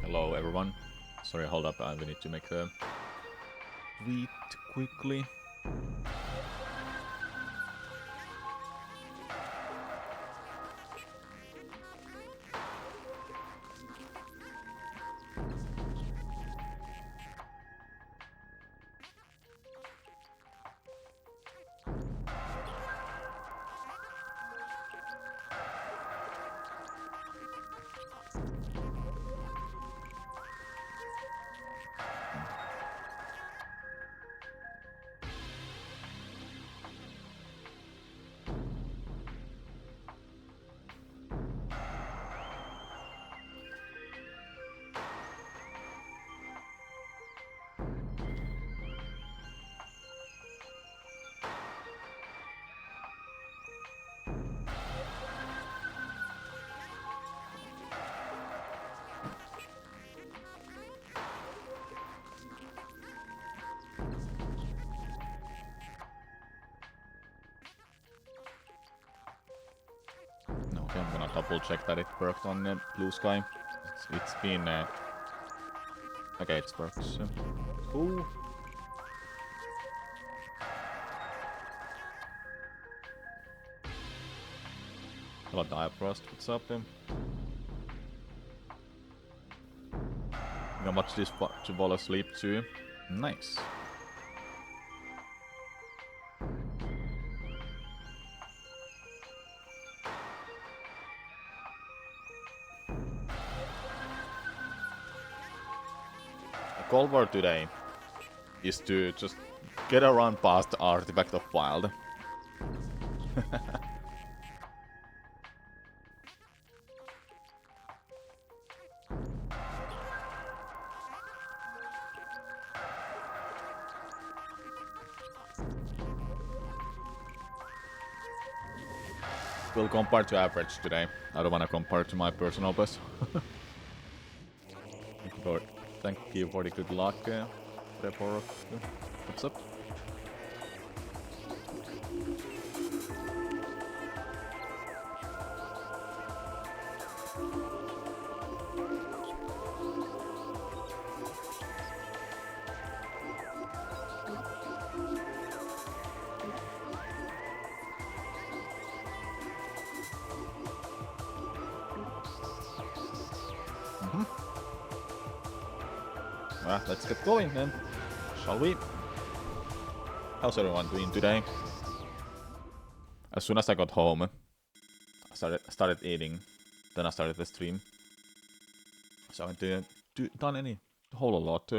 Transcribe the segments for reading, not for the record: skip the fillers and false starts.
Hello everyone. Sorry, hold up, we need to make a tweet quickly. Okay, I'm gonna double check that it worked on Blue Sky. It's been... Okay, it works. Cool. Hello, Diaprost, what's up? I'm gonna watch this to fall asleep too. Nice. The goal for today is to just get around past the artifact of wild. We'll compare to average today. I don't want to compare to my personal best. Thank you for the good luck, Repor. What's up? Let's get going then, shall we? How's everyone doing today? As soon as I got home, I started eating, then I started the stream. So I didn't done any whole lot.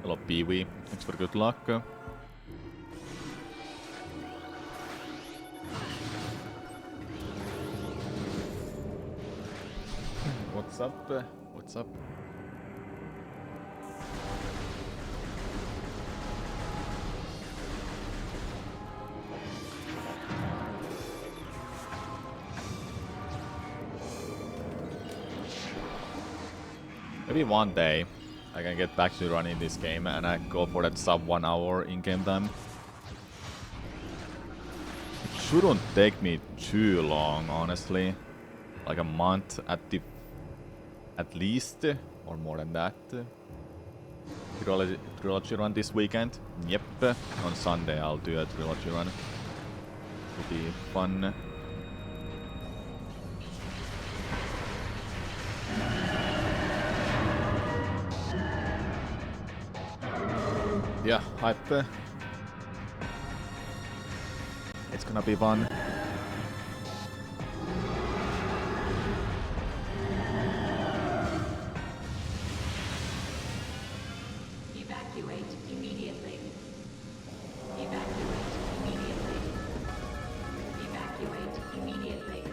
Hello, Pee-wee. Thanks for good luck. What's up? What's up? Maybe one day I can get back to running this game and I go for that sub 1 hour in-game time. It shouldn't take me too long, honestly. Like a month at least, or more than that. Trilogy run this weekend. Yep, on Sunday I'll do a trilogy run. It'll be fun. Yeah, hype. It's gonna be fun. Evacuate immediately. Evacuate immediately. Evacuate immediately.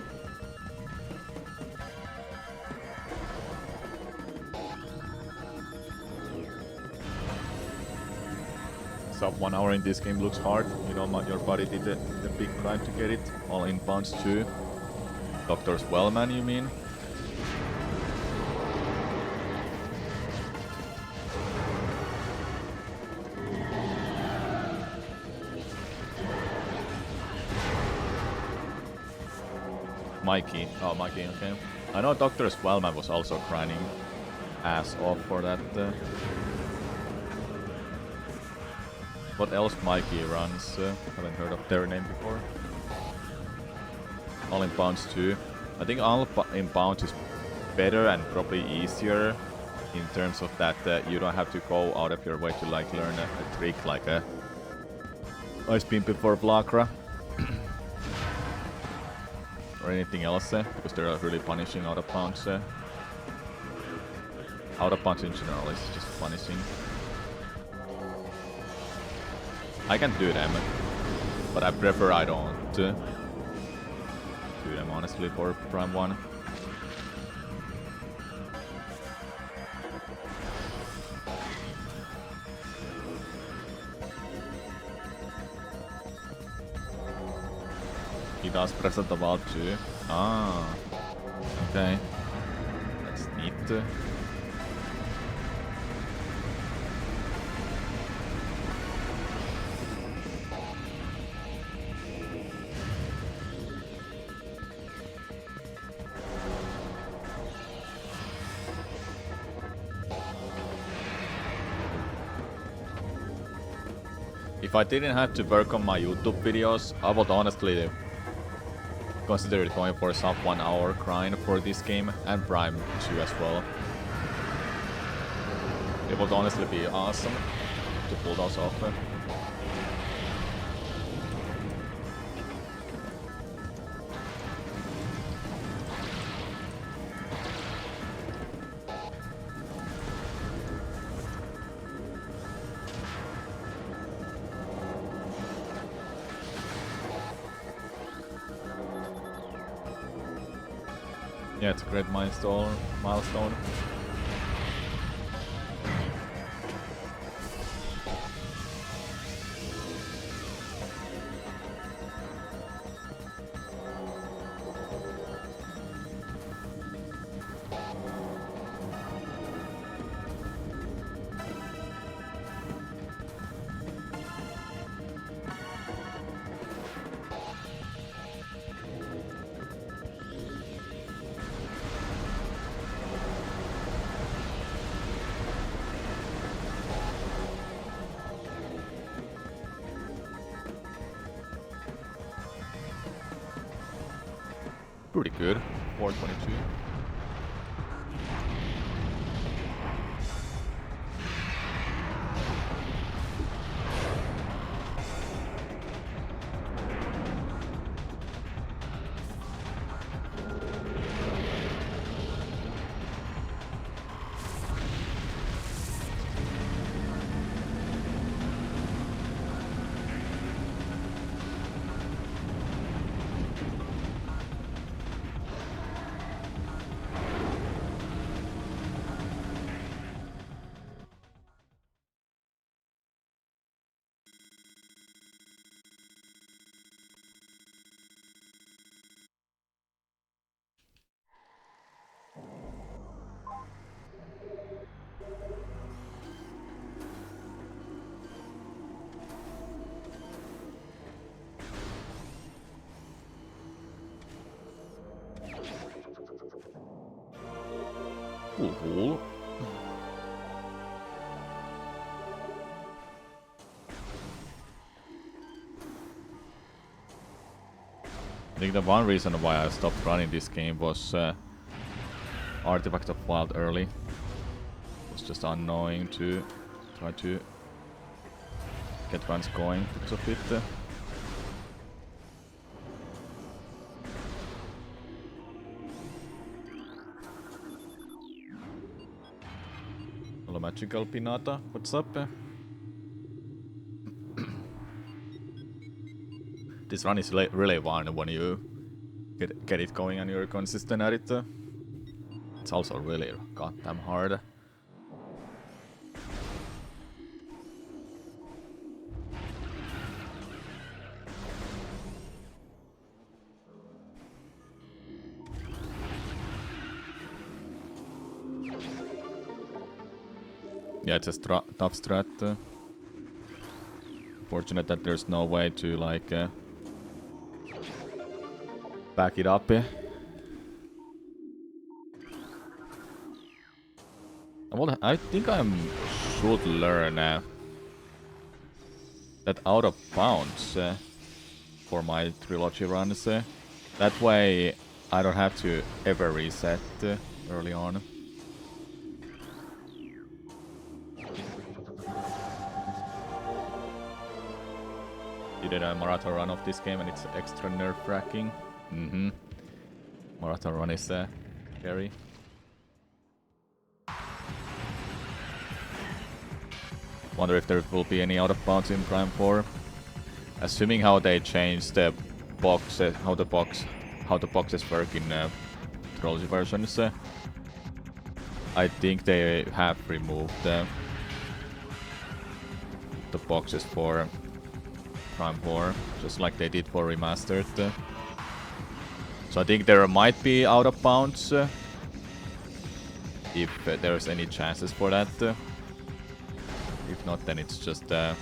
Sub 1 hour in this game looks hard. You know, your body did the big grind to get it. All inbounds too. Dr. Swellman, you mean? Mikey. Oh, Mikey, okay. I know Dr. Swellman was also grinding ass off for that. What else Mikey runs? Haven't heard of their name before. All inbounds too. I think all inbounds is better and probably easier in terms of that you don't have to go out of your way to like learn a trick like a Ice Beam before Vlakra. Or anything else, because they're really punishing out of bounds. Out of bounds in general is just punishing. I can do them, but I prefer I don't do them honestly for Prime 1. He does present the vault too. Ah, okay. That's neat. If I didn't have to work on my YouTube videos, I would honestly consider going for a sub 1 hour grind for this game and Prime 2 as well. It would honestly be awesome to pull those off. Yeah, it's a great milestone. Pretty good. 422. Cool. I think the one reason why I stopped running this game was Artifact of Wild early. It was just annoying to try to get runs going because of it. Hello Magical Pinata, what's up? This run is really fun when you get it going and you're consistent at it. It's also really goddamn hard. Yeah, it's a tough strat. Fortunate that there's no way to like back it up. Well, I think I should learn that out of bounds for my trilogy runs. That way I don't have to ever reset early on. You did a marathon run of this game and it's extra nerve-wracking. Marathon run is scary. Wonder if there will be any out of bounds in Prime 4. Assuming how they changed the boxes, how the boxes work in trilogy versions, I think they have removed the boxes for Prime 4, just like they did for Remastered. So I think there might be out of bounds if there's any chances for that. If not, then it's just like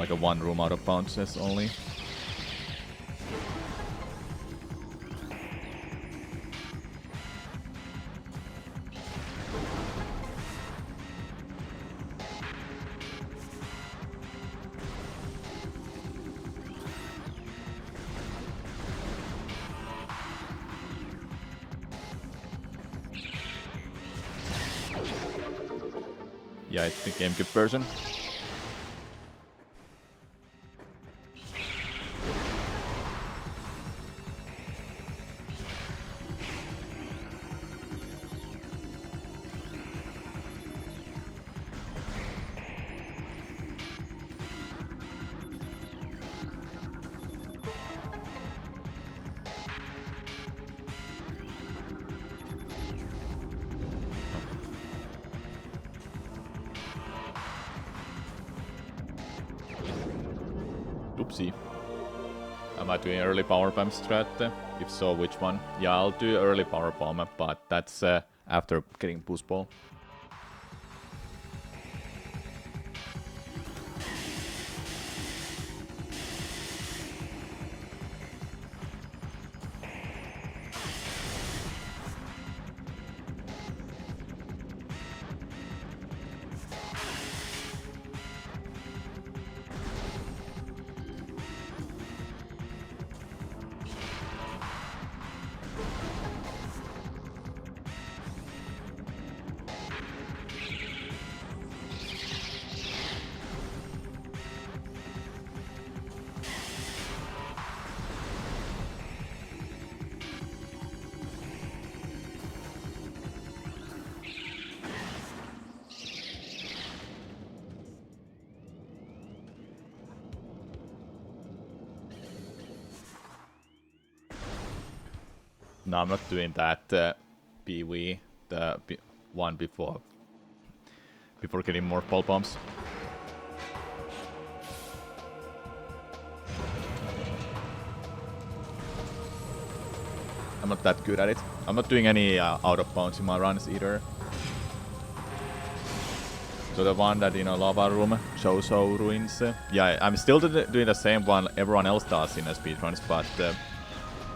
a one room out of bounds only. Yeah, it's the GameCube version. Oopsie. Am I doing early power bomb strat? If so, which one? Yeah, I'll do early power bomb, but that's after getting boost ball. No, I'm not doing that PV, the one before getting more ball bombs. I'm not that good at it. I'm not doing any out of bounds in my runs either. to the one that, you know, Lava Room, Chozo Ruins. Yeah, I'm still doing the same one everyone else does in the speedruns, but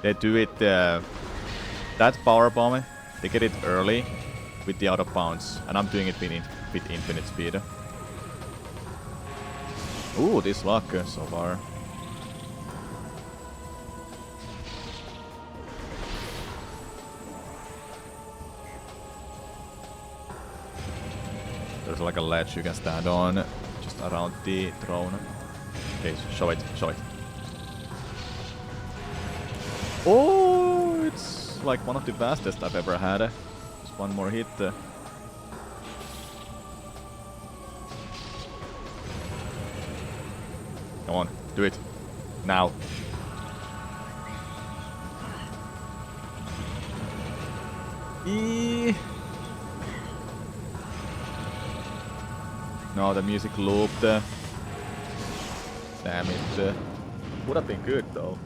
they do it, that power bomb, they get it early with the out of bounds, and I'm doing it with infinite speed. Ooh, this luck so far. There's like a ledge you can stand on, just around the throne. Okay, show it, show it. Oh, it's like one of the fastest I've ever had. Just one more hit. Come on, do it. Now. Eee. No, the music looped. Damn it. Would have been good though.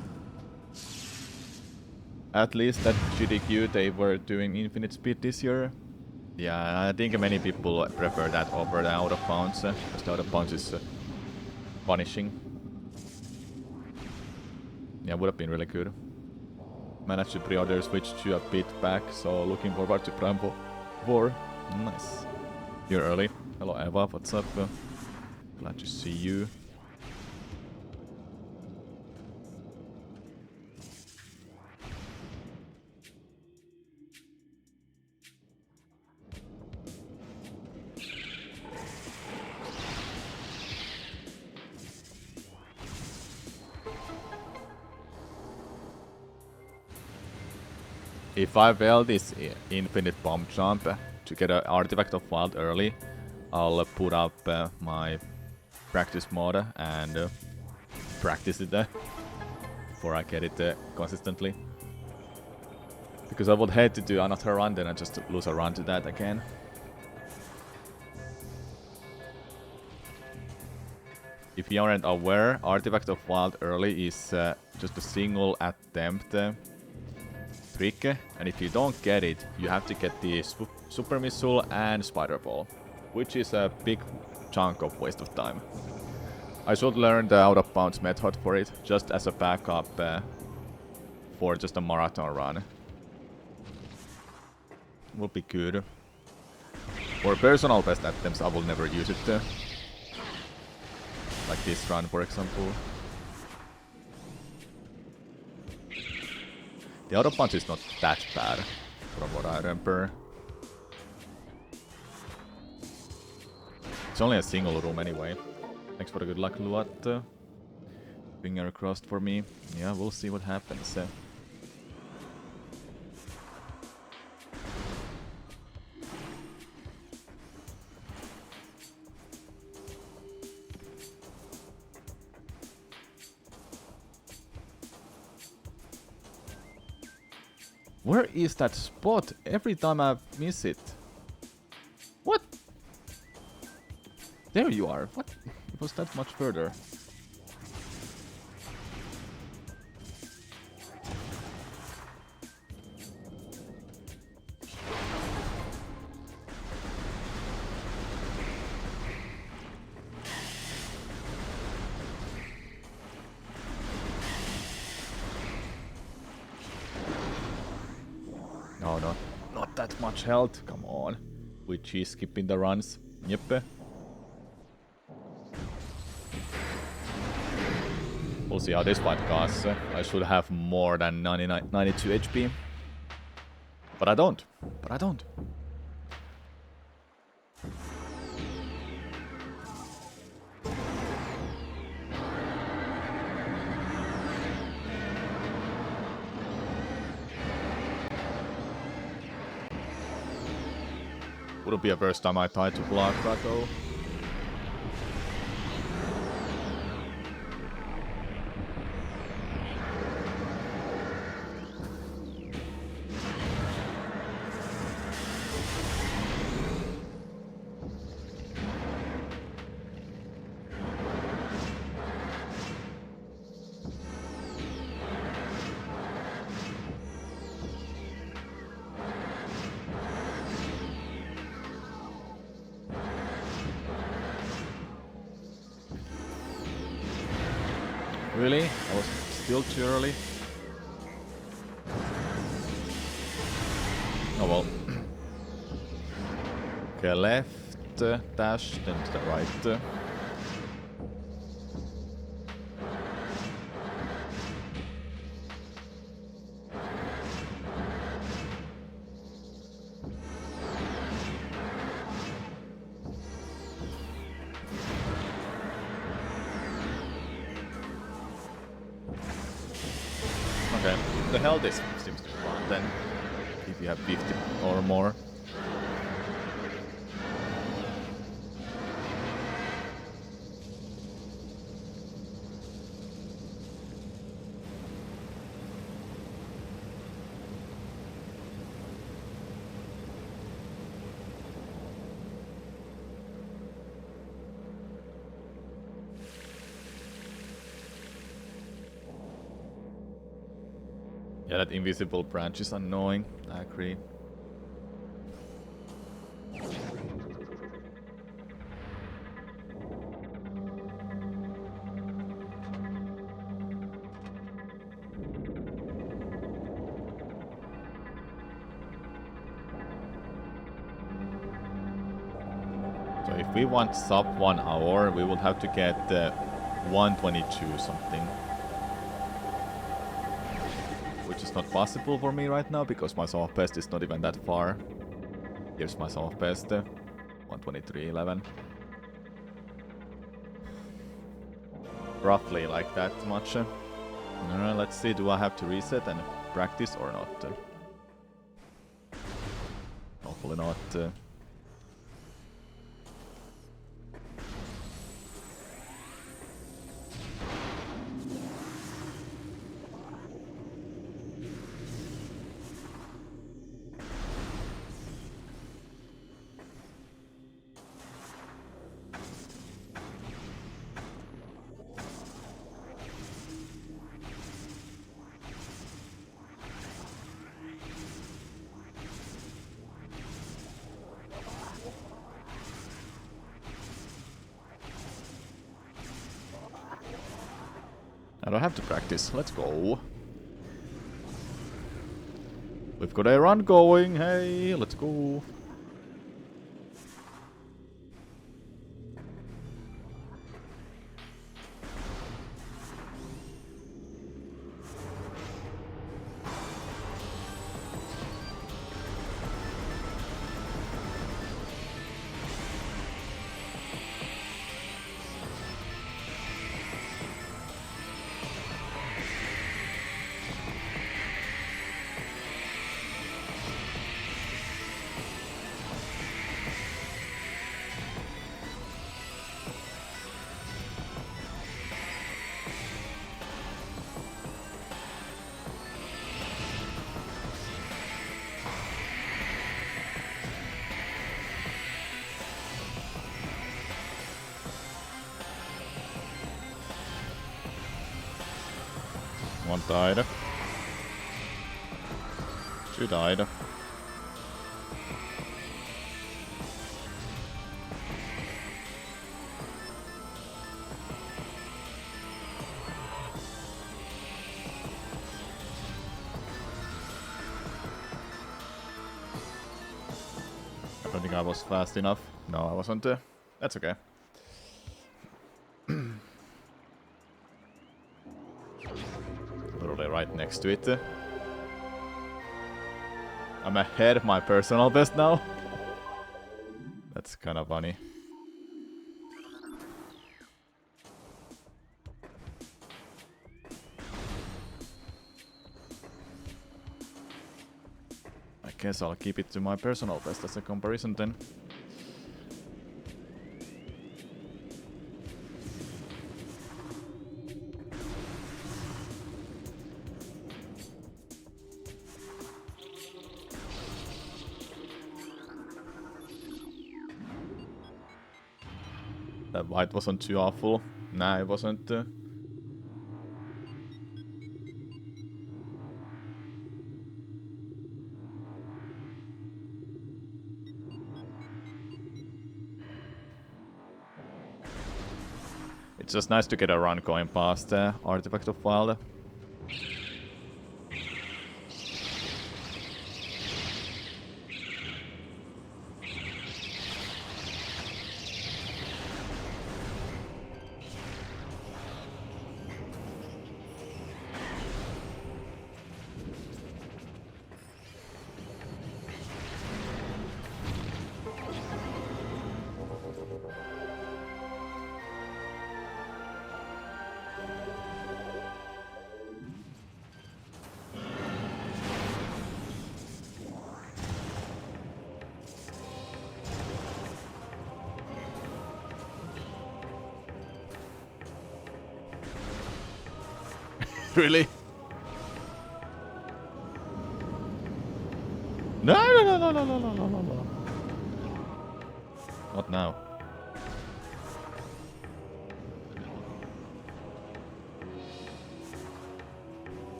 At least at GDQ they were doing infinite speed this year. Yeah, I think many people prefer that over the out of bounds, because the out of bounds is punishing. Yeah, would have been really good. Managed to pre-order Switch 2 a bit back, so looking forward to Prime 4. Nice. You're early. Hello Eva, what's up? Glad to see you. If I fail this infinite bomb jump to get an artifact of wild early, I'll put up my practice mode and practice it before I get it consistently. Because I would hate to do another run, then I just lose a run to that again. If you aren't aware, Artifact of Wild early is just a single attempt trick, and if you don't get it, you have to get the Super Missile and Spider Ball, which is a big chunk of waste of time. I should learn the out of bounds method for it, just as a backup for just a marathon run. Will be good. For personal best attempts, I will never use it. Like this run, for example. The out of bounds is not that bad, from what I remember. It's only a single room anyway. Thanks for the good luck, Luat. Finger crossed for me. Yeah, we'll see what happens. Where is that spot? Every time I miss it. What? There you are. What? It was that much further. No, no, not that much health. Come on. Which is skipping the runs. Yep. We'll see how this fight goes. I should have more than 92 HP. But I don't. But I don't. Wouldn't be a first time I tried to block that though. Really? I was still too early. Oh well. Okay, left dash, then to the right. Okay, the hell this seems to be fun then, if you have 50 or more. Yeah, that invisible branch is annoying, I agree. So if we want sub 1 hour, we will have to get 122 something. Which is not possible for me right now, because my soft best is not even that far. Here's my soft best, 123.11. Roughly like that much. Let's see, do I have to reset and practice or not? Hopefully not. I don't have to practice. Let's go. We've got a run going. Hey, let's go. One died. Two died. I don't think I was fast enough. No, I wasn't. That's okay. Literally right next to it. I'm ahead of my personal best now. That's kind of funny. I guess I'll keep it to my personal best as a comparison then. That white wasn't too awful. Nah, it wasn't. It's just nice to get a run going past the artifact of wild. Really? No, no, no, no, no, no, no, no, no, no. Not now.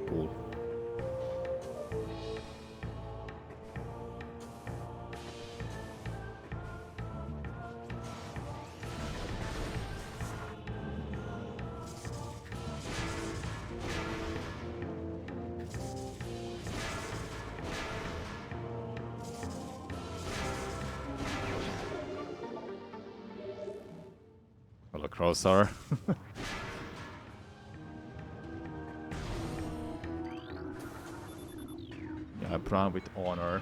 Cool. Well, a crossar. Yeah, Prime with honor.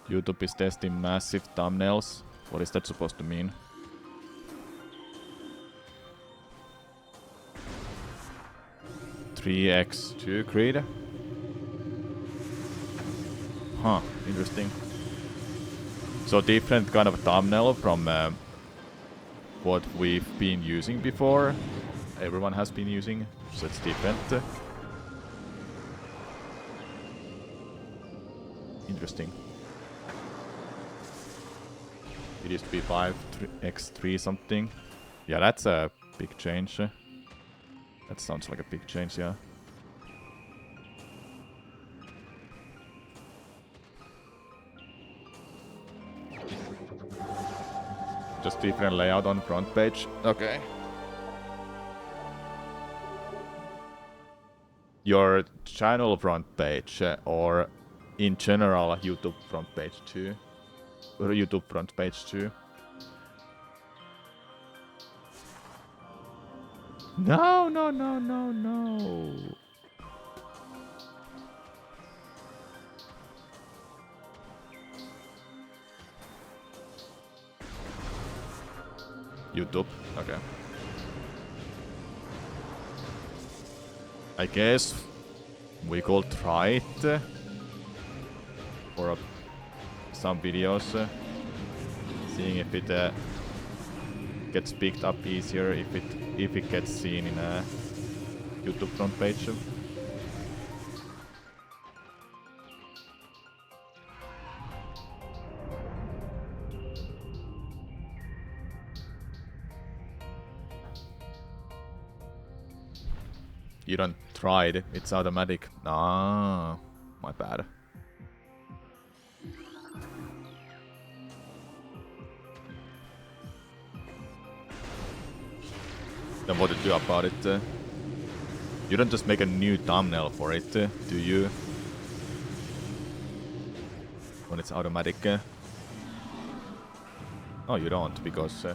YouTube is testing massive thumbnails. What is that supposed to mean? $3x2 grid? Huh, interesting. So different kind of thumbnail from what we've been using before. Everyone has been using, so it's different. Interesting. It used to be 5x3 something. Yeah, that's a big change. That sounds like a big change, yeah. Just different layout on front page. Okay. Your channel front page or in general YouTube front page too? Or YouTube front page too? No, no, no, no, no. YouTube, okay. I guess we could try it for some videos, seeing if it gets picked up easier, if it gets seen in a YouTube front page. You don't try it, it's automatic. Ah, my bad. Then what to do about it? You don't just make a new thumbnail for it, do you? When it's automatic. Oh, you don't, because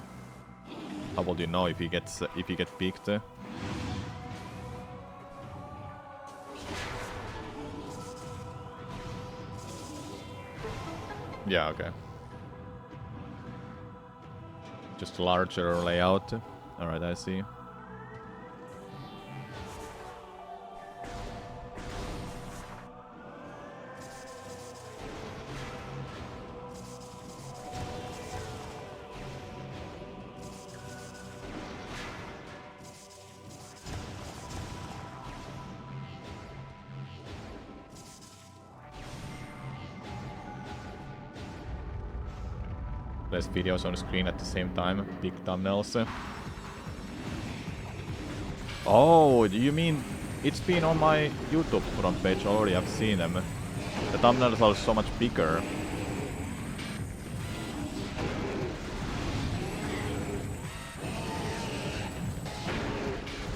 how will you know if he gets picked? Yeah, okay. Just larger layout. Alright, I see. Less videos on screen at the same time. Big thumbnails. Oh, do you mean it's been on my YouTube front page already? I've seen them. The thumbnails are so much bigger.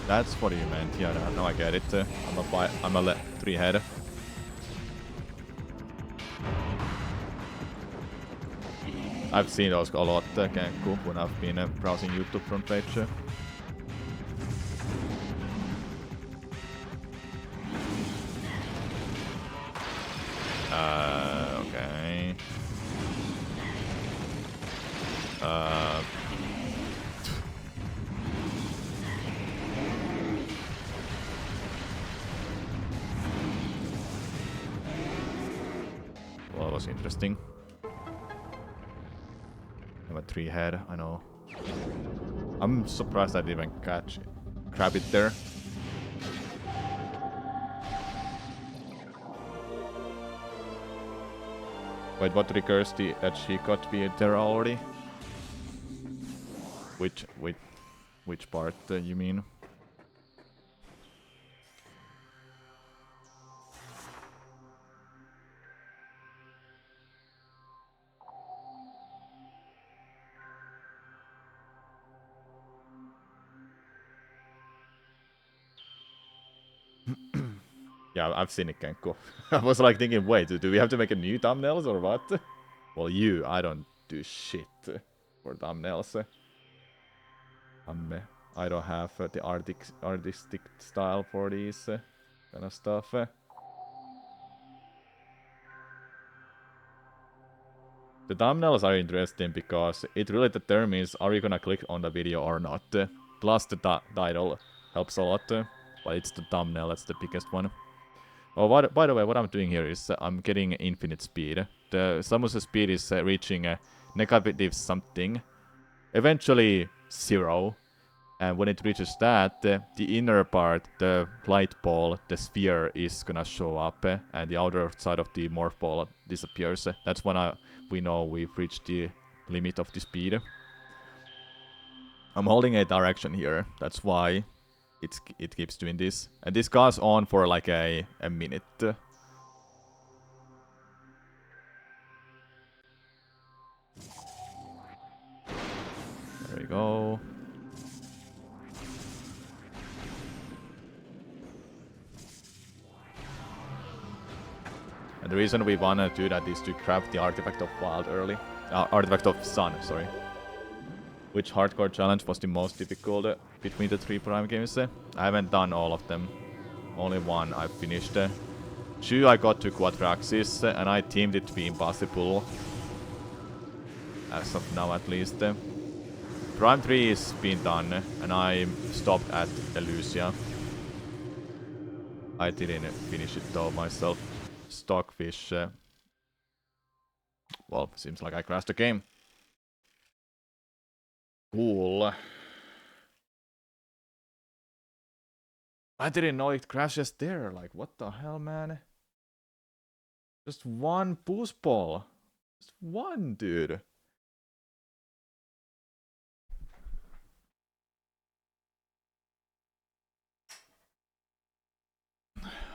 That's what you meant. Yeah, now I get it. I'm a 3-head. I've seen those a lot, Kenku, when I've been browsing YouTube front page. Okay. Well, that was interesting. I'm a 3-head, I know. I'm surprised I didn't even grab it there. Wait, what triggers that she got be there already? Which part you mean? Yeah, I've seen it, Kenko. I was like thinking, wait, do we have to make a new thumbnails or what? Well, I don't do shit for thumbnails. I don't have the artistic style for these kind of stuff. The thumbnails are interesting because it really determines are you gonna click on the video or not. Plus the title helps a lot, but it's the thumbnail that's the biggest one. Oh, by the way, what I'm doing here is I'm getting infinite speed. The Samus's speed is reaching negative something, eventually 0. And when it reaches that, the inner part, the light ball, the sphere is gonna show up, and the outer side of the morph ball disappears. That's when we know we've reached the limit of the speed. I'm holding a direction here, that's why it keeps doing this. And this goes on for like a minute. There we go. And the reason we wanna do that is to grab the Artifact of Wild early. Artifact of Sun, sorry. Which hardcore challenge was the most difficult between the 3 Prime games? I haven't done all of them. Only one I finished. 2 I got to Quadraxis, and I deemed it to be impossible. As of now, at least. Prime 3 is been done, and I stopped at Elusia. I didn't finish it though myself. Stockfish. Well, seems like I crashed the game. Cool. I didn't know it crashes there. Like, what the hell, man? Just one boost ball. Just one, dude.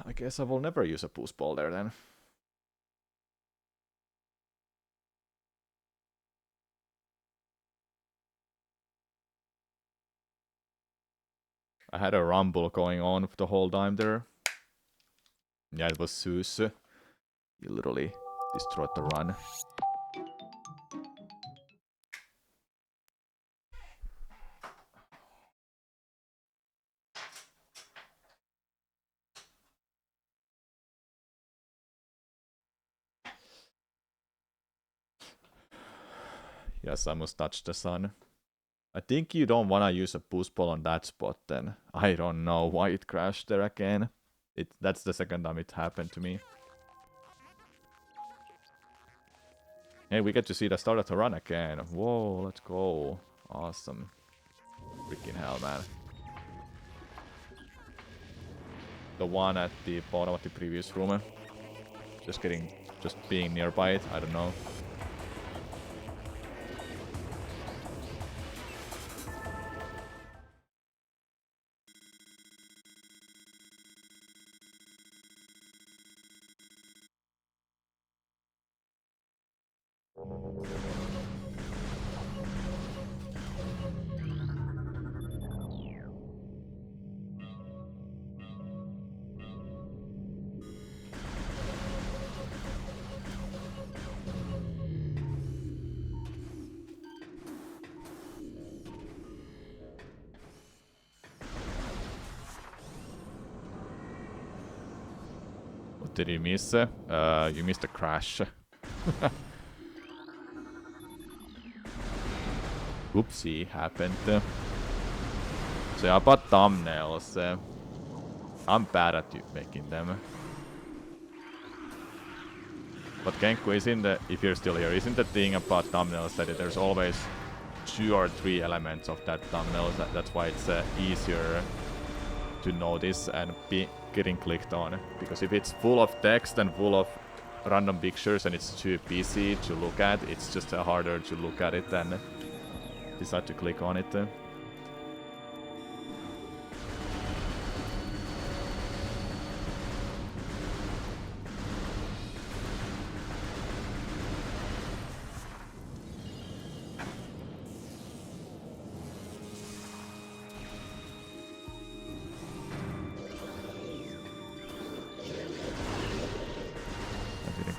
I guess I will never use a boost ball there then. I had a rumble going on the whole time there. Yeah, it was Zeus. He literally destroyed the run. Yes, I must touch the sun. I think you don't want to use a push ball on that spot then. I don't know why it crashed there again. That's the second time it happened to me. Hey, we get to see the start of the run again. Whoa, let's go. Awesome. Freaking hell, man. The one at the bottom of the previous room. Just being nearby it, I don't know. What did you miss? You missed a crash. Oopsie, happened. So yeah, about thumbnails. I'm bad at making them. But Genko if you're still here, isn't the thing about thumbnails that there's always 2 or 3 elements of that thumbnail? That's why it's easier to notice and be getting clicked on. Because if it's full of text and full of random pictures and it's too busy to look at, it's just harder to look at it than decide to click on it.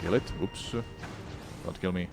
Kill it. Oops. Don't kill me.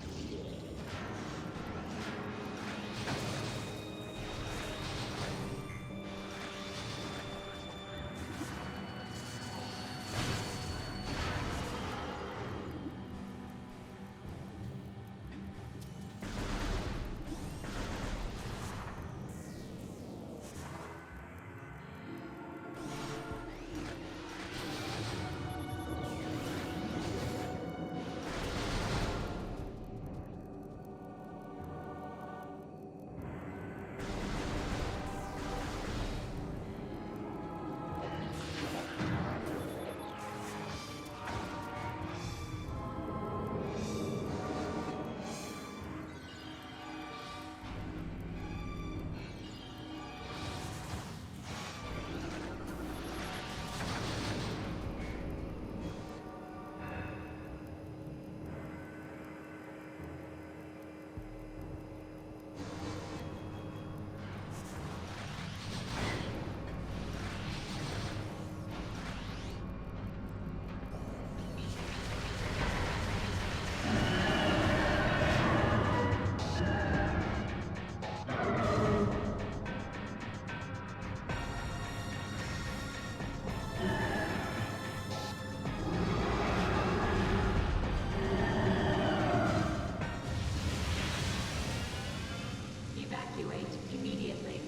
Evacuate immediately.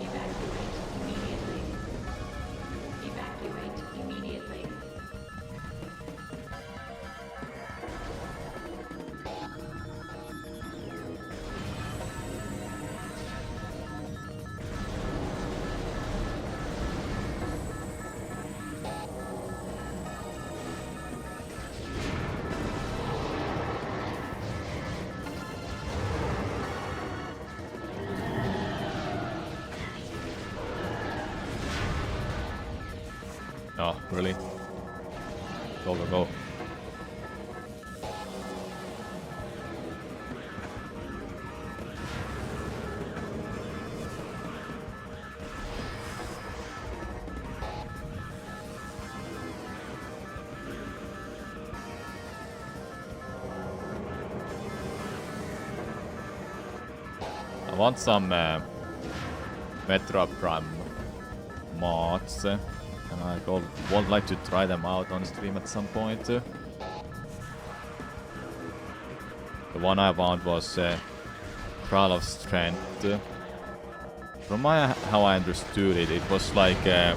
Evacuate immediately. Evacuate immediately. Oh, really? Go, go, go. I want some Metroid Prime mods, and I would like to try them out on stream at some point. The one I found was Trial of Strength. From how I understood it, it was like a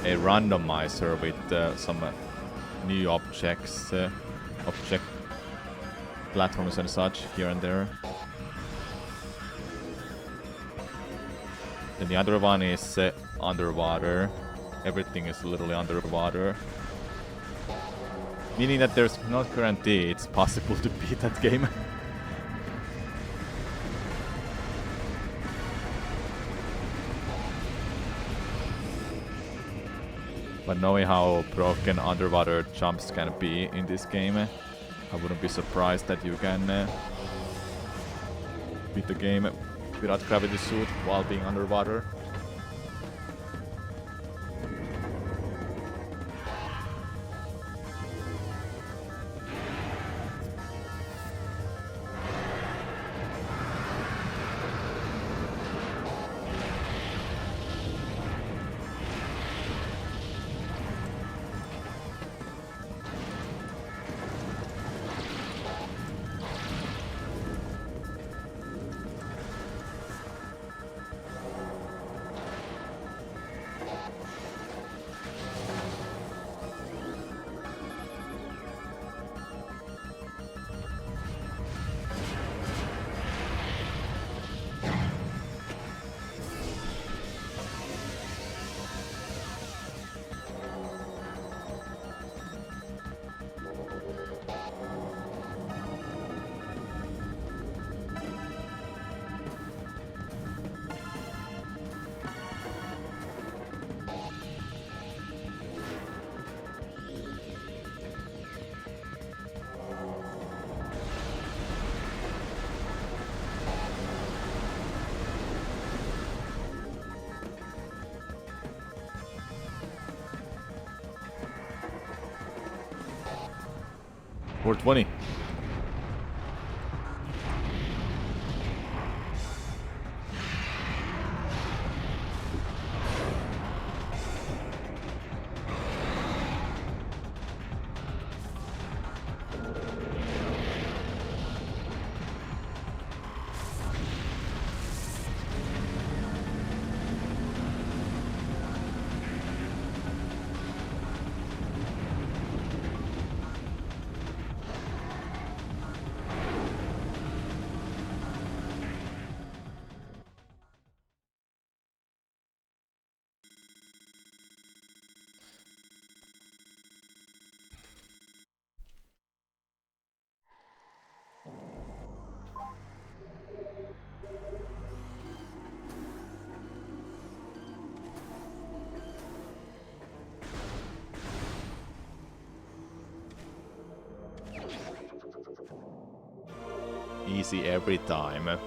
randomizer with some new objects, object platforms and such here and there. Then the other one is underwater. Everything is literally underwater. Meaning that there's not guarantee it's possible to beat that game. But knowing how broken underwater jumps can be in this game, I wouldn't be surprised that you can beat the game without gravity suit while being underwater. Or 20. Easy every time.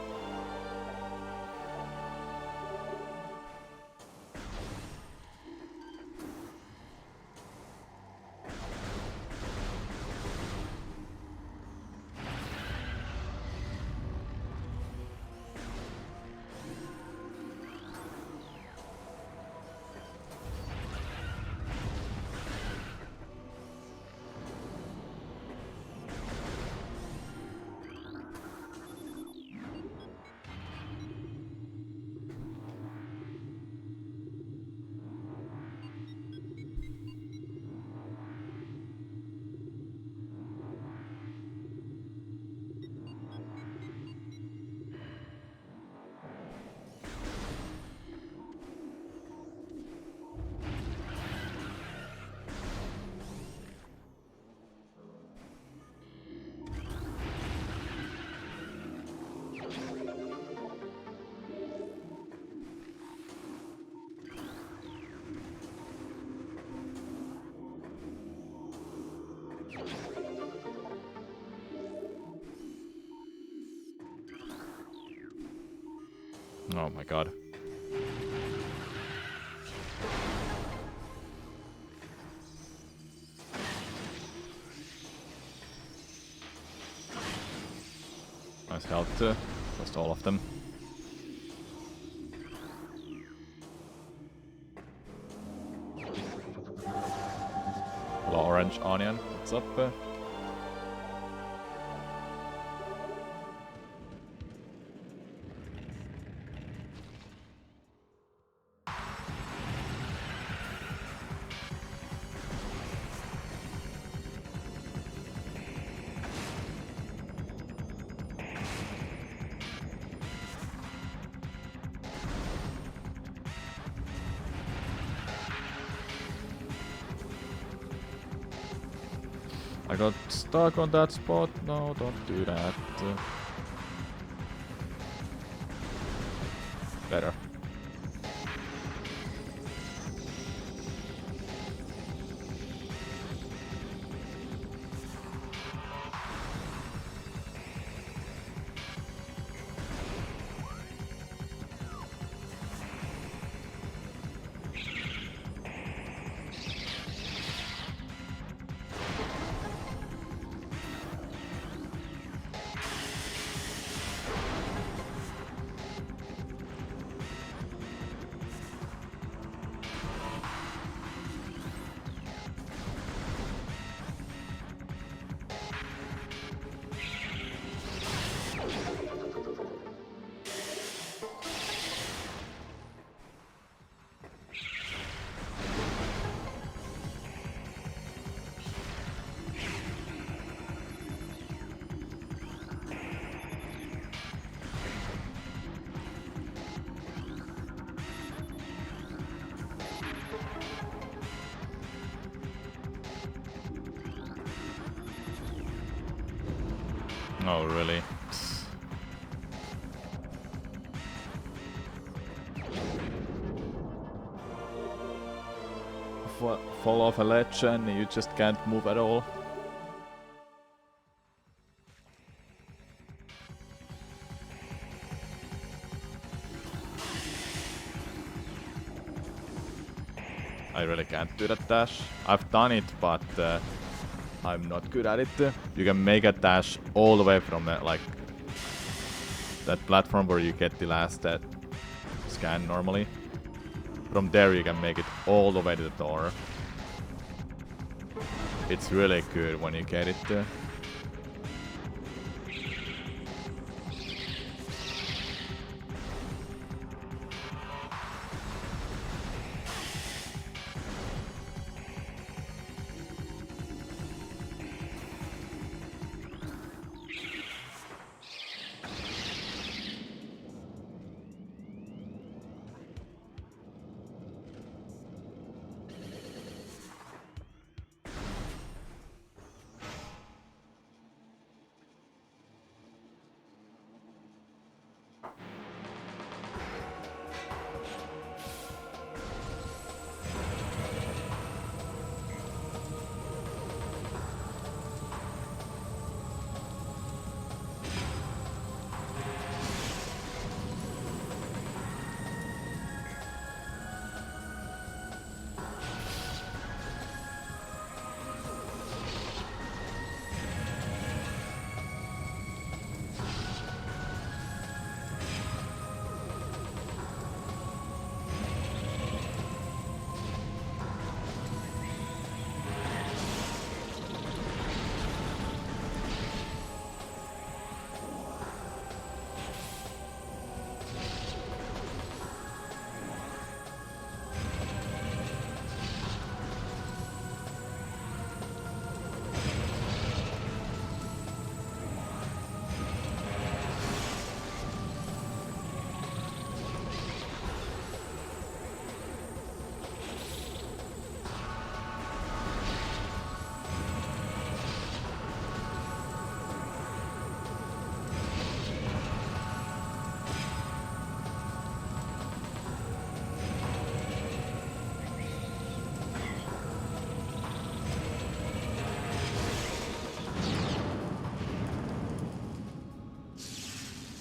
Oh my god. Nice health, just all of them. Hello, Orange Onion. What's up? I got stuck on that spot. No, don't do that. Better. Oh, really? Fall off a ledge and you just can't move at all. I really can't do that dash. I've done it, but I'm not good at it. You can make a dash all the way from like that platform where you get the last scan normally. From there you can make it all the way to the door. It's really good when you get it.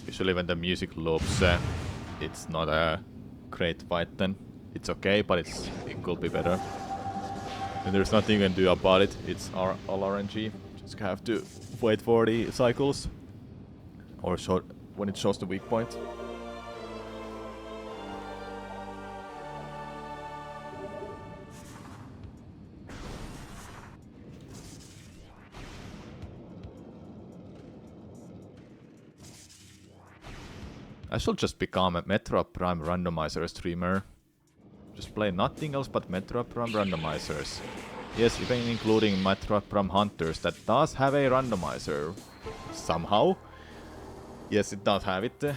Usually when the music loops, it's not a great fight then. It's okay, but it could be better. And there's nothing you can do about it. It's all RNG. Just have to wait for the cycles. Or when it shows the weak point. I should just become a Metroid Prime randomizer streamer. Just play nothing else but Metroid Prime randomizers. Yes, even including Metroid Prime Hunters that does have a randomizer. Somehow. Yes, it does have it.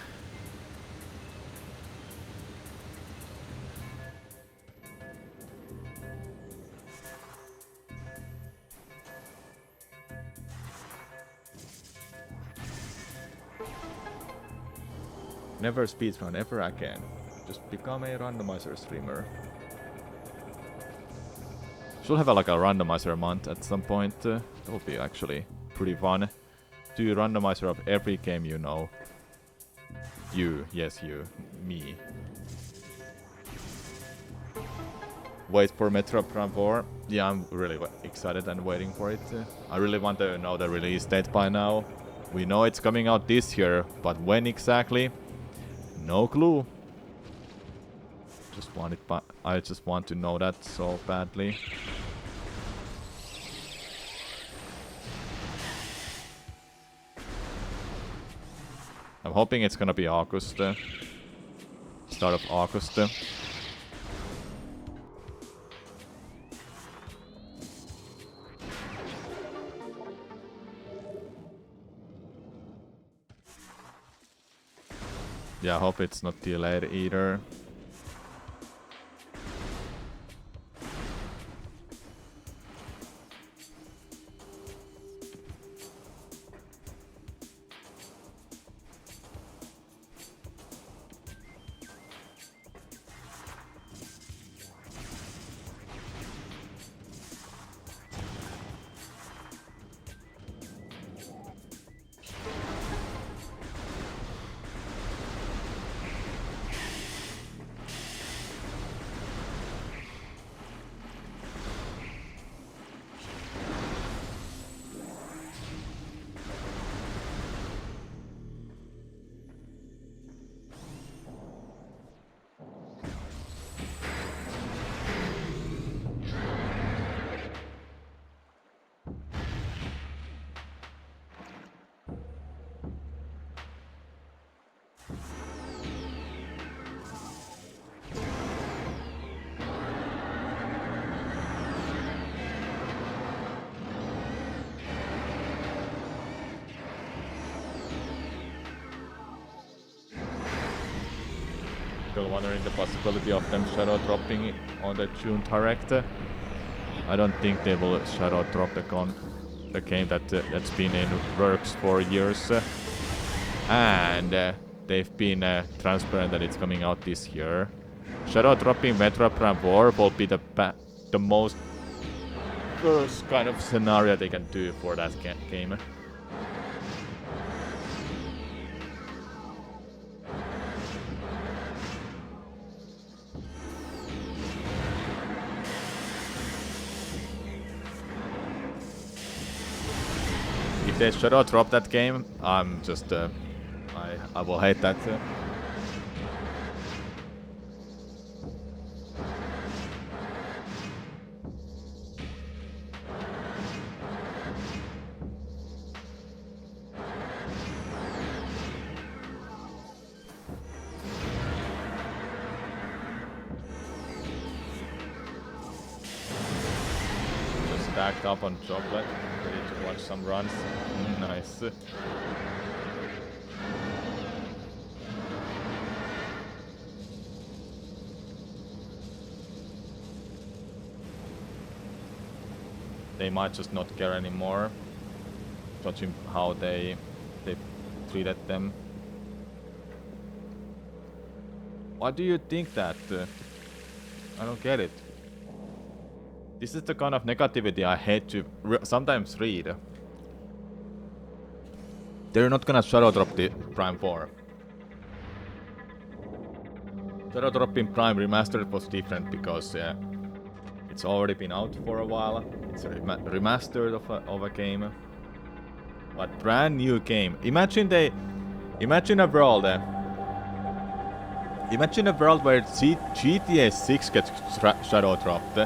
Never speedrun ever again. Just become a randomizer streamer. Should have like a randomizer month at some point. That would be actually pretty fun. Do a randomizer of every game you know. You, yes you, me. Wait for Metroid Prime 4. Yeah, I'm really excited and waiting for it. I really want to know the release date by now. We know it's coming out this year, but when exactly? No clue. Just want it, but I just want to know that so badly. I'm hoping it's gonna be August. Start of August. Yeah, I hope it's not delayed either. Still wondering the possibility of them shadow dropping on the June direct. I don't think they will shadow drop the game that's been in works for years, and they've been transparent that it's coming out this year. Shadow dropping Metroid Prime 4 will be the most worst kind of scenario they can do for that game. If they shadow drop that game, I'm just I will hate that. Just stacked up on chocolate, ready to watch some runs. Nice. They might just not care anymore, judging how they treated them. Why do you think that? I don't get it. This is the kind of negativity I hate to sometimes read. They're not gonna shadow drop the Prime 4. Shadow dropping Prime Remastered was different because it's already been out for a while. It's a remastered of a game. But brand new game. Imagine a world where GTA 6 gets shadow dropped.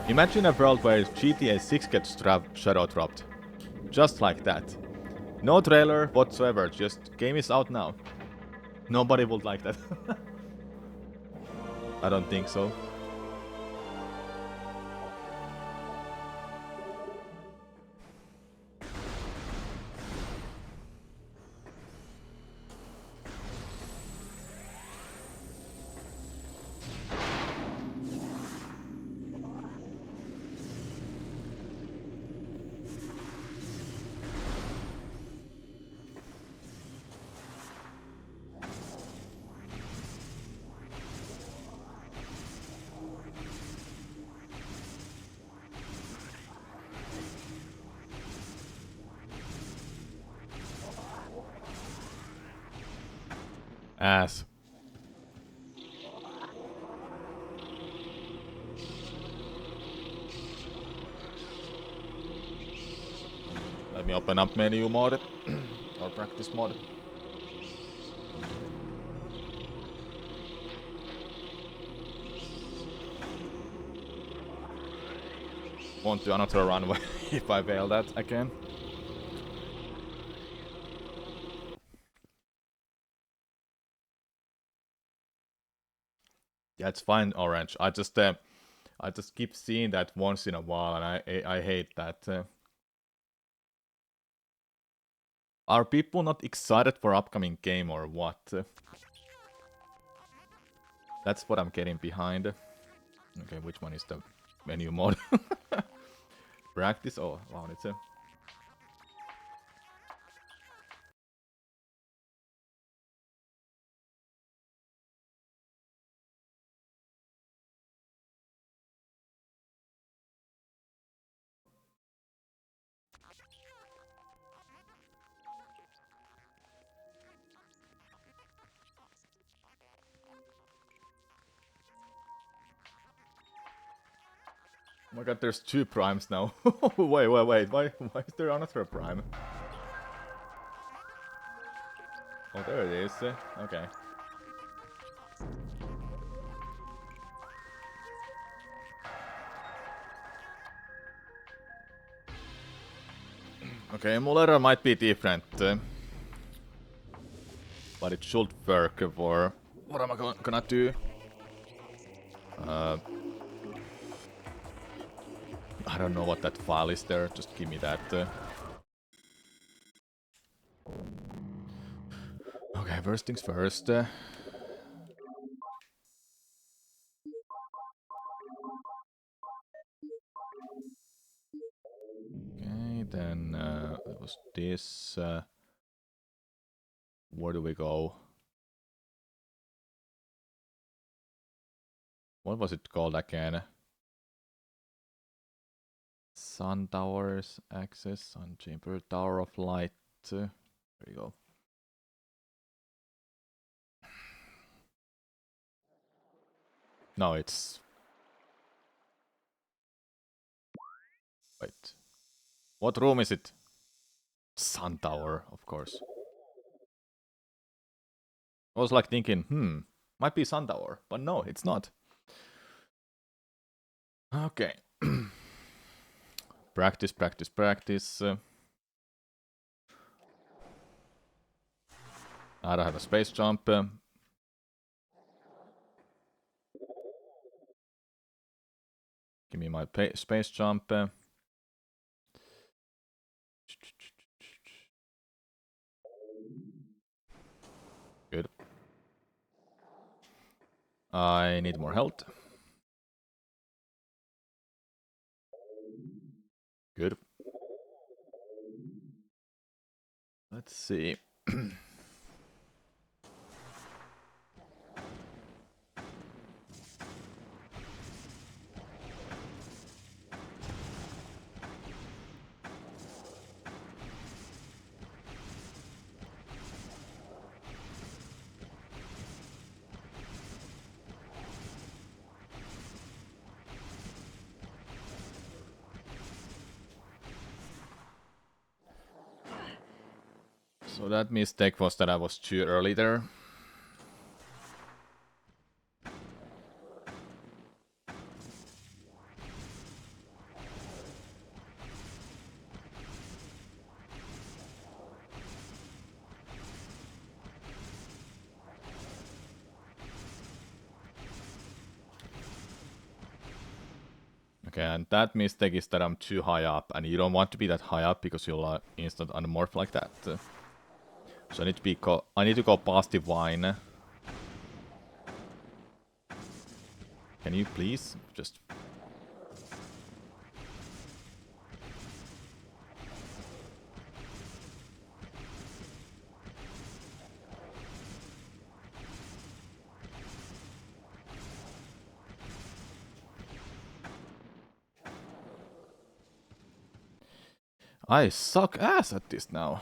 Imagine a world where GTA 6 gets shadow dropped. Just like that. No trailer whatsoever, just game is out now. Nobody would like that. I don't think so. ass. Let me open up menu mode or practice mode. Want to another runway if I fail that again. Yeah, it's fine, Orange. I just keep seeing that once in a while, and I hate that. Are people not excited for upcoming game or what? That's what I'm getting behind. Okay, which one is the menu mode? Practice? Oh, wow, it's a... Oh my god, there's 2 primes now. wait. Why is there another prime? Oh, there it is. Okay. Okay, emulator might be different. But it should work for... What am I gonna do? I don't know what that file is there. Just give me that. Okay, first things first. Okay, then it was this. Where do we go? What was it called again? Sun Towers Access, Sun Chamber, Tower of Light. There you go. No, it's... Wait. What room is it? Sun Tower, of course. I was like thinking, might be Sun Tower, but no, it's not. Okay. Practice. I don't have a space jump. Give me my space jump. Good. I need more health. Good. Let's see. So that mistake was that I was too early there. Okay, and that mistake is that I'm too high up, and you don't want to be that high up because you'll instant unmorph like that. So I need to be I need to go past the vine. Can you please just... I suck ass at this now.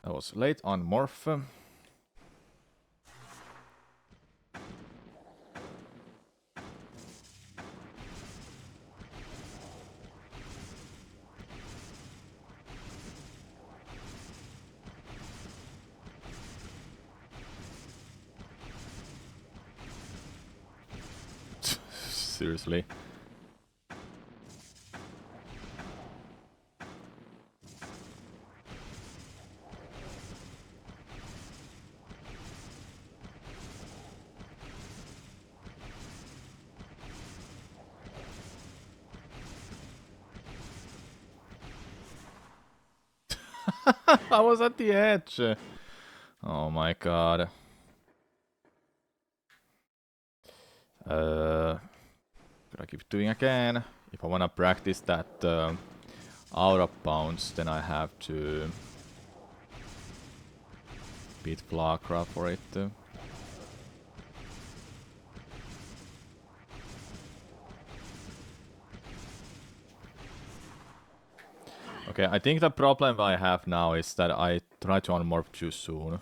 I was late on Morph. Seriously. I was at the edge. Oh my god. Could I keep doing again? If I wanna practice that aura bounce, then I have to beat Flakra for it. Okay, I think the problem I have now is that I try to unmorph too soon.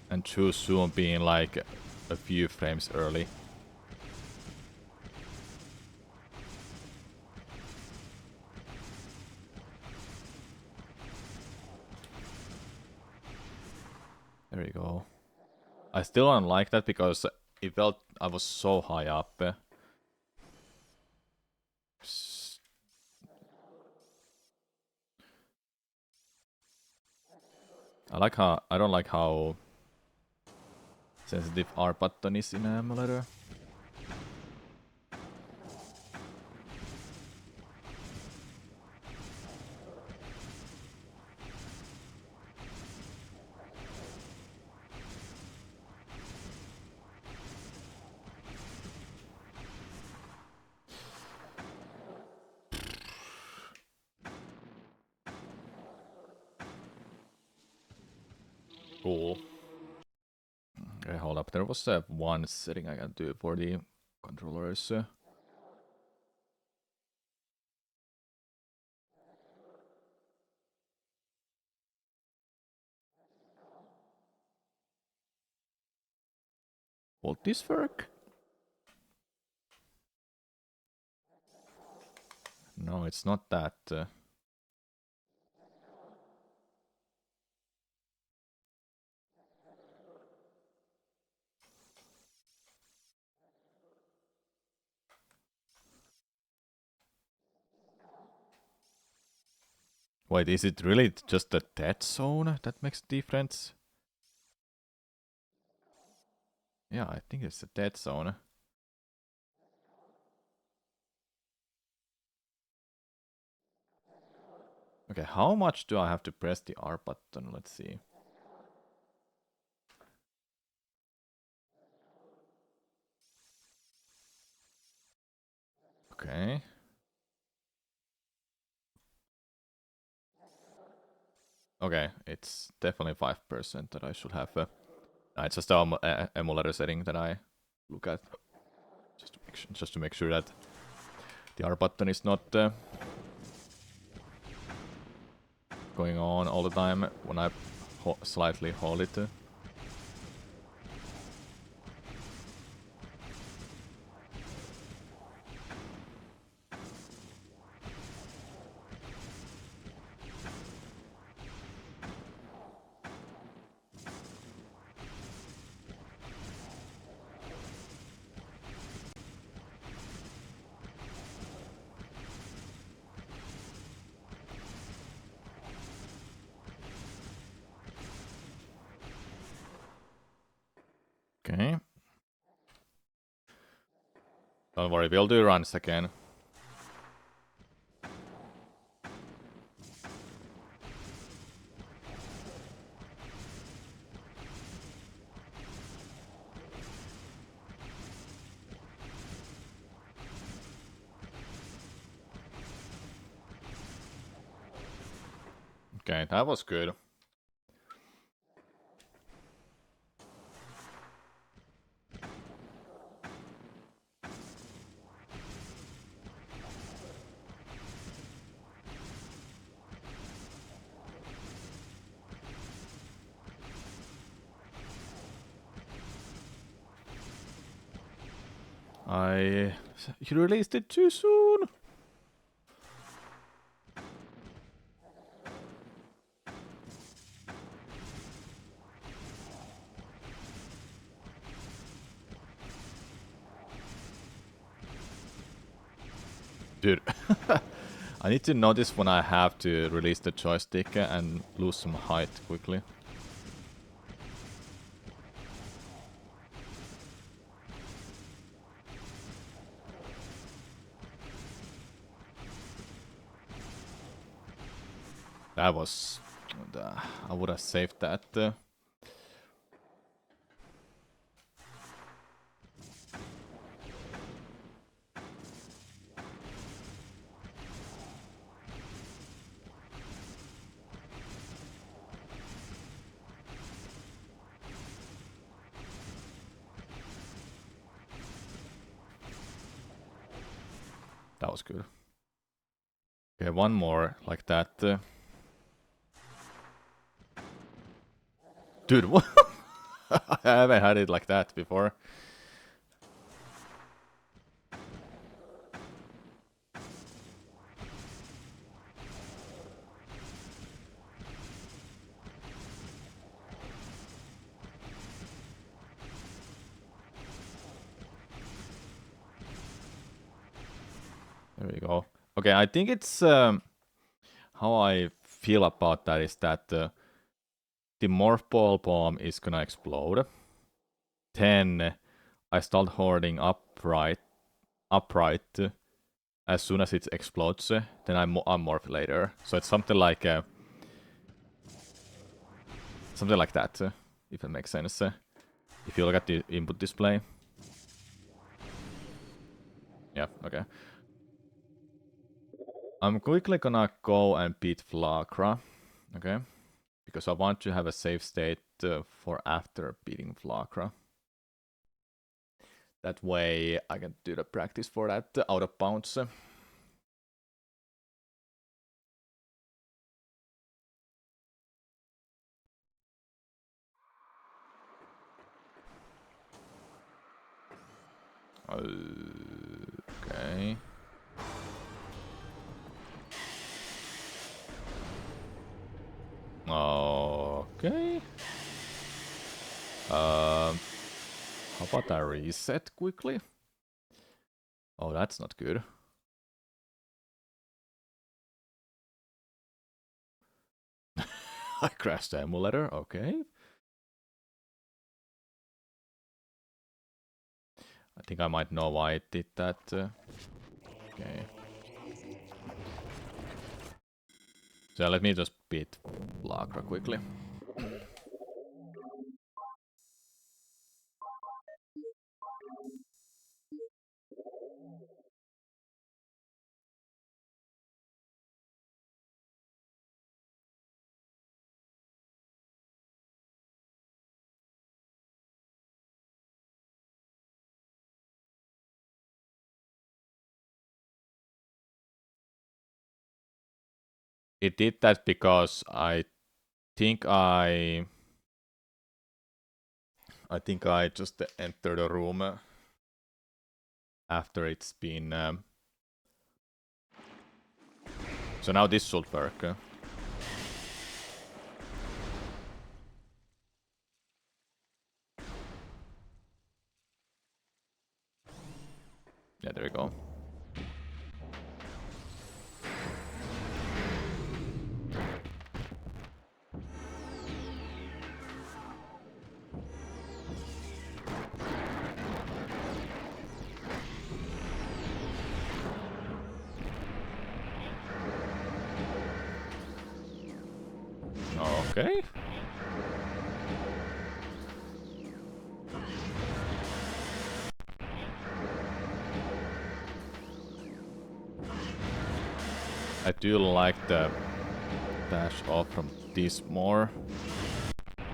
And too soon being like a few frames early. There you go. I still don't like that because it felt I was so high up. I don't like how sensitive R button is in an emulator. Cool. Okay, hold up. There was one setting I can do for the controllers. Will this work? No, it's not that. Wait, is it really just the dead zone that makes a difference? Yeah, I think it's the dead zone. Okay, how much do I have to press the R button? Let's see. Okay. Okay, it's definitely 5% that I should have. It's just the emulator setting that I look at. Just to make sure that the R button is not going on all the time when I slightly hold it. Okay. Don't worry, we'll do runs again. Okay, that was good. You released it too soon. Dude, I need to notice when I have to release the joystick and lose some height quickly. That was... I would have saved that. That was good. Okay, one more like that. Dude, what? I haven't had it like that before. There we go. Okay, I think it's how I feel about that is that the morph ball bomb is gonna explode. Then I start hoarding upright as soon as it explodes. Then I morph later. So it's something like that. If it makes sense. If you look at the input display. Yeah. Okay. I'm quickly gonna go and beat Flagra, okay? Because I want to have a save state for after beating Flagra. That way I can do the practice for that out of bounds. Okay. Okay. How about I reset quickly? Oh, that's not good. I crashed the emulator, okay. I think I might know why it did that. Okay. So let me just beat Flagra quickly. It did that because I think I just entered the room after it's been... So now this should work. Yeah, there we go. Okay. I do like the dash off from this more,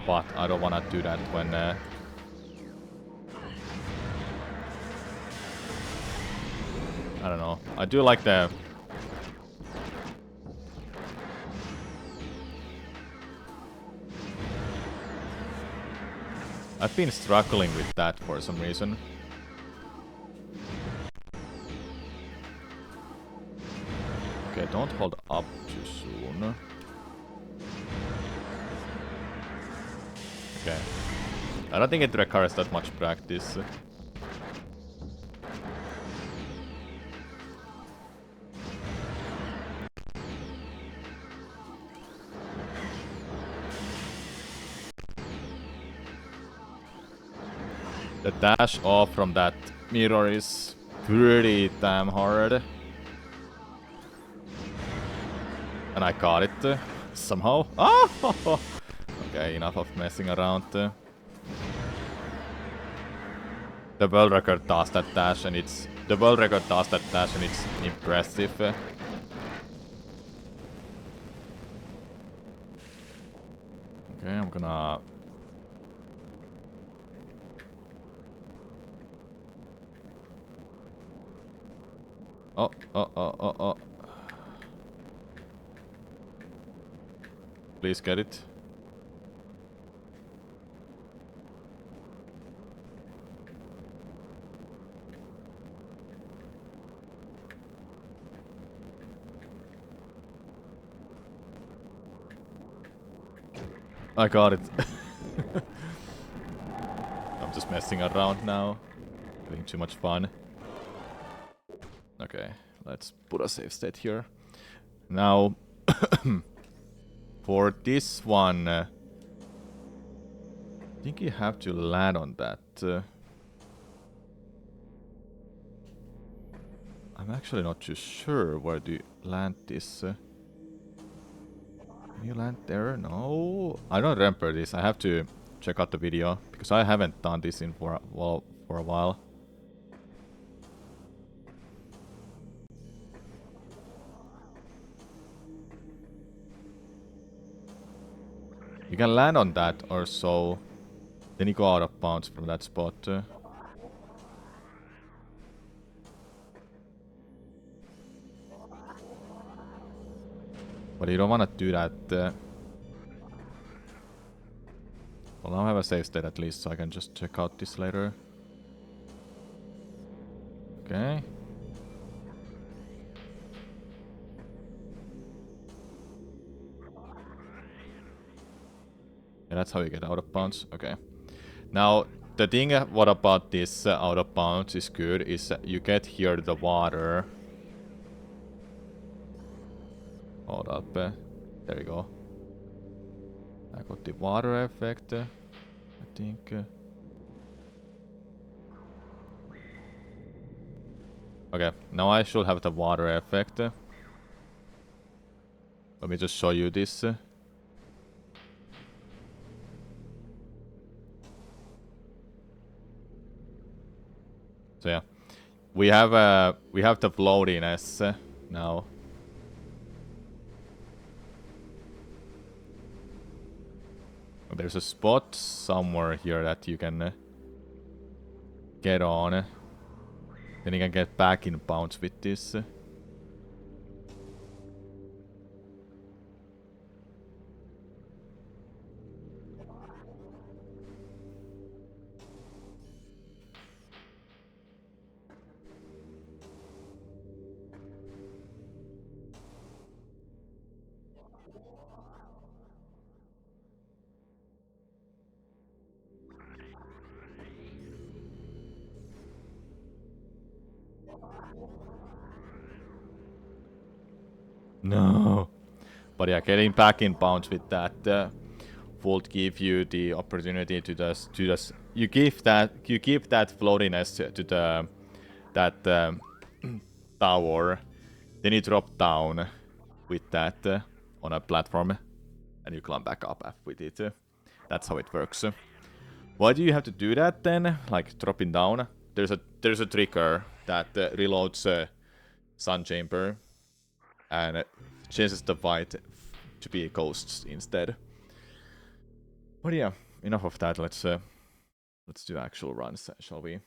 but I don't wanna do that when I don't know. I do like the... I've been struggling with that for some reason. Okay, don't hold up too soon. Okay. I don't think it requires that much practice. The dash off from that mirror is pretty damn hard. And I got it somehow. Ah! Okay, enough of messing around. The world record does that dash and it's... The world record does that dash and it's impressive. Okay, I'm gonna... Oh. Please get it. I got it. I'm just messing around now. Having too much fun. Okay, let's put a save state here. Now, for this one, I think you have to land on that. I'm actually not too sure where to land this. Can you land there? No, I don't remember this. I have to check out the video because I haven't done this in for a while. You can land on that or so. Then you go out of bounds from that spot. But you don't want to do that. Well, now I have a save state at least, so I can just check out this later. Okay. Yeah, that's how you get out of bounds. Okay. Now, the thing what about this out of bounds is good is you get here the water. Hold up. There you go. I got the water effect. I think. Okay, now I should have the water effect. Let me just show you this. So yeah, we have the floatiness now. There's a spot somewhere here that you can get on. Then you can get back in bounds with this. No. But yeah, getting back in bounds with that would give you the opportunity to just you give that floatiness to the tower, then you drop down with that on a platform, and you climb back up with it. That's how it works. Why do you have to do that then? Like dropping down? There's a trigger that reloads Sun Chamber and changes the white to be ghosts instead. But yeah, enough of that. Let's do actual runs, shall we?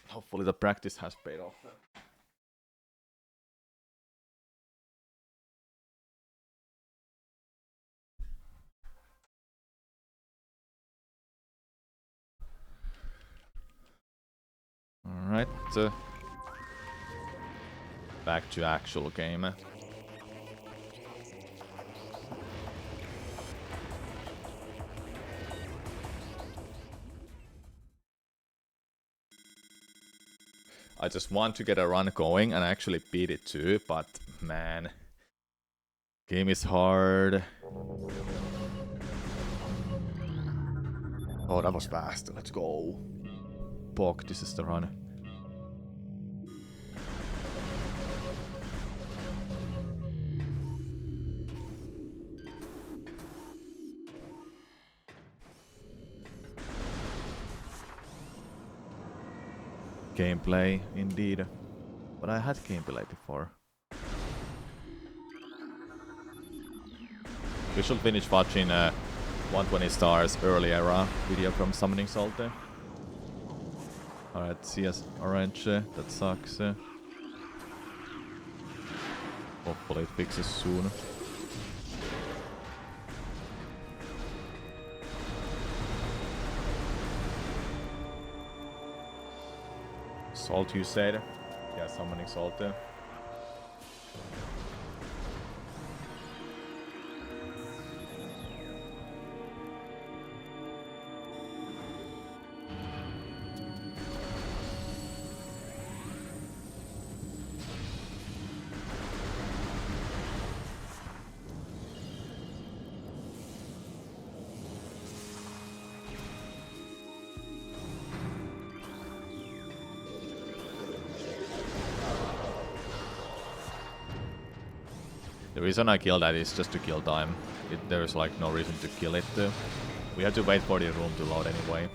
Hopefully the practice has paid off. back to actual game. I just want to get a run going and actually beat it too, but man, game is hard. Oh, that was fast. Let's go. Bok, this is the run. Gameplay, indeed. But I had gameplay before. We should finish watching 120 stars early era video from Summoning Salte. Alright, CS orange, that sucks. Hopefully it fixes soon. Salt, you said? Yeah, Summoning Salte. The reason I kill that is just to kill time. There's like no reason to kill it. We have to wait for the room to load anyway.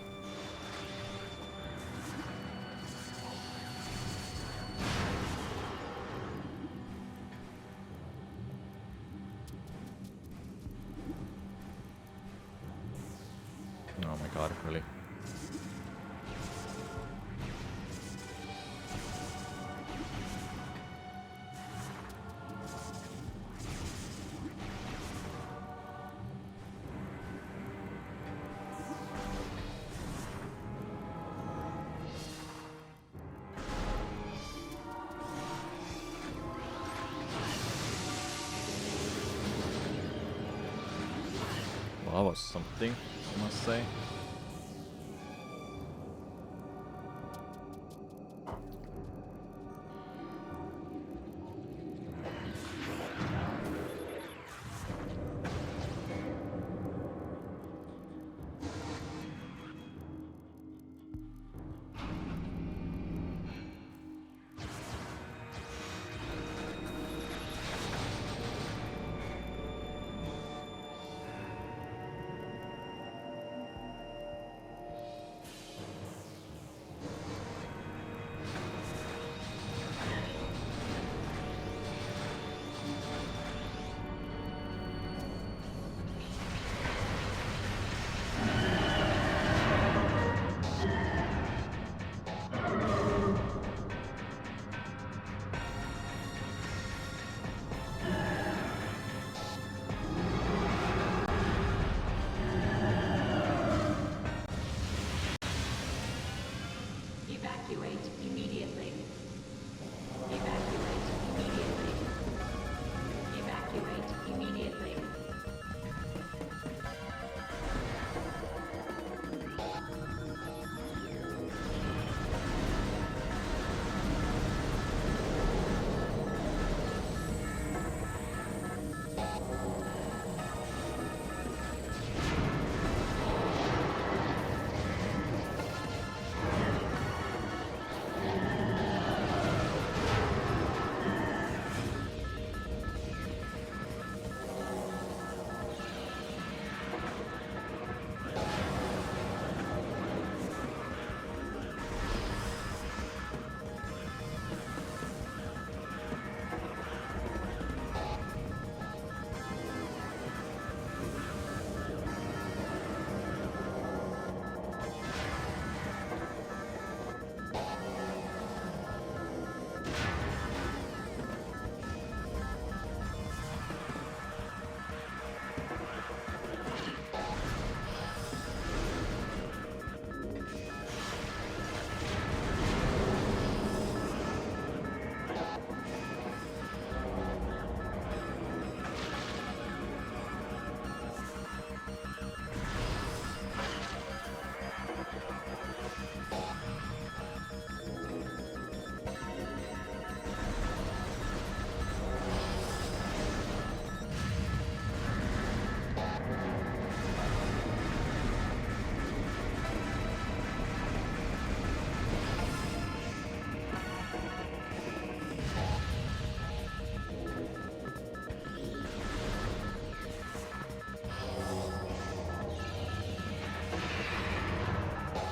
Oh my god, really? Well, that was something, I must say. Evacuate immediately. Evacuate immediately. Evacuate immediately.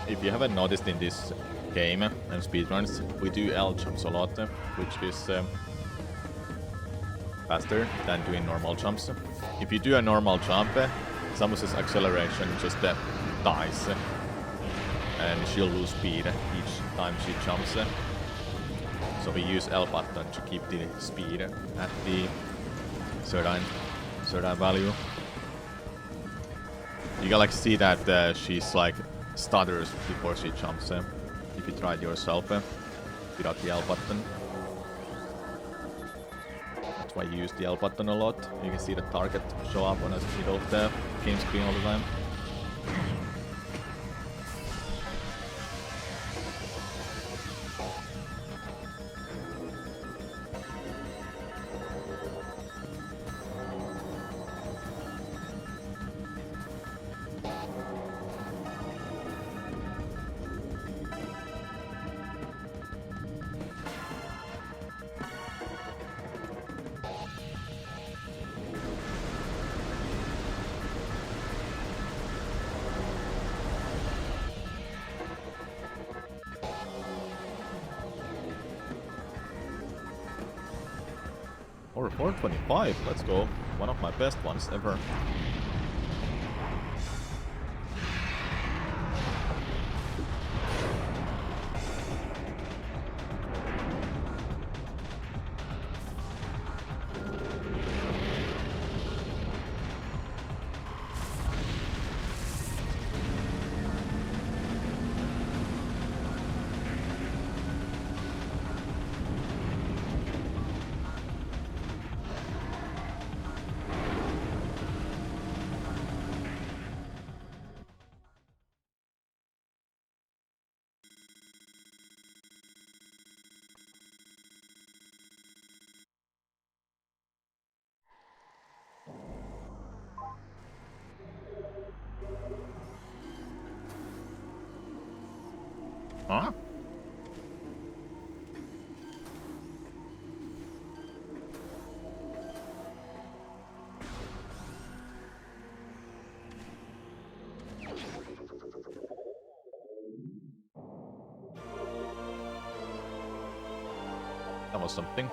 if you haven't noticed in this game and speedruns, we do L jumps a lot, which is faster than doing normal jumps. If you do a normal jump, Samus's acceleration just dies, and she'll lose speed each time she jumps. So we use L button to keep the speed at the certain value. You can like see that she's like stutters before she jumps. If you try it yourself without the L button. That's why you use the L button a lot. You can see the target show up on the middle of the game screen all the time. Or 425, let's go. One of my best ones ever. Huh? That was something.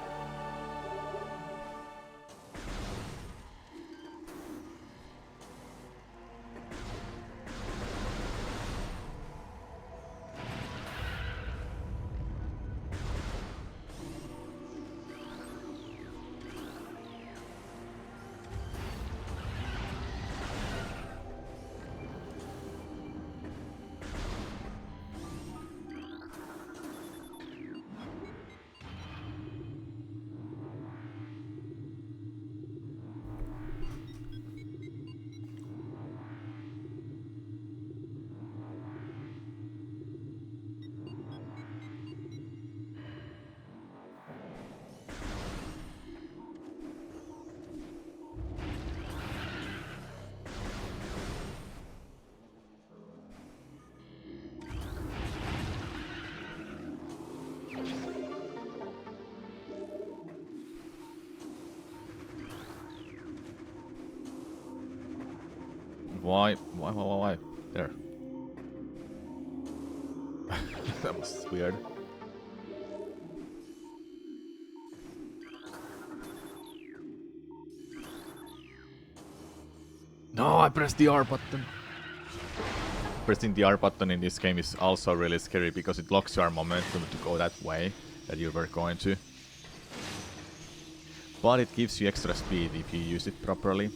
Why? There. That was weird. No, I pressed the R button. Pressing the R button in this game is also really scary because it locks your momentum to go that way that you were going to. But it gives you extra speed if you use it properly.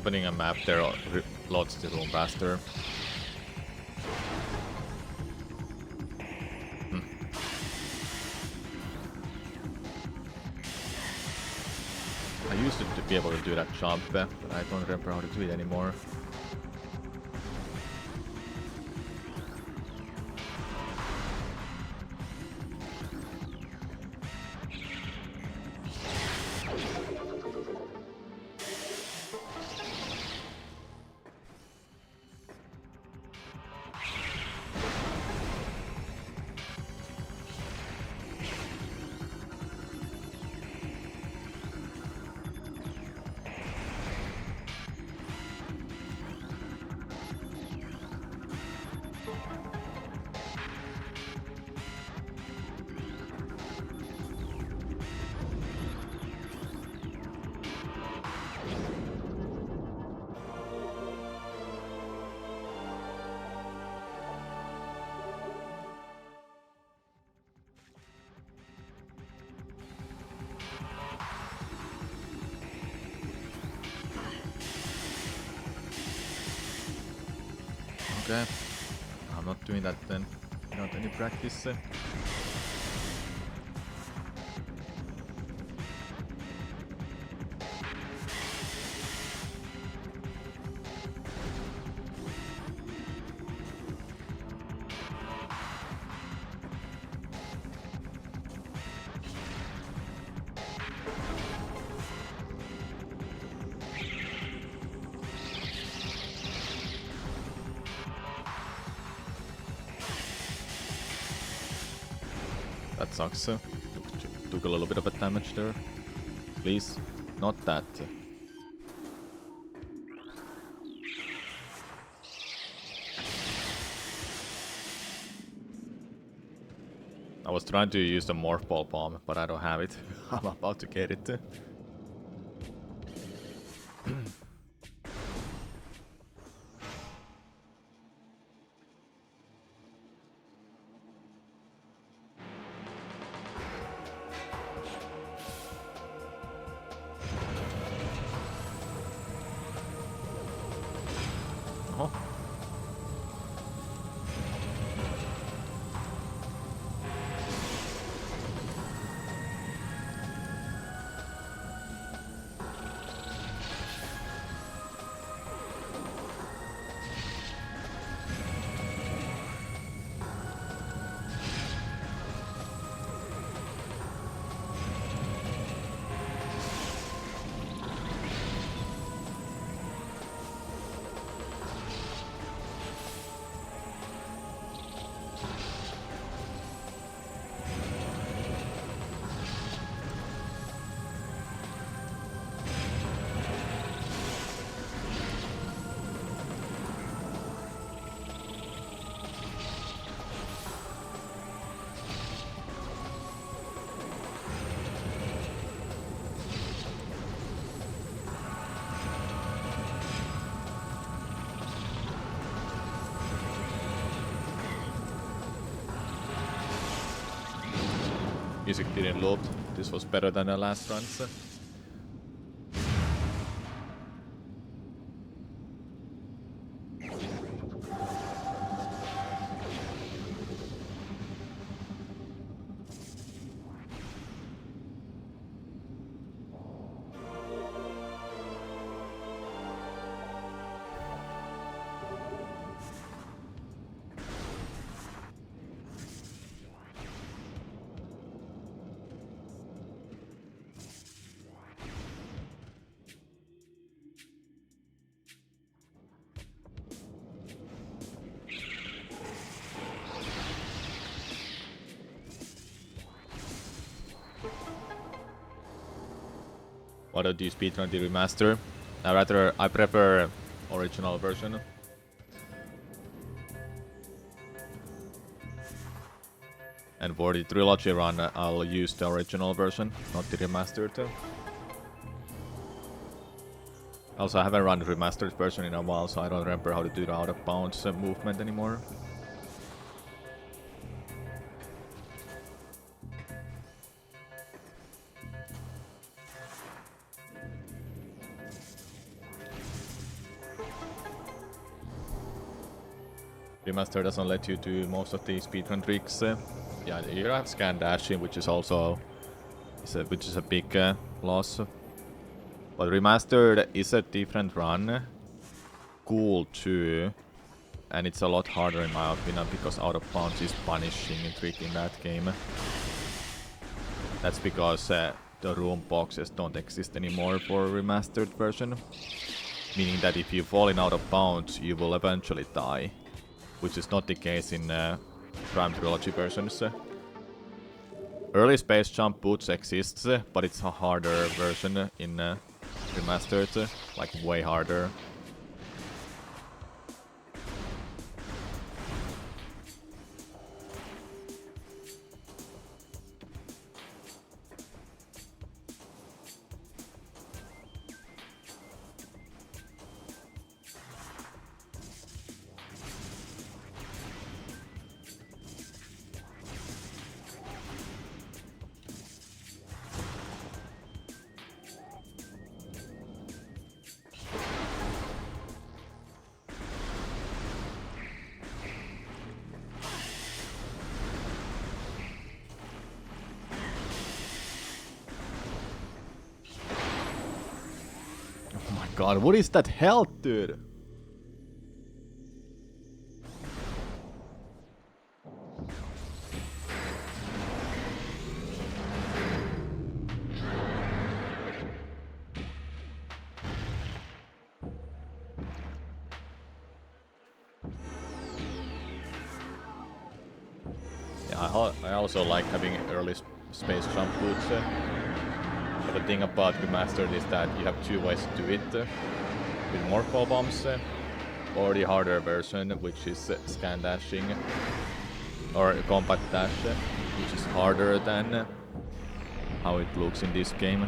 Opening a map there loads the room faster. I used to be able to do that jump, but I don't remember how to do it anymore. Okay, I'm not doing that then. Not any practice. That sucks. Took a little bit of a damage there. Please, not that. I was trying to use the Morph Ball Bomb, but I don't have it. I'm about to get it. Oh. Music didn't load. This was better than the last runs. What do you speedrun the remaster? I prefer original version. And for the trilogy run, I'll use the original version, not the remastered. Also, I haven't run the remastered version in a while, so I don't remember how to do the out of bounds movement anymore. Remaster doesn't let you do most of the speedrun tricks. Yeah, you have scan dashing, which is also a big loss. But remastered is a different run. Cool too. And it's a lot harder in my opinion because out of bounds is punishing a trick in that game. That's because the room boxes don't exist anymore for a remastered version. Meaning that if you fall in out of bounds, you will eventually die. Which is not the case in Prime Trilogy versions. Early space jump boots exists, but it's a harder version in remastered, like way harder. God, what is that health, dude? Yeah, I also like having early space jump boots. But the thing about remastered is that you have two ways to do it. With morpho bombs, or the harder version, which is scan dashing, or combat dash, which is harder than how it looks in this game.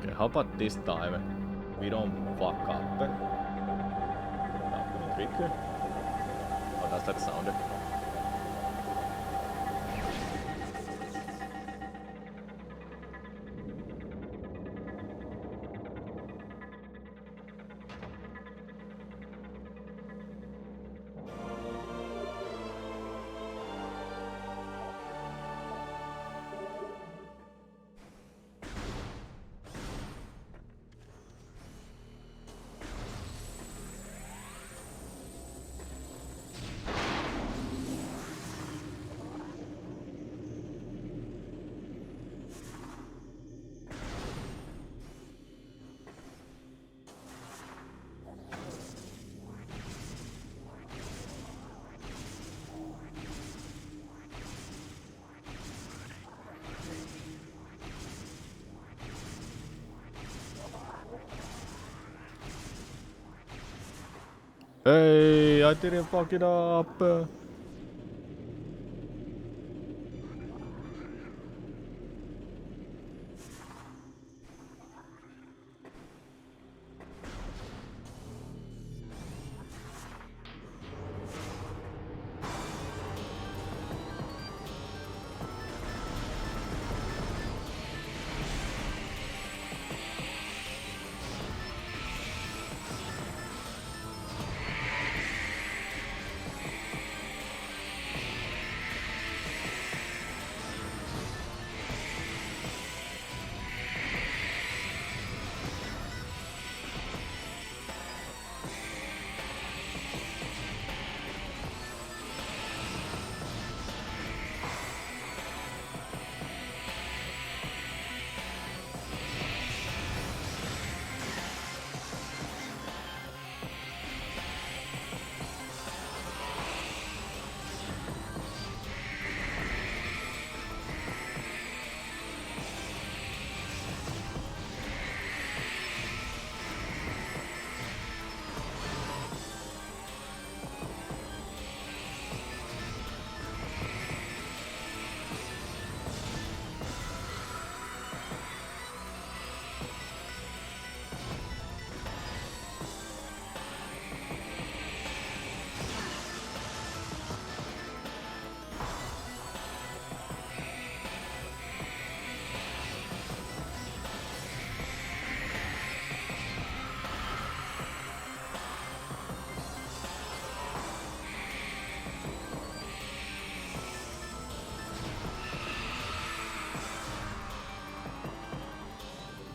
Okay, how about this time we don't fuck up? Trick? How does that sound? Hey, I didn't fuck it up.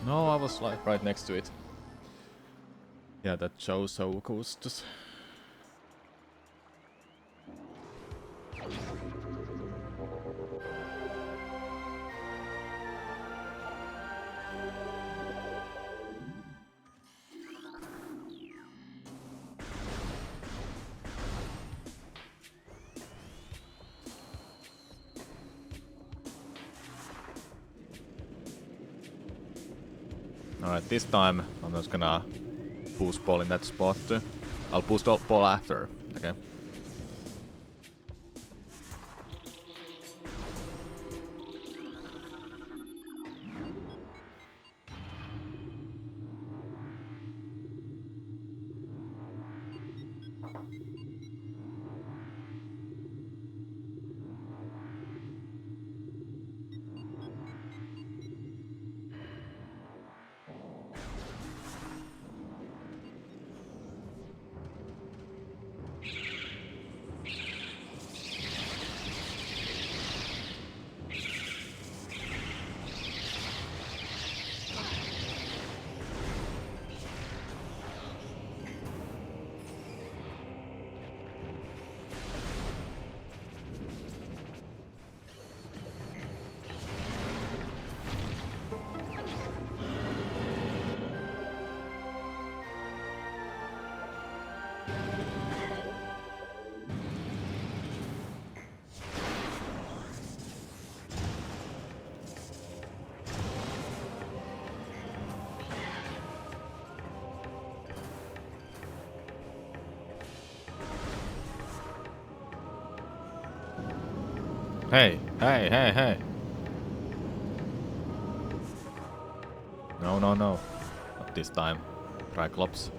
No, I was like right next to it. Yeah, that shows so coast. Alright, this time I'm just gonna boost ball in that spot. I'll boost ball after, okay? Hey, hey, hey, hey. No, no, no. Not this time. Triclops.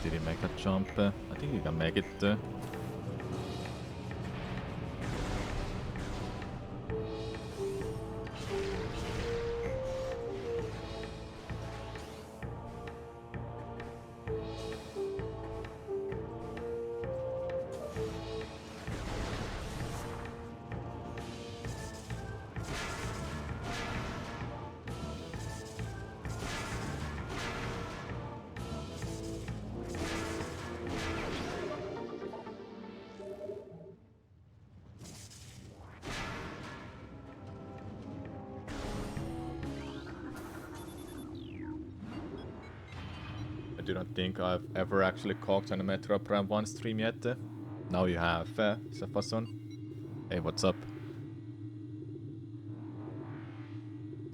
Did he make a jump? I think he can make it. I do not think I've ever actually cocked on a Metroid Prime 1 stream yet. Now you have, Sephason. Hey, what's up?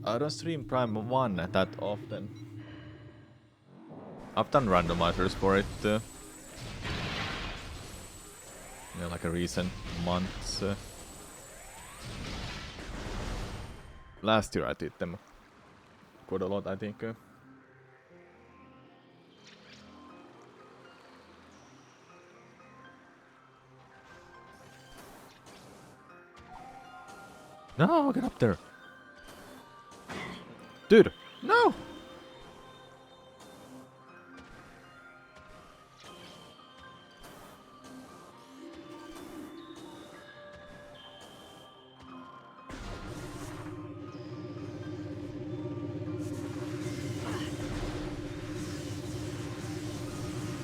I don't stream Prime 1 that often. I've done randomizers for it. Yeah, like a recent months. Last year I did them quite a lot, I think. No, get up there. Dude, no!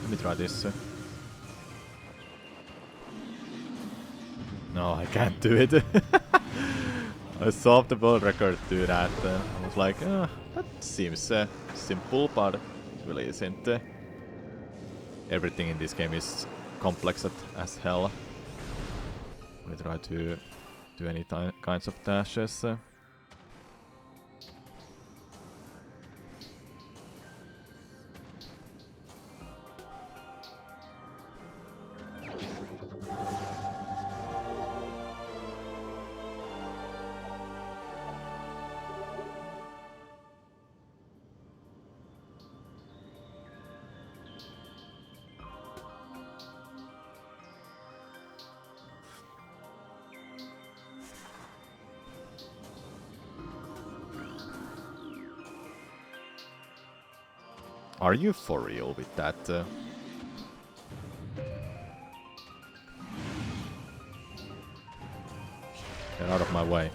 Let me try this. No, I can't do it. I saw the world record do that. I was like, that seems simple, but it really isn't. Everything in this game is complex as hell. We try to do any kinds of dashes. Are you for real with that? Get out of my way.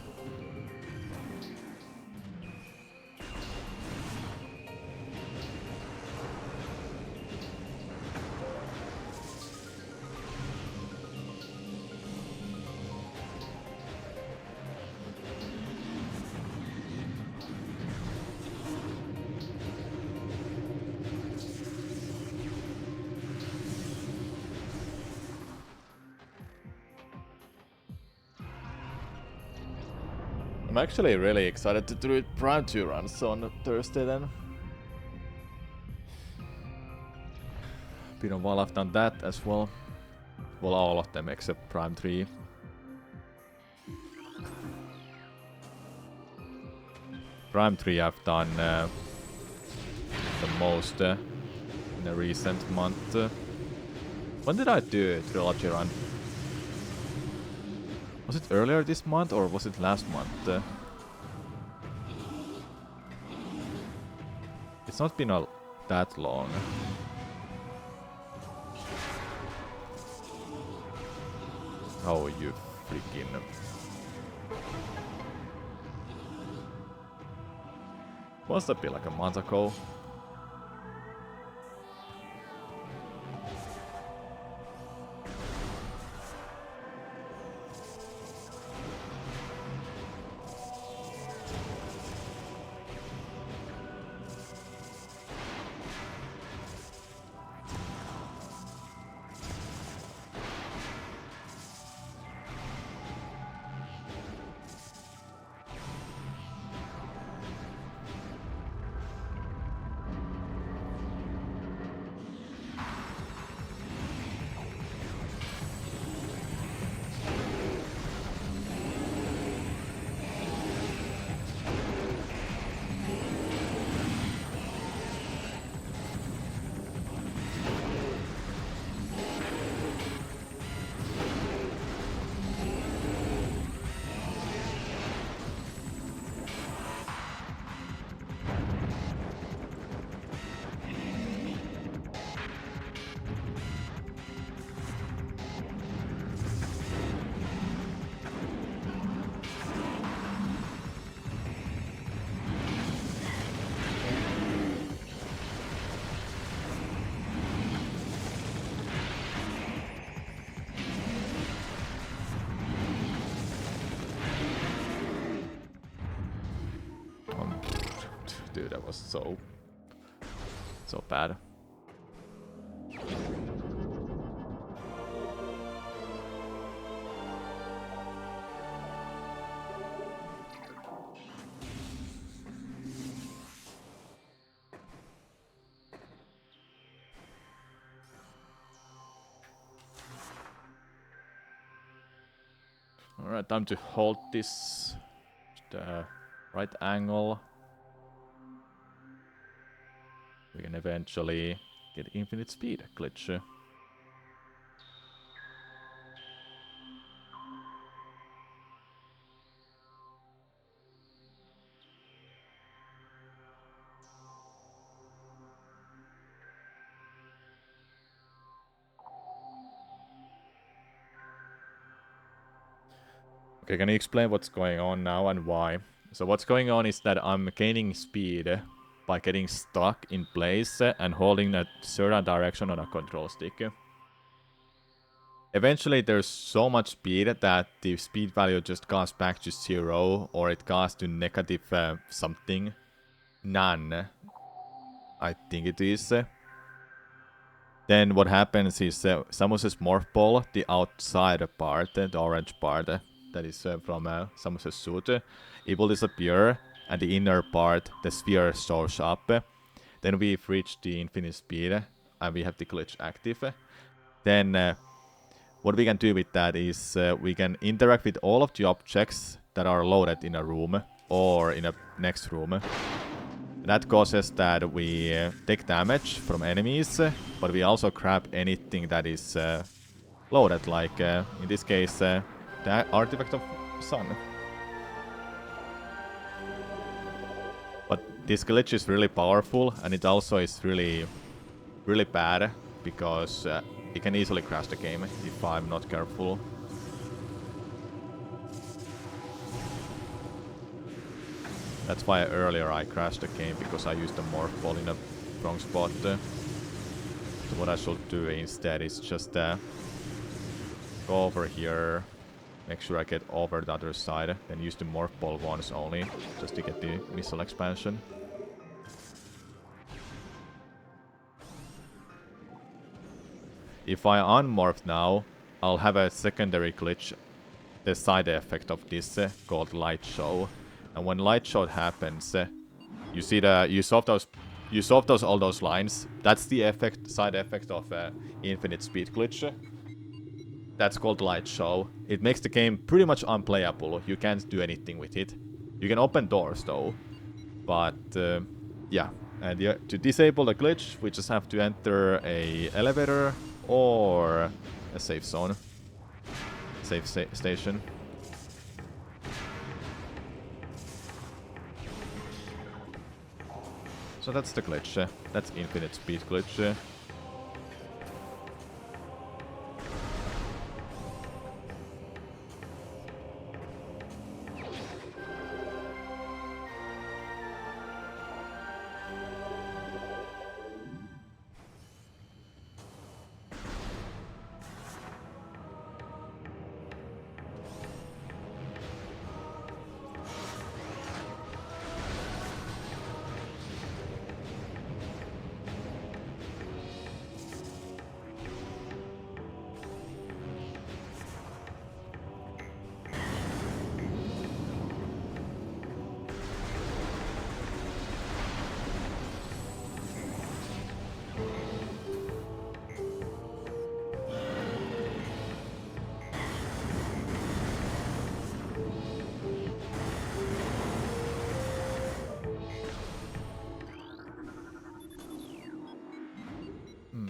I'm actually really excited to do Prime 2 runs on Thursday then. Been a while I've done that as well. Well, all of them except Prime 3. Prime 3 I've done the most in a recent month. When did I do a trilogy run? Was it earlier this month or was it last month? It's not been that long. Oh, you freaking... Must that be like a month ago? Dude, that was so bad. Alright, time to hold this. The right angle. We can eventually get infinite speed glitch. Okay, can you explain what's going on now and why? So what's going on is that I'm gaining speed by getting stuck in place and holding a certain direction on a control stick. Eventually there's so much speed that the speed value just goes back to 0 or it goes to negative something. None. I think it is. Then what happens is Samus's morph ball, the outside part, the orange part that is from Samus's suit, it will disappear, and the inner part, the sphere, shows up. Then we've reached the infinite speed, and we have the glitch active. Then what we can do with that is we can interact with all of the objects that are loaded in a room or in a next room. That causes that we take damage from enemies, but we also grab anything that is loaded, like in this case the artifact of sun. But this glitch is really powerful, and it also is really bad because it can easily crash the game if I'm not careful. That's why earlier I crashed the game, because I used the morph ball in a wrong spot. So what I should do instead is just go over here, make sure I get over the other side, then use the morph ball once only, just to get the missile expansion. If I unmorph now, I'll have a secondary glitch, the side effect of this, called light show. And when light show happens, you see you solve all those lines. That's the side effect of infinite speed glitch. That's called light show. It makes the game pretty much unplayable. You can't do anything with it. You can open doors though, but yeah. And to disable the glitch, we just have to enter a elevator or a safe zone, safe station. So that's the glitch. That's infinite speed glitch.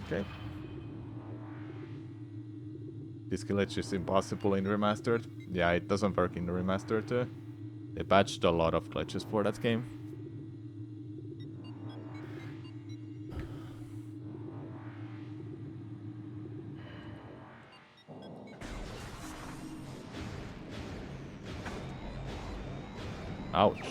Okay. This glitch is impossible in Remastered. Yeah, it doesn't work in Remastered. They patched a lot of glitches for that game. Ouch.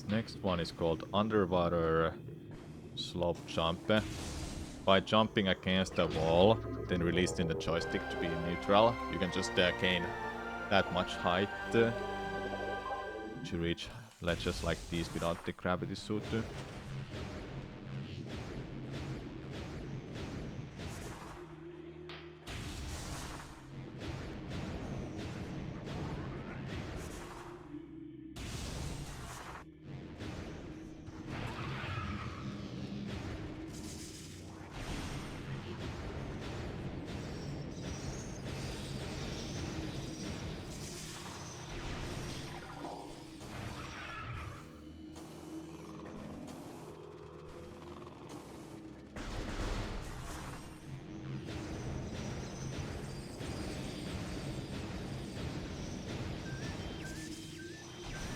Next one is called Underwater Slope Jump. By jumping against a wall, then releasing the joystick to be neutral, you can just gain that much height to reach ledges like these without the gravity suit.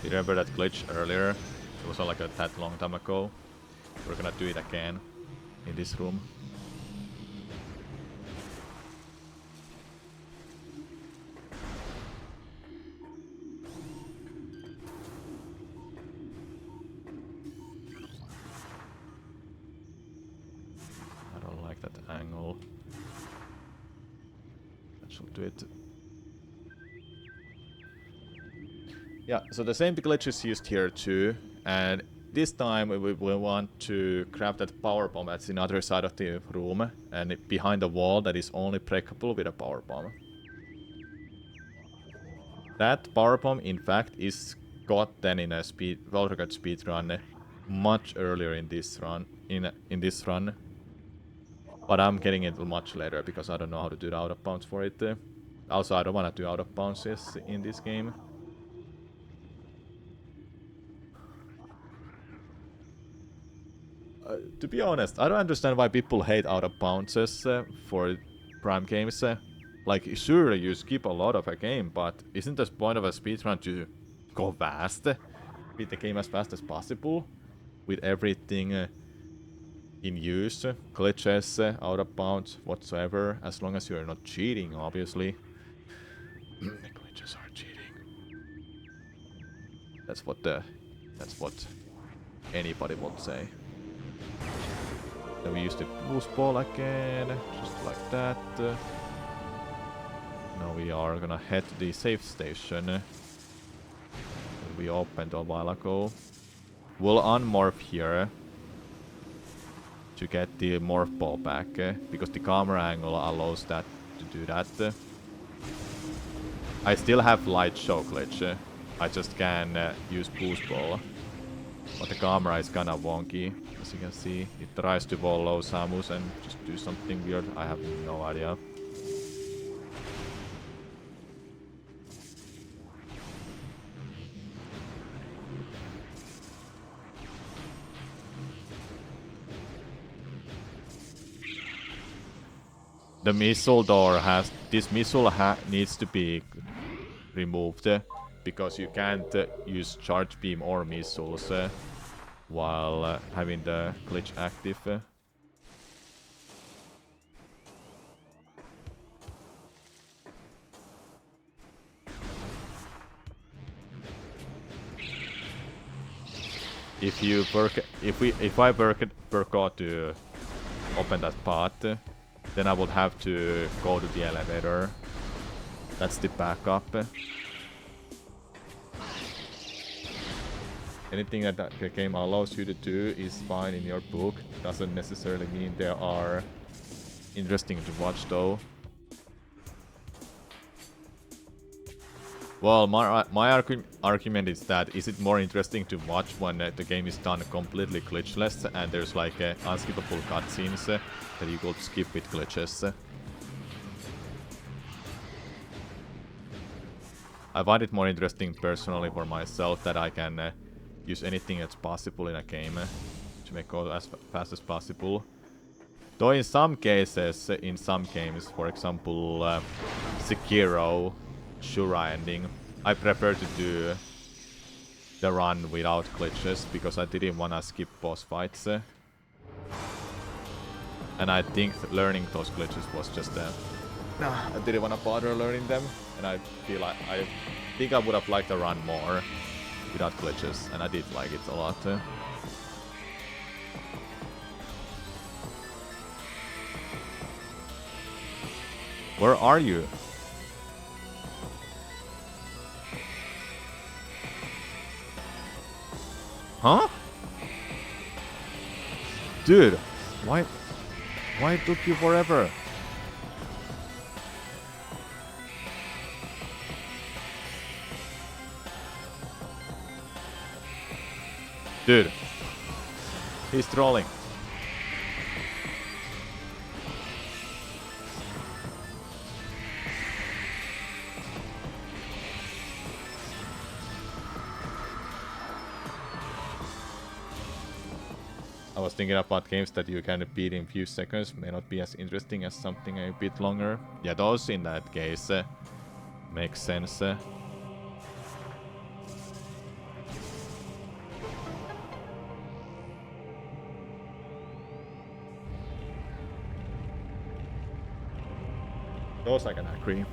You remember that glitch earlier? It was like that long time ago. We're gonna do it again in this room. I don't like that angle. That should do it. Yeah, so the same glitch is used here too, and this time we will want to grab that power bomb that's in the other side of the room, and behind the wall that is only breakable with a power bomb. That power bomb, in fact, is got then in a world record speed run much earlier in this run. In this run, but I'm getting it much later because I don't know how to do the out of bounds for it. Also, I don't want to do out of bounds in this game. To be honest, I don't understand why people hate out of bounds for Prime games. Like, sure, you skip a lot of a game, but isn't the point of a speedrun to go fast? Beat the game as fast as possible, with everything in use, glitches, out of bounds, whatsoever, as long as you're not cheating, obviously. The glitches are cheating. That's what anybody would say. Then we use the boost ball again, just like that. Now we are gonna head to the safe station that we opened a while ago. We'll unmorph here to get the morph ball back, because the camera angle allows that to do that. I still have light show glitch. I just can use boost ball. But the camera is kinda wonky, as you can see. It tries to follow Samus and just do something weird. I have no idea. The missile door has... This missile needs to be removed, because you can't use charge beam or missiles while having the glitch active. If I forgot to open that path, then I would have to go to the elevator. That's the backup. Anything that the game allows you to do is fine in your book. Doesn't necessarily mean they are interesting to watch though. Well, my argument is that is it more interesting to watch when the game is done completely glitchless and there's like unskippable cutscenes that you could skip with glitches. I find it more interesting personally for myself that I can use anything that's possible in a game to make go as fast as possible. Though in some cases, in some games, for example Sekiro, Shura ending, I prefer to do the run without glitches because I didn't want to skip boss fights. And I think learning those glitches was just I didn't want to bother learning them, and I feel like I think I would have liked the run more without glitches, and I did like it a lot. Where are you? Huh? Dude, why it took you forever? Dude, he's trolling. I was thinking about games that you can beat in few seconds may not be as interesting as something a bit longer. Yeah, those in that case makes sense. Those I can agree.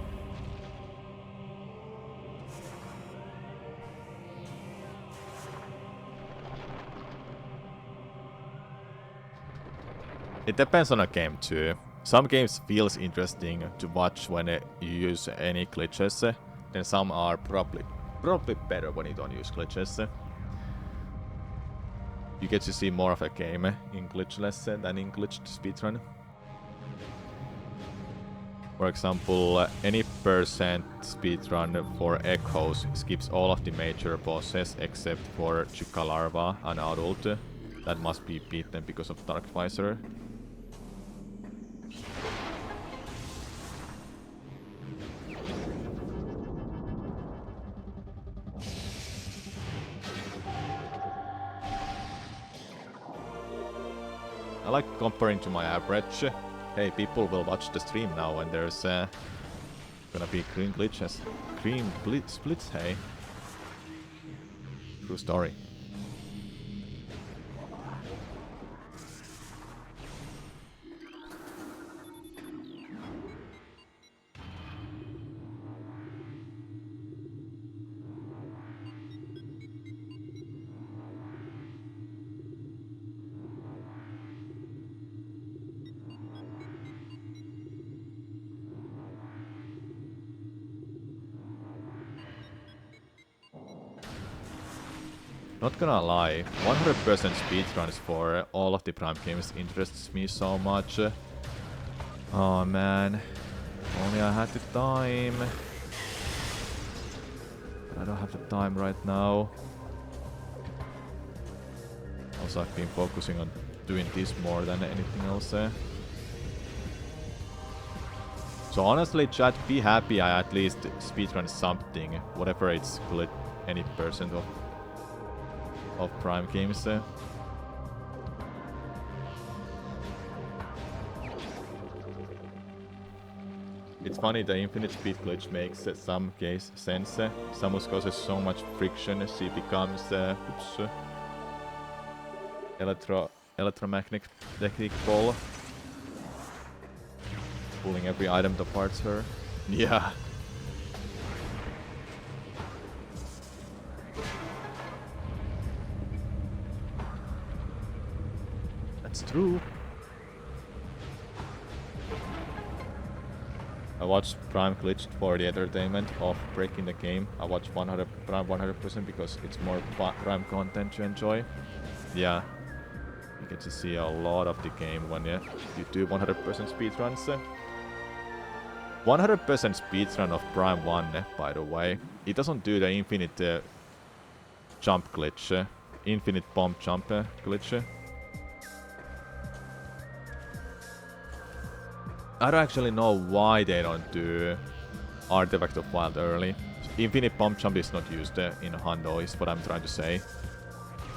It depends on a game too. Some games feels interesting to watch when you use any glitches, then some are probably better when you don't use glitches. You get to see more of a game in glitchless than in glitched speedrun. For example, any percent speedrun for Echoes skips all of the major bosses except for Chica Larva and Adult. That must be beaten because of Dark Visor. I like comparing to my average. Hey, people will watch the stream now and there's gonna be green glitches. Green splits, hey. True story. Not gonna lie, 100% speedruns for all of the Prime games interests me so much. Oh man, if only I had the time. But I don't have the time right now. Also, I've been focusing on doing this more than anything else. So honestly, chat, be happy I at least speedrun something, whatever it's any percent of Prime games. It's funny, the infinite speed glitch makes some case sense. Samus causes so much friction, she becomes electromagnetic ball, pulling every item towards her. Yeah. That's true. I watched Prime glitched for the entertainment of breaking the game. I watch Prime 100% because it's more Prime content to enjoy. Yeah, you get to see a lot of the game when you do 100% speedruns. 100% speedrun of Prime 1, by the way. It doesn't do the infinite jump glitch, infinite bomb jump glitch. I don't actually know why they don't do Artifact of Wild early. Infinite bomb jump is not used in Hundo, is what I'm trying to say.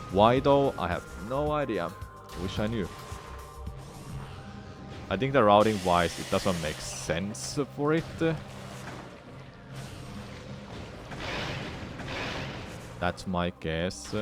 Why though? I have no idea. Wish I knew. I think the routing wise it doesn't make sense for it. That's my guess.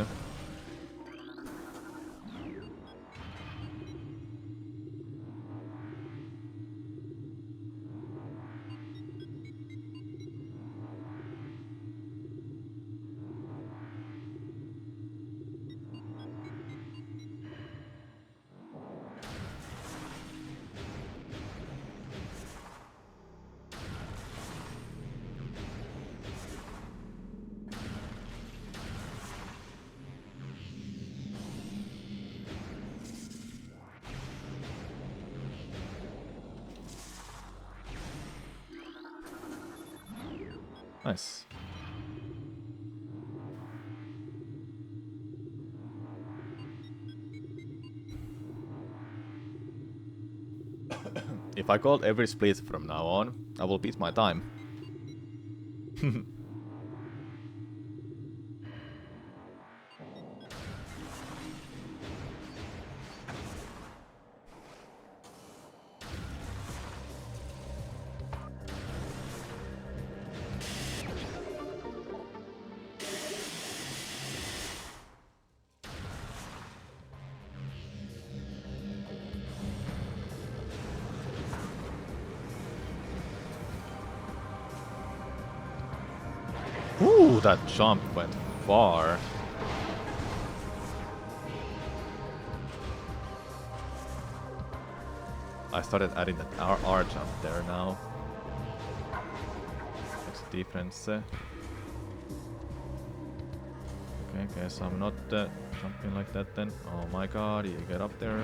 Nice. If I called every split from now on, I will beat my time. Ooh, that jump went far. I started adding that R jump there now. What's the difference? Okay, guess I'm not jumping like that then. Oh my god, you get up there.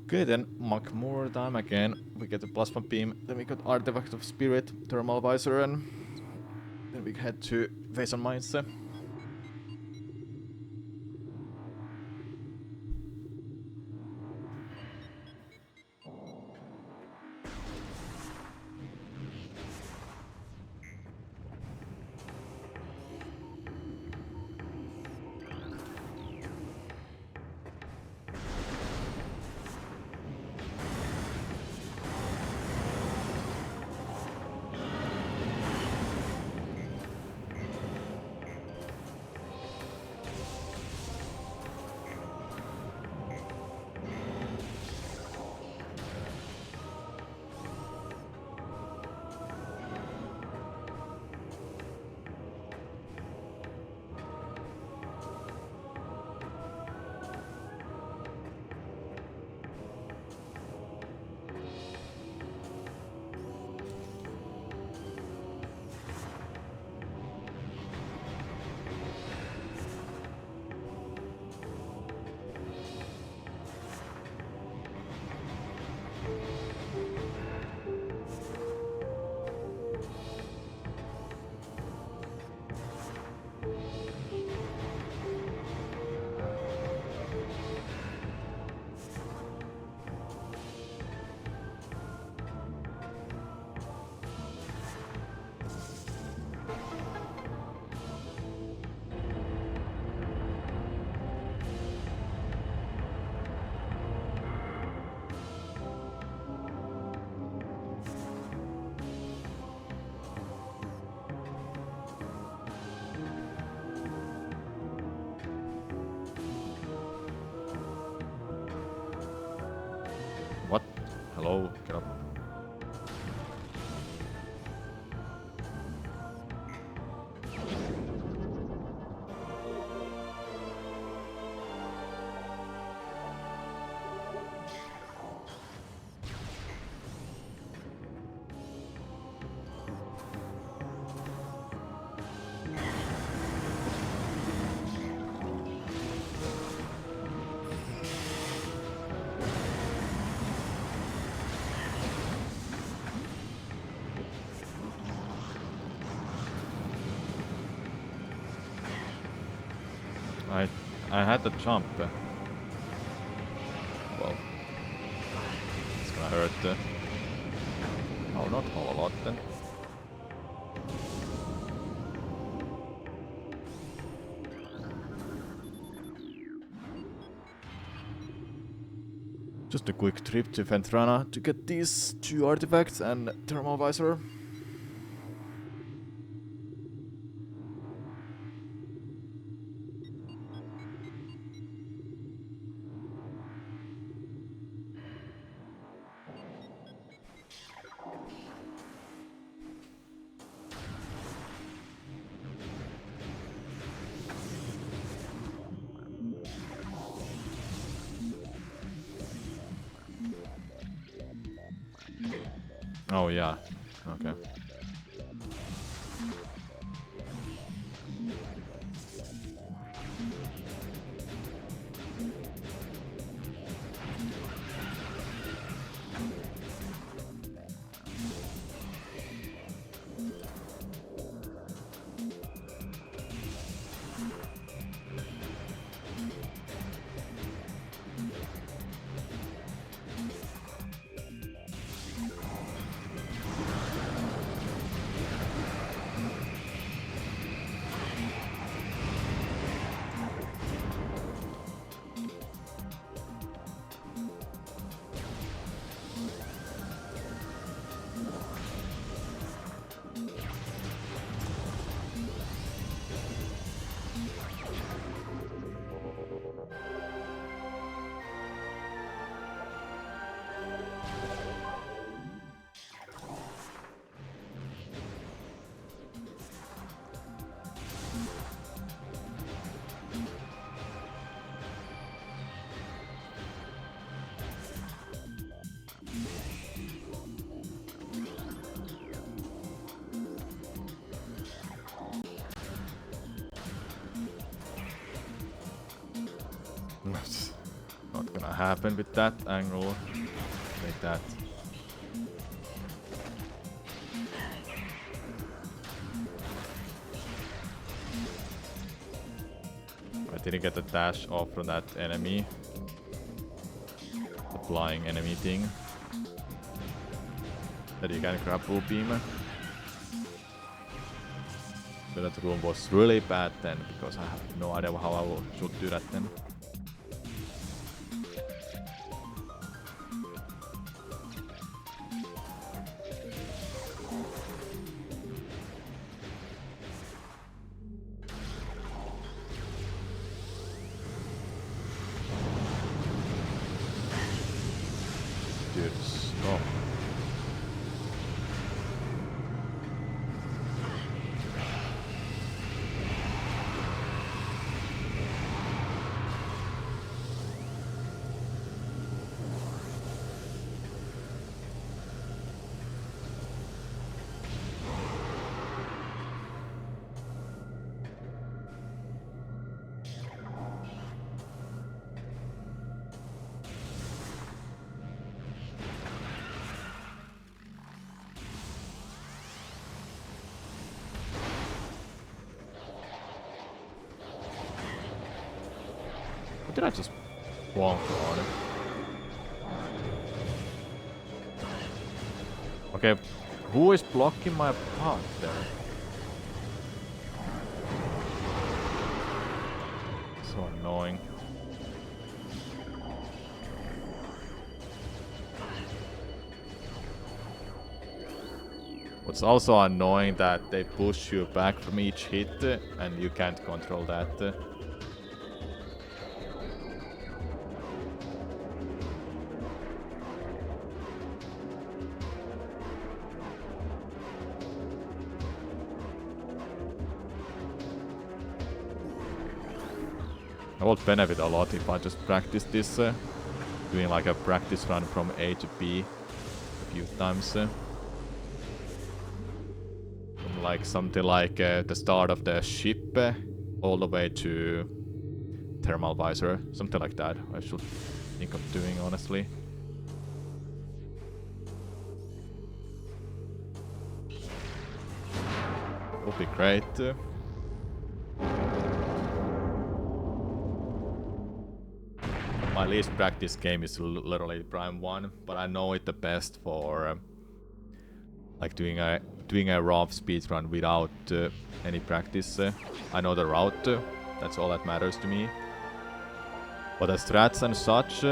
Okay, then muck more time again. We get the plasma beam, then we got artifact of spirit, thermal visor, and then we head to face on mines. What? Hello? Get up. I had to jump. Well, it's gonna hurt. Oh, not a whole lot then. Just a quick trip to Ventrana to get these two artifacts and thermal visor. Oh yeah. Okay. That's not gonna happen with that angle. Like that. I didn't get the dash off from that enemy. The flying enemy thing. That you can grapple beam. So that room was really bad then, because I have no idea how I should do that then. Dude, stop. What did I just bonk on? Okay, who is blocking my path there? So annoying. What's also annoying that they push you back from each hit and you can't control that. I would benefit a lot if I just practice this, doing like a practice run from A to B a few times. From like something like the start of the ship all the way to thermal visor, something like that. I should think of doing, honestly. Would be great. My least practice game is literally Prime 1, but I know it the best for like doing a raw speedrun without any practice. I know the route, that's all that matters to me. But the strats and such,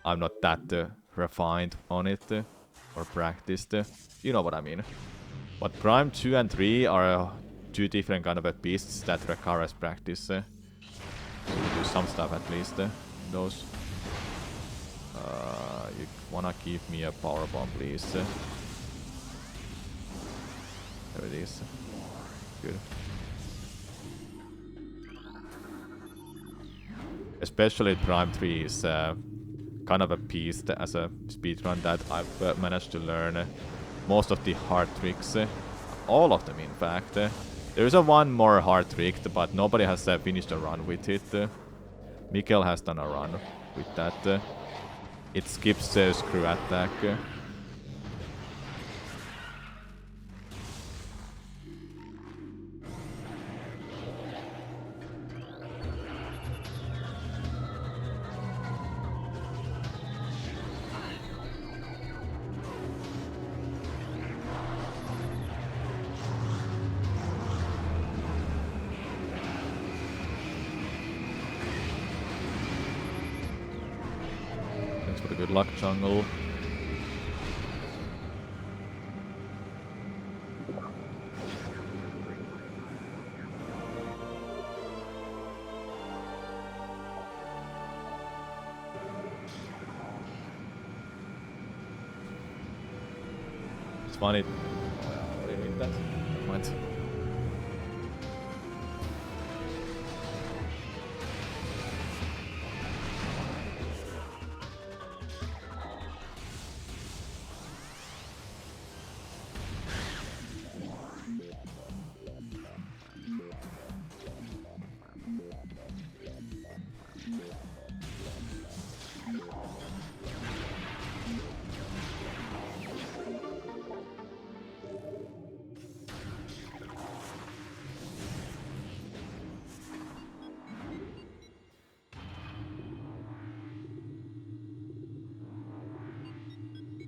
I'm not that refined on it or practiced. You know what I mean. But Prime 2 and 3 are two different kind of beasts that require practice. So you do some stuff at least. Those. You wanna give me a power bomb, please? There it is. Good. Especially Prime 3 is kind kind of a piece as a speedrun that I've managed to learn most of the hard tricks. All of them, in fact. There is a one more hard trick, but nobody has finished a run with it. Mikkel has done a run with that. It skips screw attack. Thanks for the good luck, jungle. It's funny. What do you mean that? What?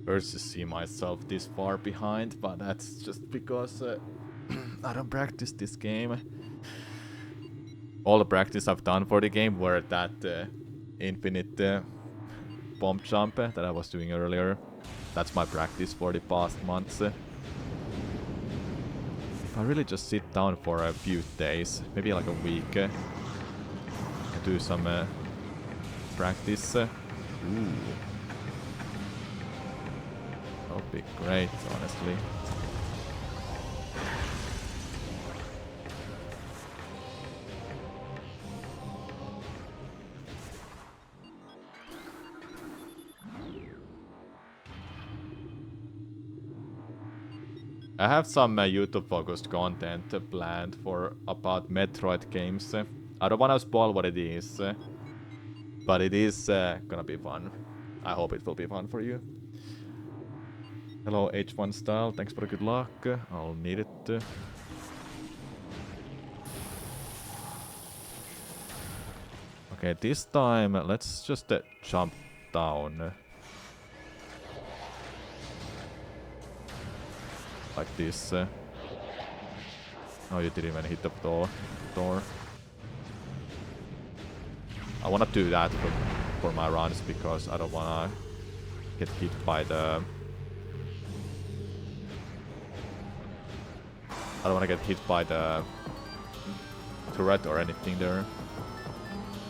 First to see myself this far behind, but that's just because I don't practice this game. All the practice I've done for the game were that infinite bomb jump that I was doing earlier. That's my practice for the past months. If I really just sit down for a few days, maybe like a week, and do some practice. Ooh. That would be great, honestly. I have some YouTube-focused content planned for about Metroid games. I don't want to spoil what it is, but it is gonna be fun. I hope it will be fun for you. Hello H1 Style, thanks for the good luck. I'll need it. Okay, this time let's just jump down. Like this. Oh, you didn't even hit the door. I wanna do that for my runs because I don't wanna get hit by the... I don't wanna get hit by the turret or anything there.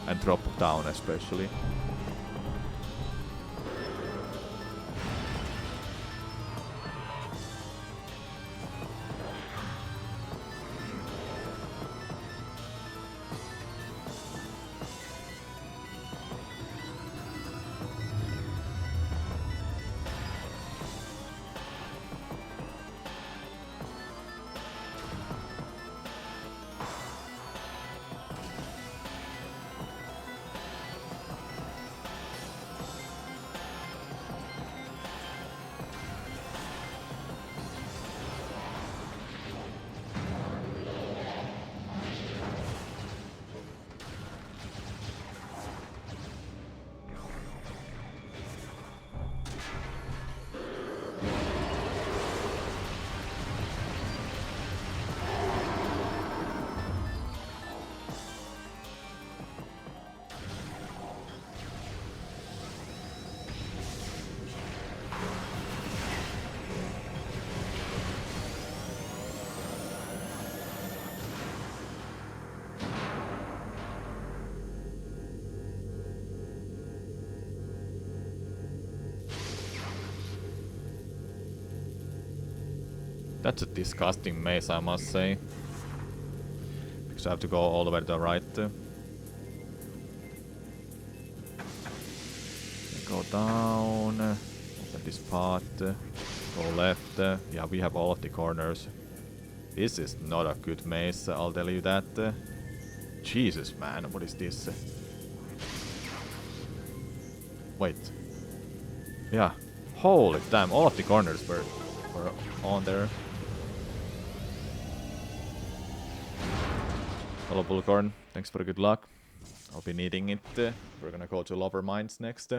And drop down especially. That's a disgusting maze, I must say. Because I have to go all the way to the right. Go Go down. Open this pot. Go left. Yeah, we have all of the corners. This is not a good maze, I'll tell you that. Jesus, man, what is this? Wait. Yeah. Holy damn, all of the corners were on there. Hello, Bullcorn. Thanks for the good luck. I'll be needing it. We're gonna go to Lover Mines next.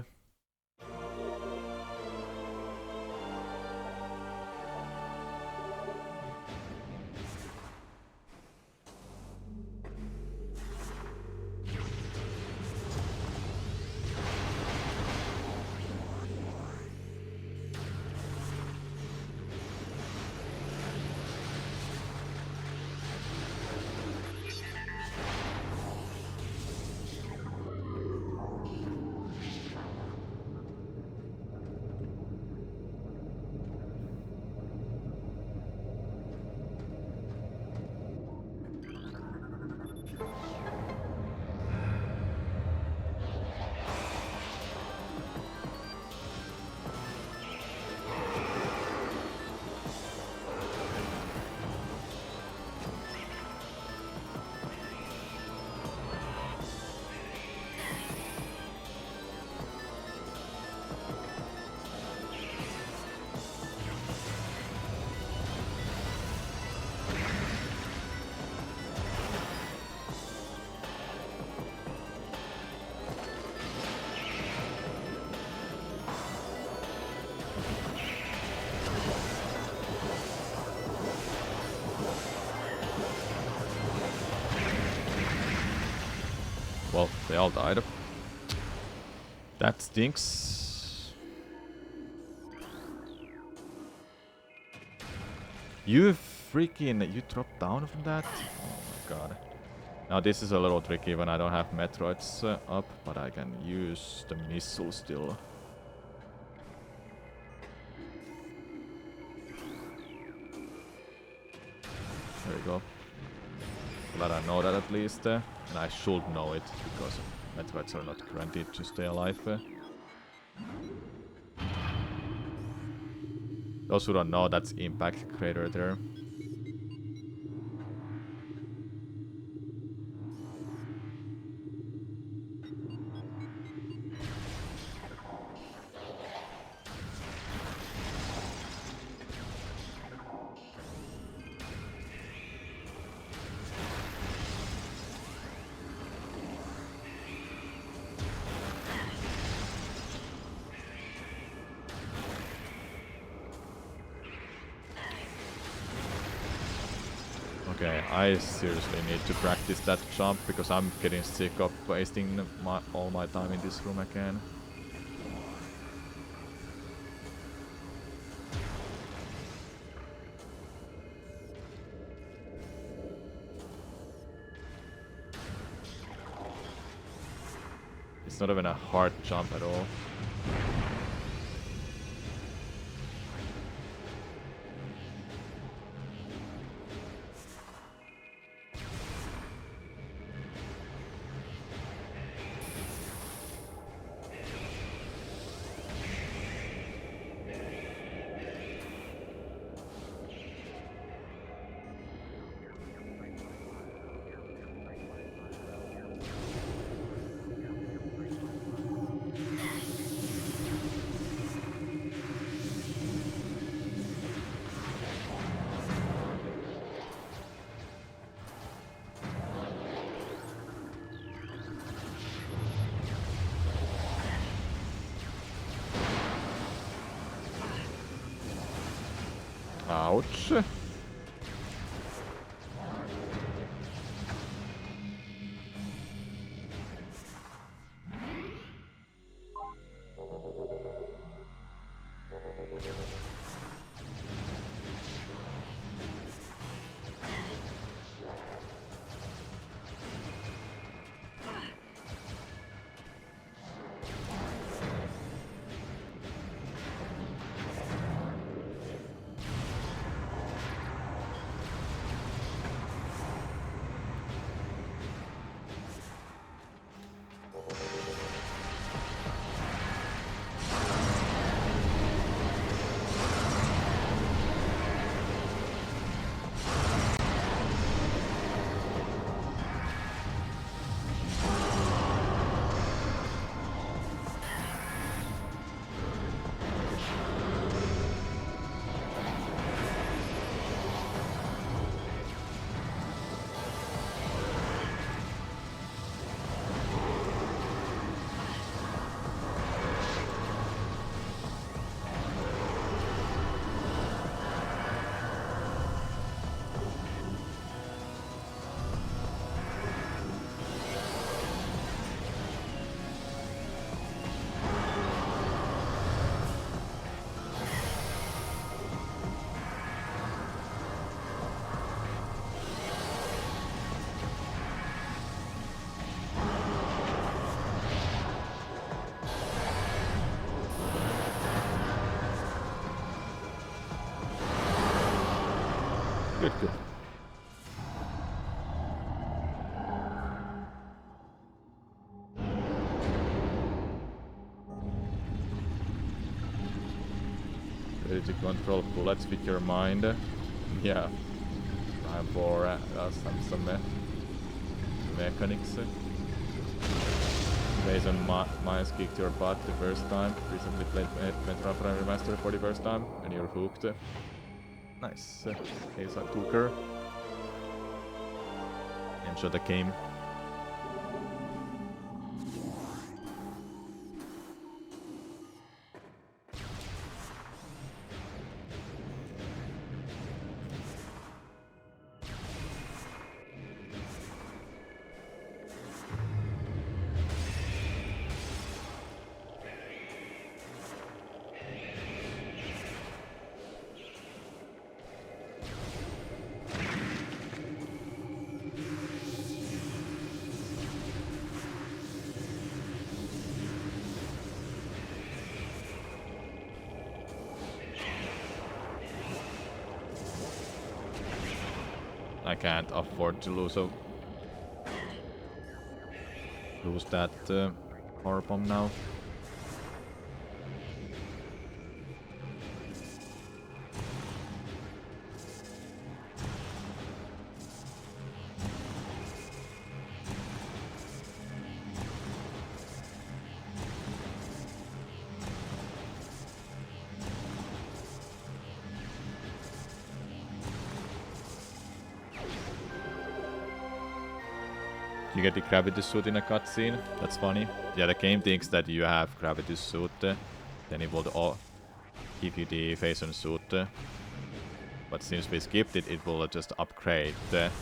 Well, they all died. That stinks. You freaking... You dropped down from that? Oh my god. Now this is a little tricky when I don't have Metroids up, but I can use the missile still. There we go. Glad I know that at least. And I should know it, because Metroids are not granted to stay alive. Those who don't know, that's Impact Crater there. Okay, I seriously need to practice that jump because I'm getting sick of wasting all my time in this room again. It's not even a hard jump at all. Ouch. Good, good. Ready to control bullets with your mind? Yeah. Time for some mechanics. Jason Miles kicked your butt the first time. Recently played Metroid Prime Remastered for the first time, and you're hooked. Nice. Asa Cooker. Enjoy the game. I can't afford to lose that power bomb now. You get the gravity suit in a cutscene. That's funny. Yeah, the game thinks that you have gravity suit. Then it will give you the Phazon suit. But since we skipped it, it will just upgrade the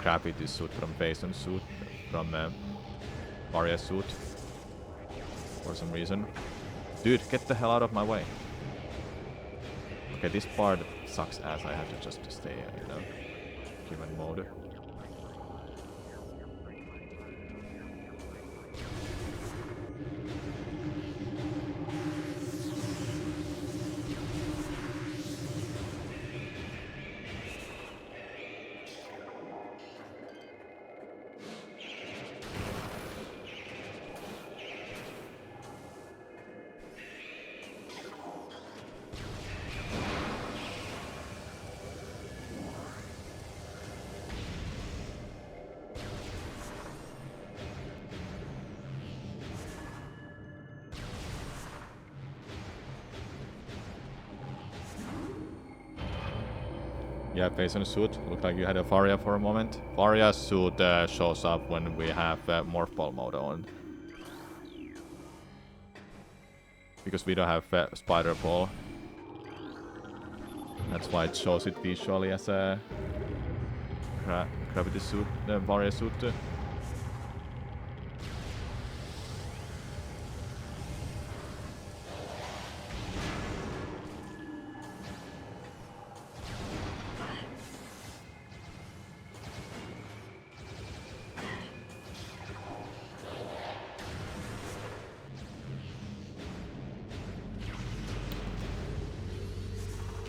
gravity suit from Phazon suit, from Varia suit. For some reason. Dude, get the hell out of my way. Okay, this part sucks ass. I have to just stay in human mode. Yeah, Phazon suit. Looked like you had a Varia for a moment. Varia suit shows up when we have Morph Ball mode on. Because we don't have Spider Ball. That's why it shows it visually as a gravity suit, Varia suit.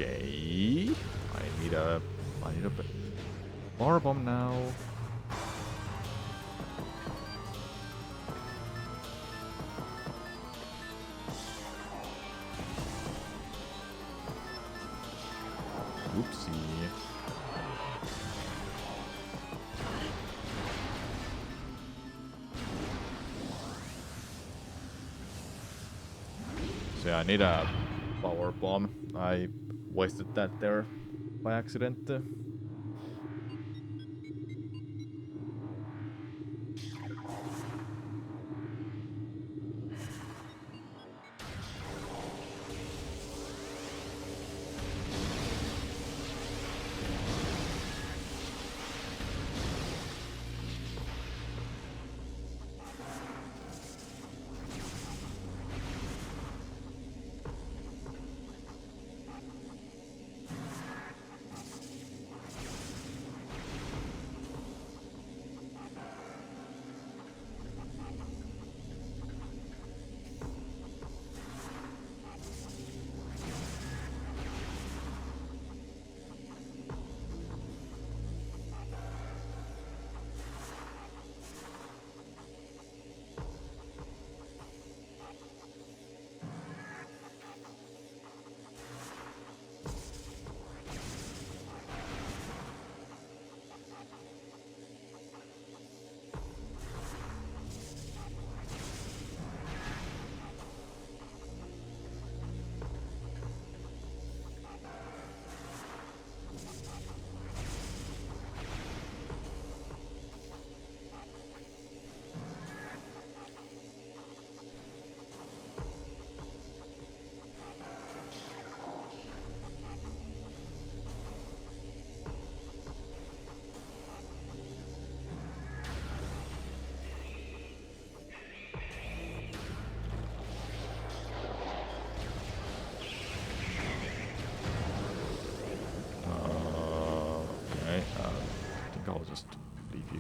Okay, I need a power bomb now. Oopsie. So yeah, I need a power bomb. I wasted that there by accident.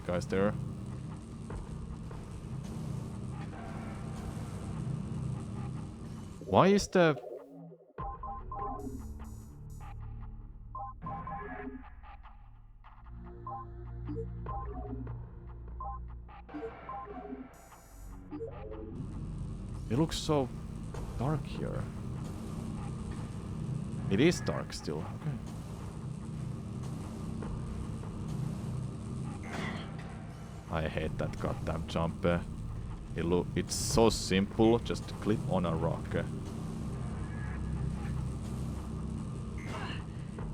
guys there. Why is the... It looks so dark here. It is dark still. Okay. I hate that goddamn jump. It's so simple, just clip on a rock.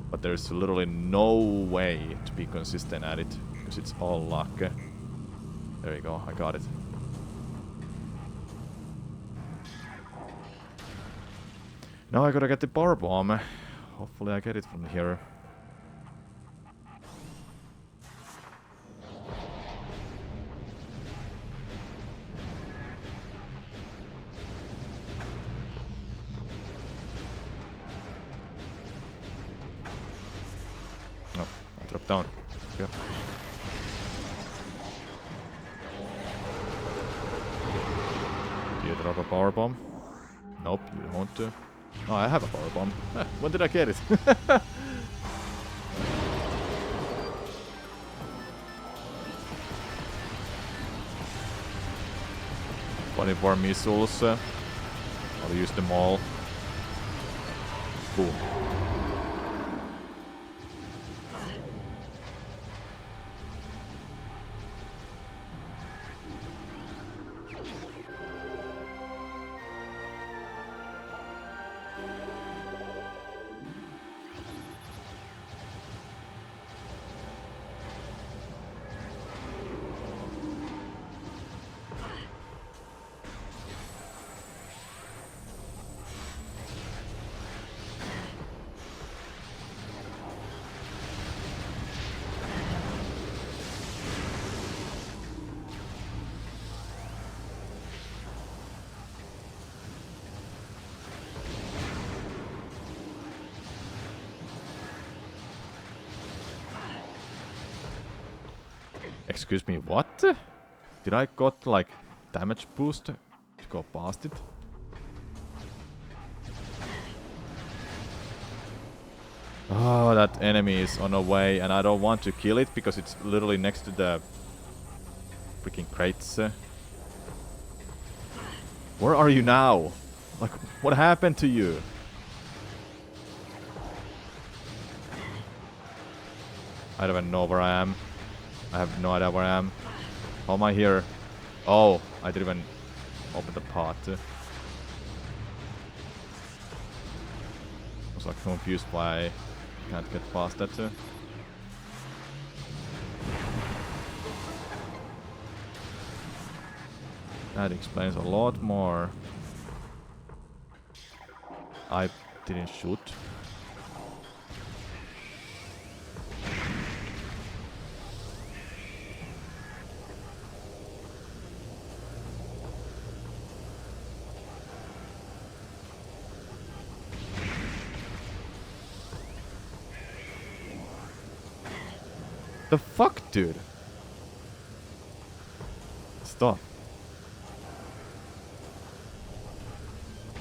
But there's literally no way to be consistent at it, because it's all luck. There you go, I got it. Now I gotta get the power bomb. Hopefully I get it from here. No, I dropped down. Yep. Do you drop a power bomb? Nope, you don't. Oh, I have a power bomb. When did I get it? Funny for missiles. I'll use them all. Boom. Excuse me, what? Did I got like damage boost to go past it? Oh, that enemy is on the way and I don't want to kill it because it's literally next to the freaking crates. Where are you now? Like, what happened to you? I don't even know where I am. I have no idea where I am. How am I here? Oh, I didn't even open the pot. I was like confused why I can't get past that. That explains a lot more. I didn't shoot. The fuck, dude? Stop.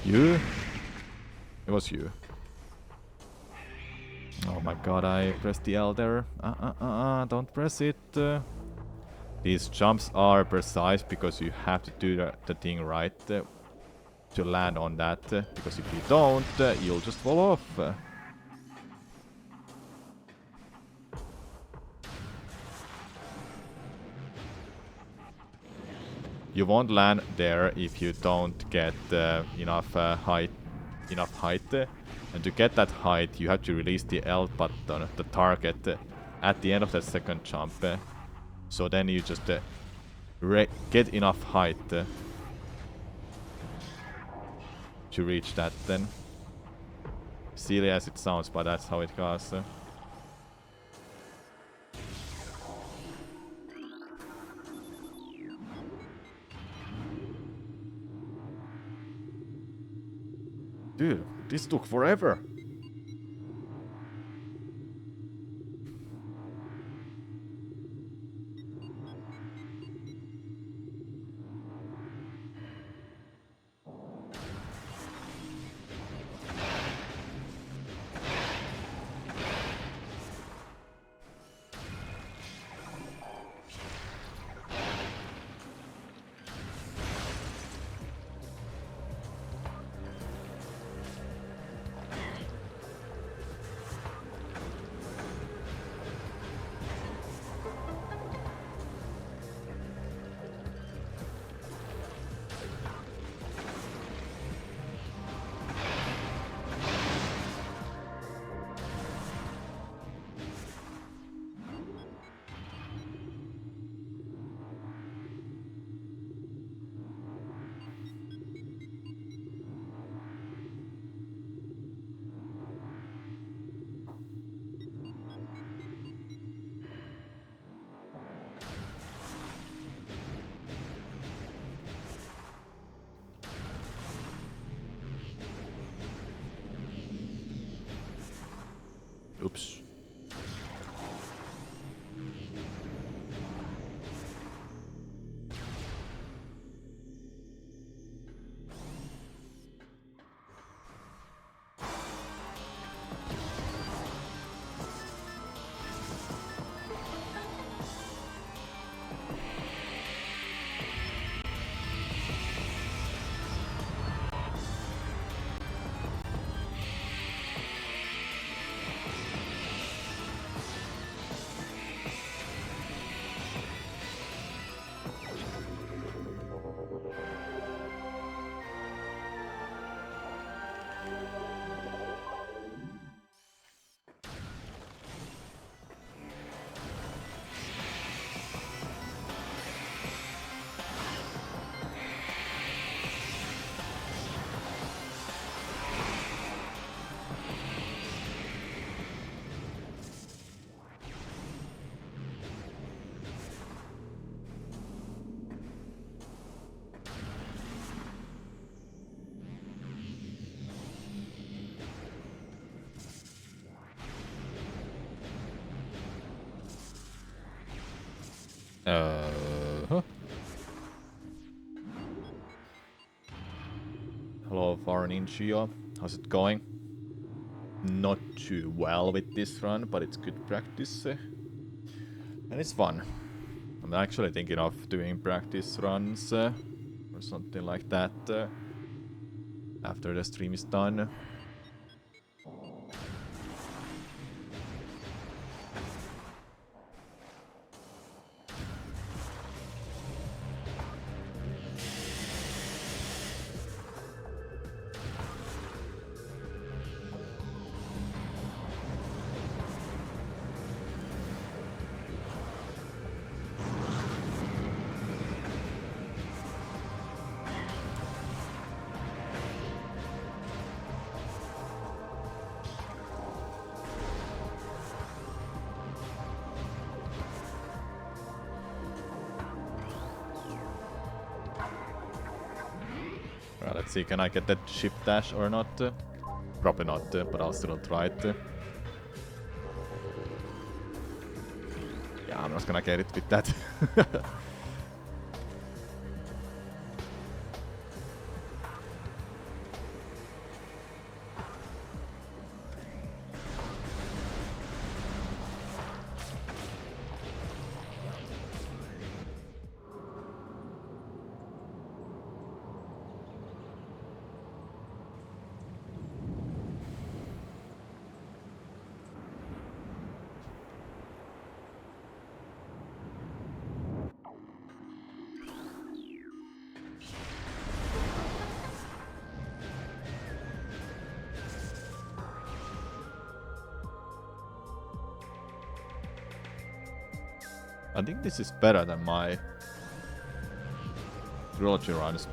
You? It was you. Oh my god, I pressed the L there. Don't press it. These jumps are precise because you have to do the thing right to land on that. Because if you don't, you'll just fall off. You won't land there if you don't get enough height. And to get that height, you have to release the L button, the target, at the end of that second jump. So then you just get enough height to reach that then. Silly as it sounds, but that's how it goes. Dude, this took forever. Oops. Huh? Hello, Far Ninja. How's it going? Not too well with this run, but it's good practice. And it's fun. I'm actually thinking of doing practice runs or something like that after the stream is done. Let's see, can I get that ship dash or not? Probably not, but I'll still try it. Yeah, I'm not gonna get it with that. I think this is better than my trilogy runs.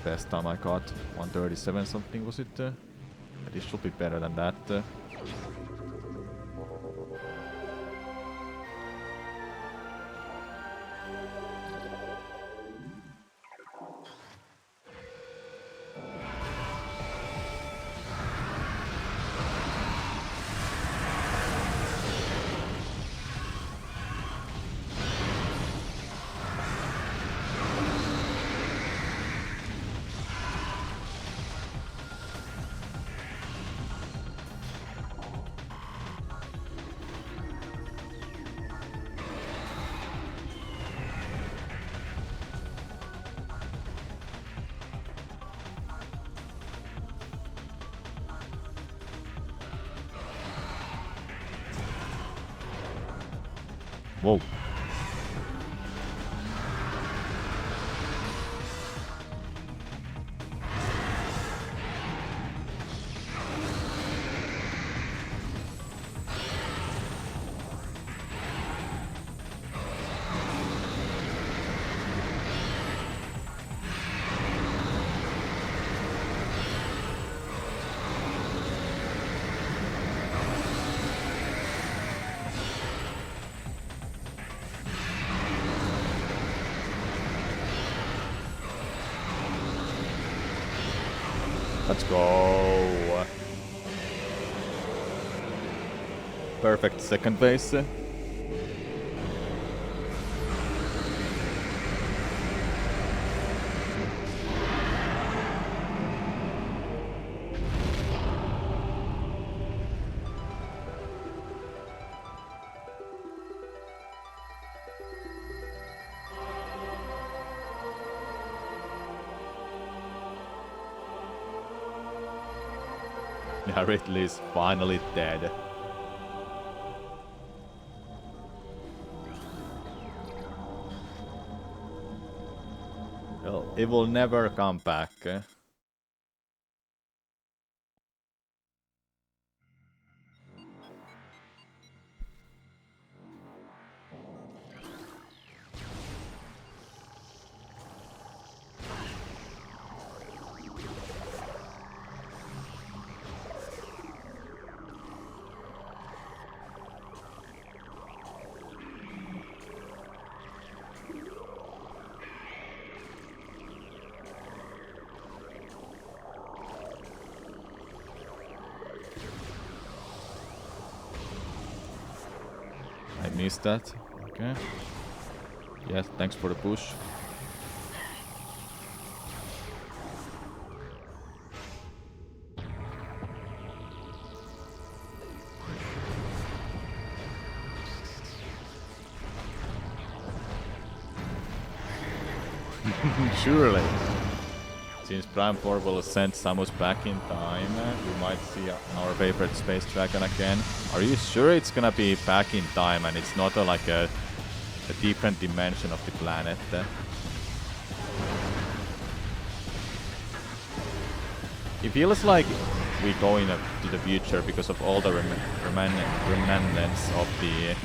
Best time I got 137 something, was it? This should be better than that. Whoa. Let's go. Perfect second base. Yeah, Ridley's finally dead. Well, it will never come back. I missed that. Okay. Yes, thanks for the push. Surely. Since Prime 4 will send Samus back in time, we might see our favorite space dragon again. Are you sure it's gonna be back in time and it's not like a different dimension of the planet? It feels like we go to the future because of all the remnants of the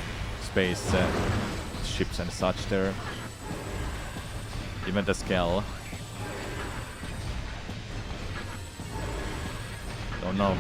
space ships and such there. Even the Skell. Don't know.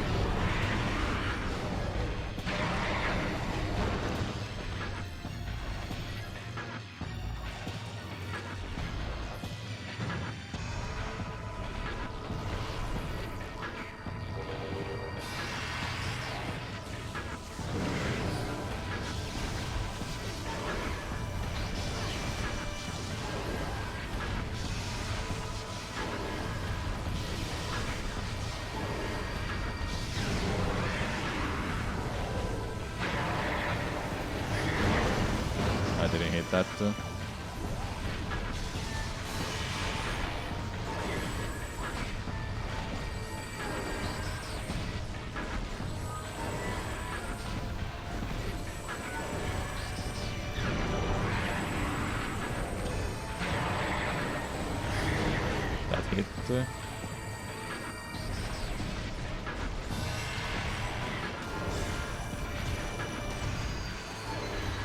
I didn't hit that. That hit.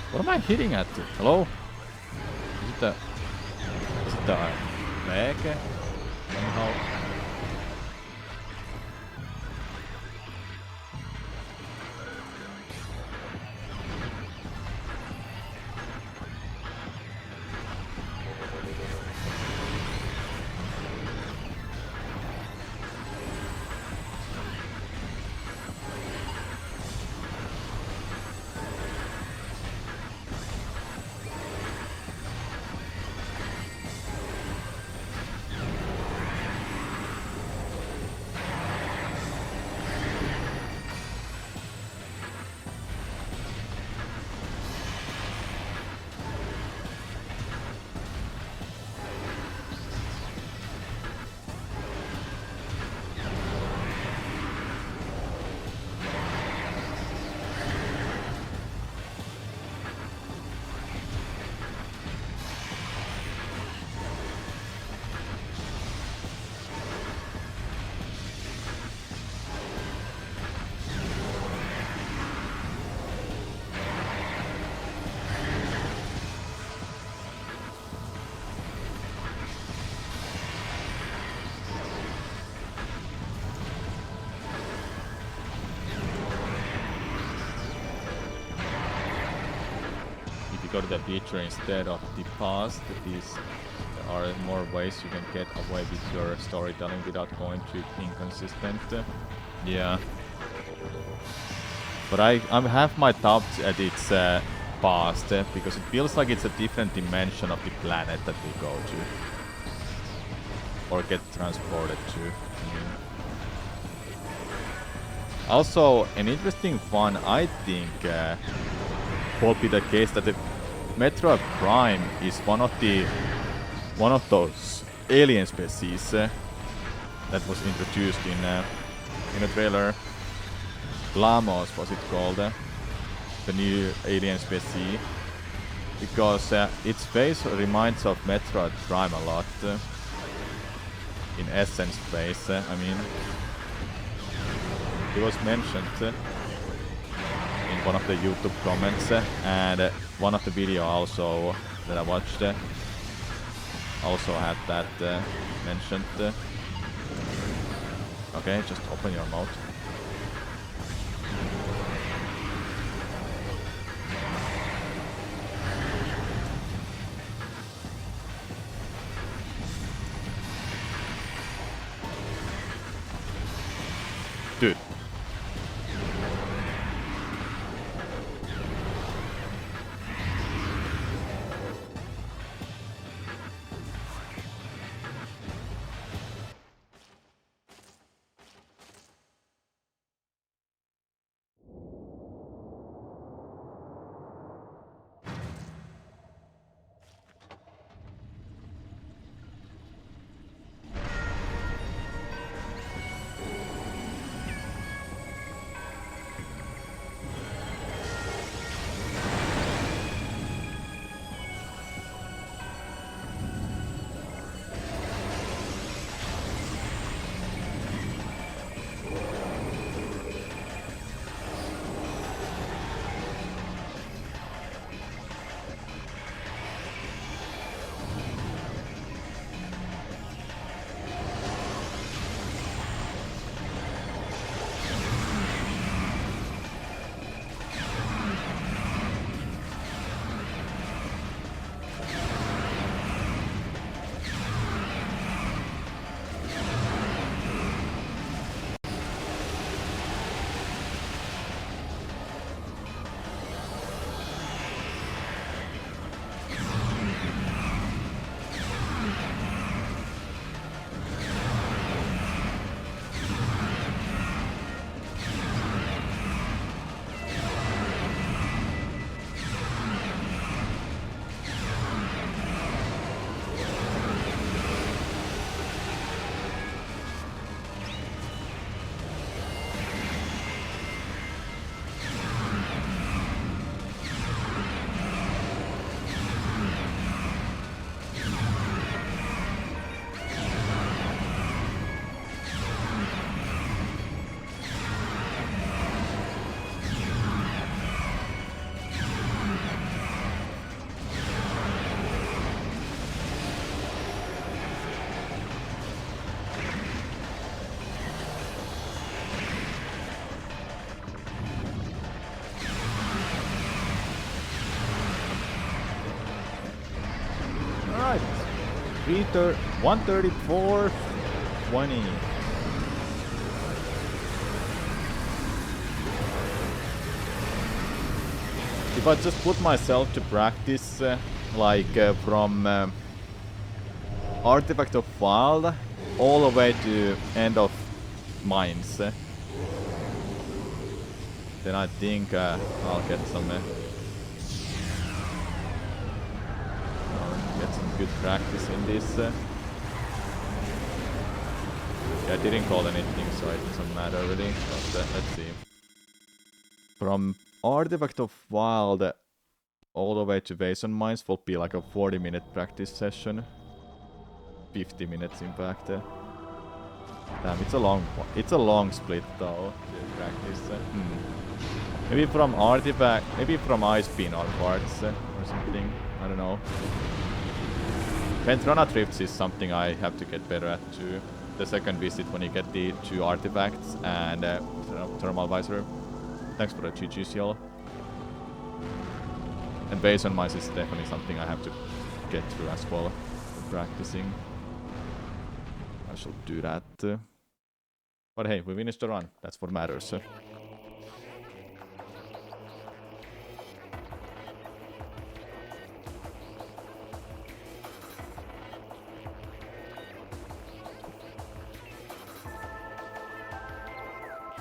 What am I hitting at? Hello? Is it the leg? Somehow? If you go to the future instead of the past, there are more ways you can get away with your storytelling without going too inconsistent. Yeah. But I have my doubts at its past because it feels like it's a different dimension of the planet that we go to. Or get transported to. Also, an interesting one, I think, will be the case that the Metroid Prime is one of those alien species that was introduced in a trailer. Lamos was it called, the new alien species, because its face reminds of Metroid Prime a lot. In essence, face, I mean. It was mentioned in one of the YouTube comments, and one of the video also that I watched also had that mentioned. Okay, just open your mouth. Dude. Alright. 134.20. If I just put myself to practice, from Artifact of Wild all the way to End of Mines, then I think I'll get some good practice in this. Yeah, I didn't call anything, so it doesn't matter really. But let's see. From Artifact of Wild all the way to Vason Mines will be like a 40-minute practice session. 50 minutes in fact. Damn, it's a long split though to practice. Maybe from Artifact, maybe from Ice Beam or parts or something. I don't know. Ventrona Drifts is something I have to get better at too. The second visit when you get the 2 artifacts and Thermal Visor. Thanks for the GG's, y'all. And Vason Mines is definitely something I have to get through as well for practicing. I shall do that. But hey, we finished the run. That's what matters.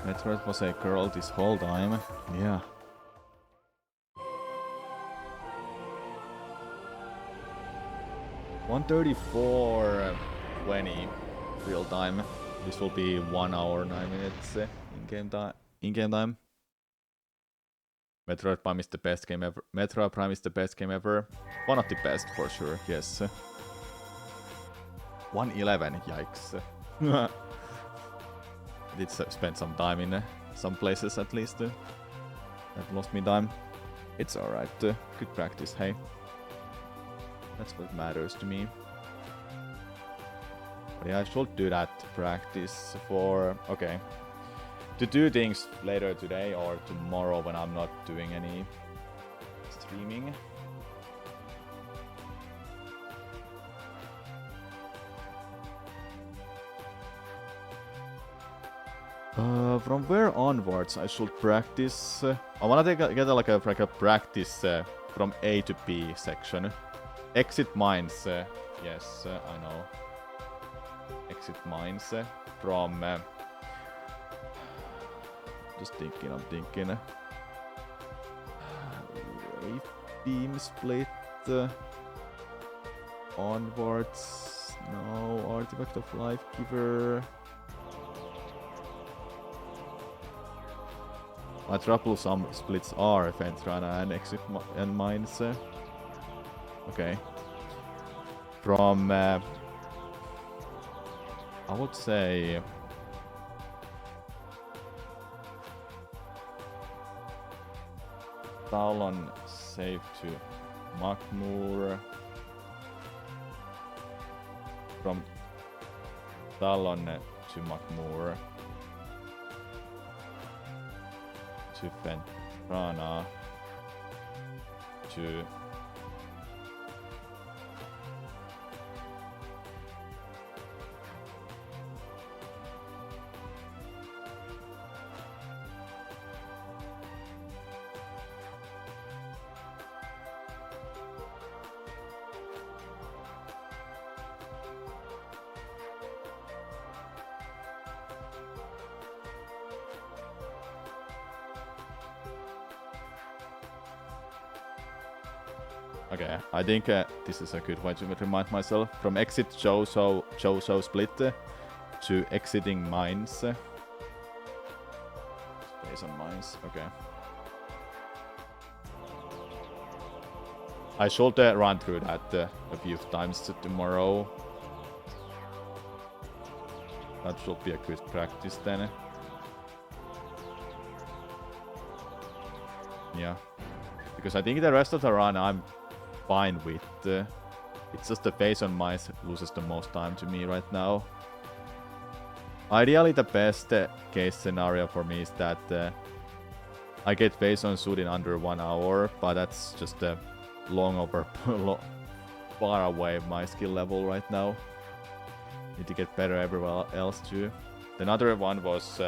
Metroid was a girl this whole time. Yeah. $134.20 real time. This will be 1 hour 9 minutes in game time. In game time. Metroid Prime is the best game ever. Metroid Prime is the best game ever. One of the best for sure. Yes. 111. Yikes. Did spend some time in some places at least. I've lost me time. It's alright. Good practice, hey. That's what matters to me. But yeah, I should do that practice for... Okay. To do things later today or tomorrow when I'm not doing any streaming. From where onwards I should practice? I wanna get like a practice from A to B section. Exit mines, yes, I know. Exit mines from... just thinking, I'm thinking. Wave beam split. Onwards. No, artifact of life giver. My troublesome splits are Fentrana and exit and mines. Okay. From I would say Talon save to Makmur. From Talon to Makmur to Fentrana to Okay, I think this is a good way to remind myself. From exit Joso split to exiting mines. Space on mines, okay. I should run through that a few times tomorrow. That should be a good practice then. Yeah. Because I think the rest of the run I'm fine with. It's just the phase on mines loses the most time to me right now. Ideally, the best case scenario for me is that I get phase on suit in under 1 hour, but that's just long over far away my skill level right now. Need to get better everywhere else too. Another one was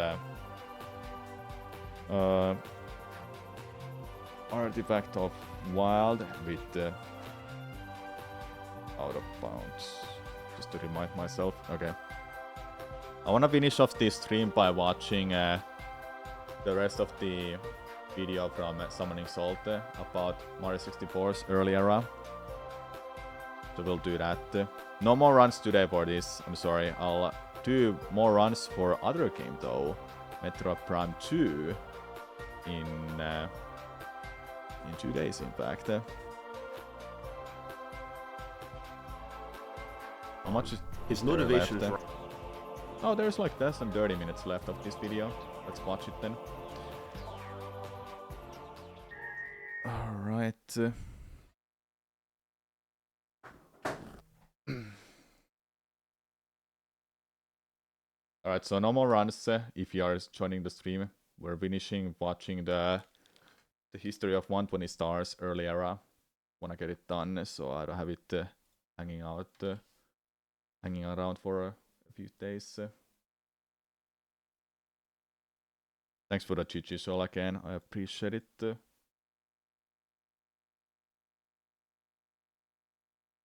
Artifact of Wild with out of bounds. Just to remind myself. Okay. I wanna finish off this stream by watching the rest of the video from Summoning Salt about Mario 64's early era. So we'll do that. No more runs today for this. I'm sorry. I'll do more runs for other game though. Metroid Prime 2 in 2 days, in fact. How much is his motivation left? Oh, there's like less than 30 minutes left of this video. Let's watch it then. Alright. Alright, so no more runs if you are joining the stream. We're finishing watching the history of 120 stars early era. Wanna get it done, so I don't have it hanging around for a few days. Thanks for the GG soul again. I appreciate it.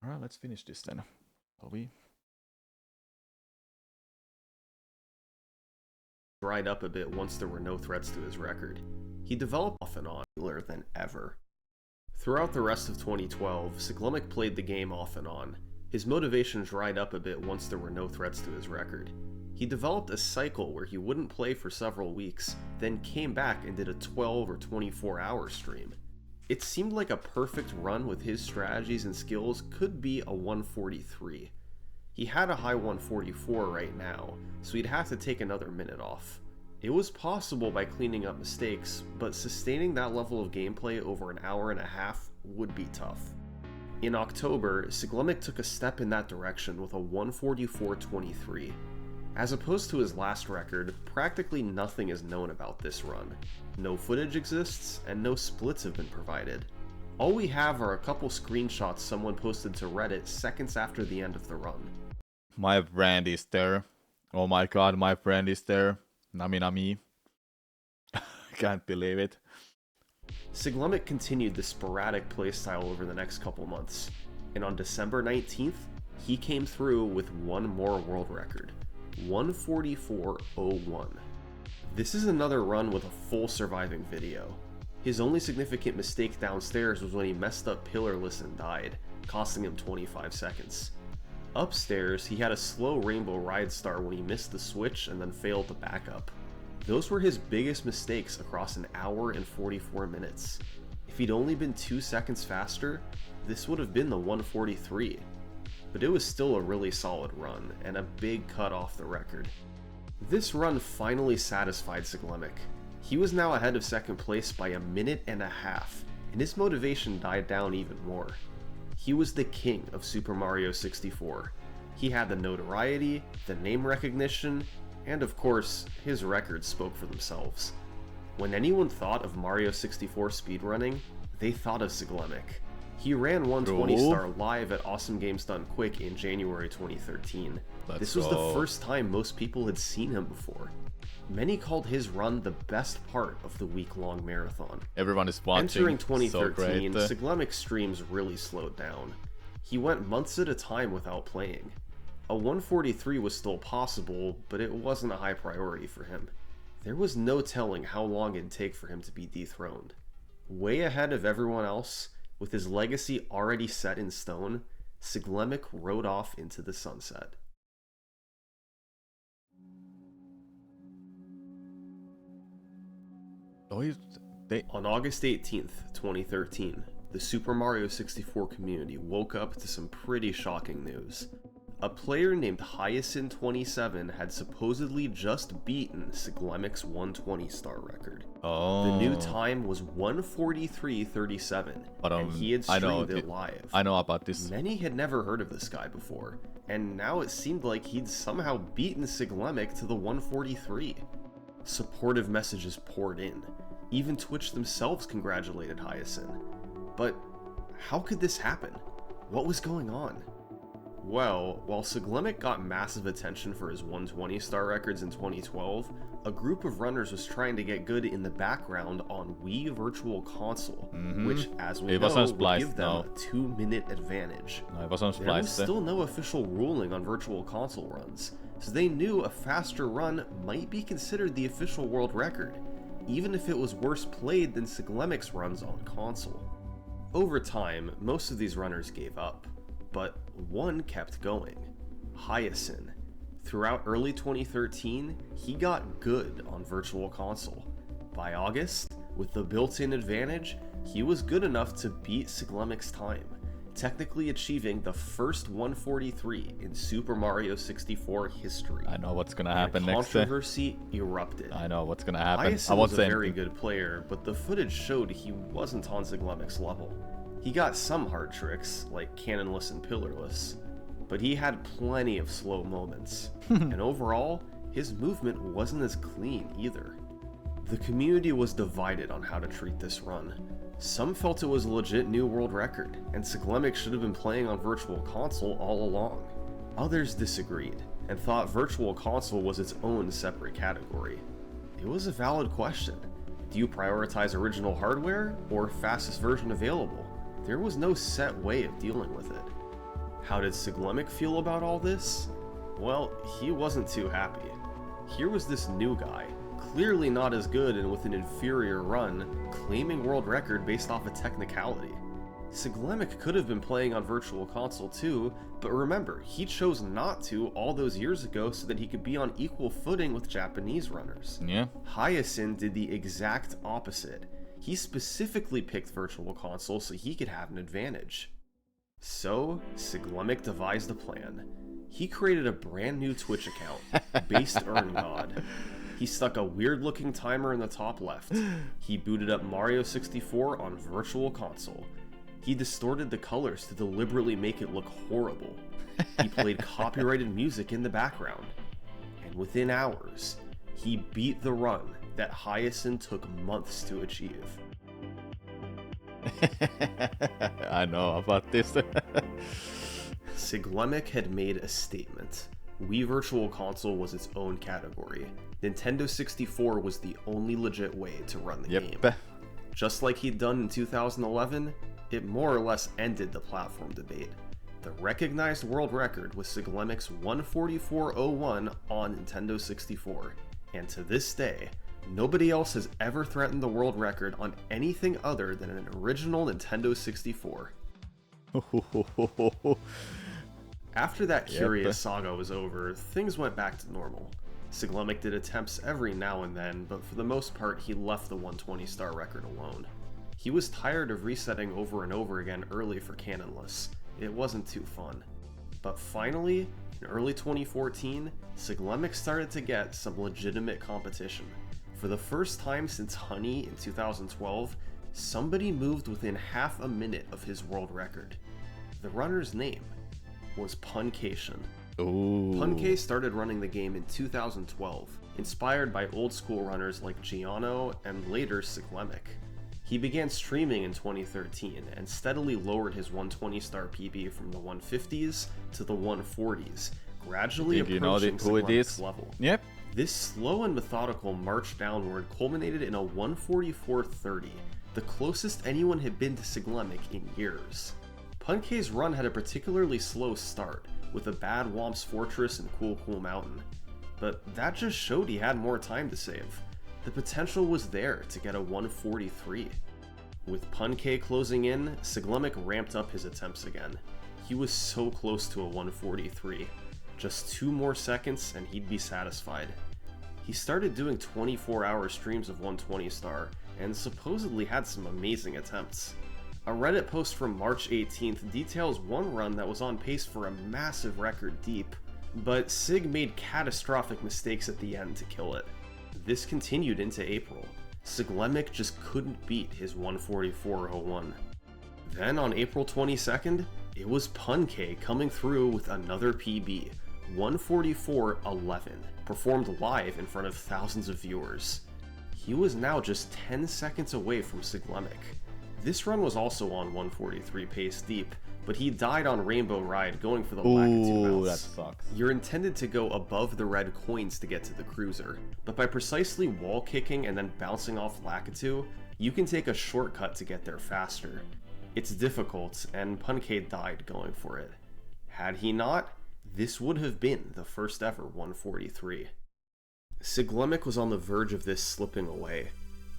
Alright, let's finish this then. Shall we? dried up a bit once there were no threats to his record. He developed off and on than ever. Throughout the rest of 2012, Siglemik played the game off and on. His motivation dried up a bit once there were no threats to his record. He developed a cycle where he wouldn't play for several weeks, then came back and did a 12 or 24 hour stream. It seemed like a perfect run with his strategies and skills could be a 143. He had a high 144 right now, so he'd have to take another minute off. It was possible by cleaning up mistakes, but sustaining that level of gameplay over an hour and a half would be tough. In October, Siglemik took a step in that direction with a 144.23. As opposed to his last record, practically nothing is known about this run. No footage exists, and no splits have been provided. All we have are a couple screenshots someone posted to Reddit seconds after the end of the run. My friend is there. Oh my god, my friend is there. Nami Nami. Can't believe it. Siglemik continued this sporadic playstyle over the next couple months, and on December 19th, he came through with one more world record, 144.01. This is another run with a full surviving video. His only significant mistake downstairs was when he messed up pillarless and died, costing him 25 seconds. Upstairs, he had a slow rainbow ride star when he missed the switch and then failed to back up. Those were his biggest mistakes across an hour and 44 minutes. If he'd only been 2 seconds faster, this would have been the 143. But it was still a really solid run, and a big cut off the record. This run finally satisfied Siglemik. He was now ahead of second place by a minute and a half, and his motivation died down even more. He was the king of Super Mario 64. He had the notoriety, the name recognition, and of course, his records spoke for themselves. When anyone thought of Mario 64 speedrunning, they thought of Siglemik. He ran 120 star live at Awesome Games Done Quick in January 2013. This was the first time most people had seen him before. Many called his run the best part of the week-long marathon. Everyone is watching. Entering 2013, Siglemik's streams really slowed down. He went months at a time without playing. A 143 was still possible, but it wasn't a high priority for him. There was no telling how long it'd take for him to be dethroned. Way ahead of everyone else, with his legacy already set in stone, Siglemik rode off into the sunset. On August 18th, 2013, the Super Mario 64 community woke up to some pretty shocking news. A player named Hyacinth27 had supposedly just beaten Siglemik's 120 star record. Oh. The new time was 143.37, and he had streamed it live. I know about this. Many had never heard of this guy before, and now it seemed like he'd somehow beaten Siglemik to the 143. Supportive messages poured in. Even Twitch themselves congratulated Hyacinth. But how could this happen? What was going on? Well, while Siglemik got massive attention for his 120 star records in 2012, a group of runners was trying to get good in the background on Wii Virtual Console, which, as we know, would give them a 2-minute advantage. There was still no official ruling on Virtual Console runs, so they knew a faster run might be considered the official world record, even if it was worse played than Siglemik's runs on console. Over time, most of these runners gave up, but one kept going, Hyacinth. Throughout early 2013, he got good on Virtual Console. By August, with the built-in advantage, he was good enough to beat Siglemik's time, technically achieving the first 143 in Super Mario 64 history. I know what's gonna happen next. Controversy erupted. I know what's gonna happen. Hyacinth was a very good player, but the footage showed he wasn't on Siglemik's level. He got some hard tricks, like cannonless and pillarless, but he had plenty of slow moments, and overall, his movement wasn't as clean either. The community was divided on how to treat this run. Some felt it was a legit new world record, and Siglemik should have been playing on Virtual Console all along. Others disagreed, and thought Virtual Console was its own separate category. It was a valid question. Do you prioritize original hardware, or fastest version available? There was no set way of dealing with it. How did Siglemik feel about all this? Well, he wasn't too happy. Here was this new guy, clearly not as good and with an inferior run, claiming world record based off a technicality. Siglemic could have been playing on Virtual Console too, but remember, he chose not to all those years ago so that he could be on equal footing with Japanese runners. Yeah. Hyacinth did the exact opposite. He specifically picked Virtual Console so he could have an advantage. So, Siglemic devised a plan. He created a brand new Twitch account, based Earn God. He stuck a weird-looking timer in the top left. He booted up Mario 64 on Virtual Console. He distorted the colors to deliberately make it look horrible. He played copyrighted music in the background. And within hours, he beat the run that Hyacinth took months to achieve. I know about this. Siglemic had made a statement. Wii Virtual Console was its own category. Nintendo 64 was the only legit way to run the game. Just like he'd done in 2011, it more or less ended the platform debate. The recognized world record was Siglemic's 144.01 on Nintendo 64, and to this day, nobody else has ever threatened the world record on anything other than an original Nintendo 64. After that curious saga was over, things went back to normal. Siglemic did attempts every now and then, but for the most part he left the 120-star record alone. He was tired of resetting over and over again early for Canonless. It wasn't too fun. But finally, in early 2014, Siglemic started to get some legitimate competition. For the first time since Honey in 2012, somebody moved within half a minute of his world record. The runner's name was Puncation. Punke started running the game in 2012, inspired by old school runners like Giano and later Siglemic. He began streaming in 2013 and steadily lowered his 120-star PB from the 150s to the 140s, gradually approaching Siglemic's level. Yep. This slow and methodical march downward culminated in a 144.30, the closest anyone had been to Siglemic in years. Punke's run had a particularly slow start, with a bad Whomp's Fortress and Cool Cool Mountain, but that just showed he had more time to save. The potential was there to get a 143. With Punke closing in, Siglemic ramped up his attempts again. He was so close to a 143. Just 2 more seconds and he'd be satisfied. He started doing 24-hour streams of 120-star, and supposedly had some amazing attempts. A Reddit post from March 18th details one run that was on pace for a massive record deep, but Sig made catastrophic mistakes at the end to kill it. This continued into April. Siglemic just couldn't beat his 144.01. Then on April 22nd, it was Punke coming through with another PB, 144.11, performed live in front of thousands of viewers. He was now just 10 seconds away from Siglemic. This run was also on 143 pace deep, but he died on Rainbow Ride going for the Lakitu bounce. That sucks. You're intended to go above the red coins to get to the cruiser, but by precisely wall kicking and then bouncing off Lakitu, you can take a shortcut to get there faster. It's difficult, and Punke died going for it. Had he not, this would have been the first ever 143. Siglemic was on the verge of this slipping away.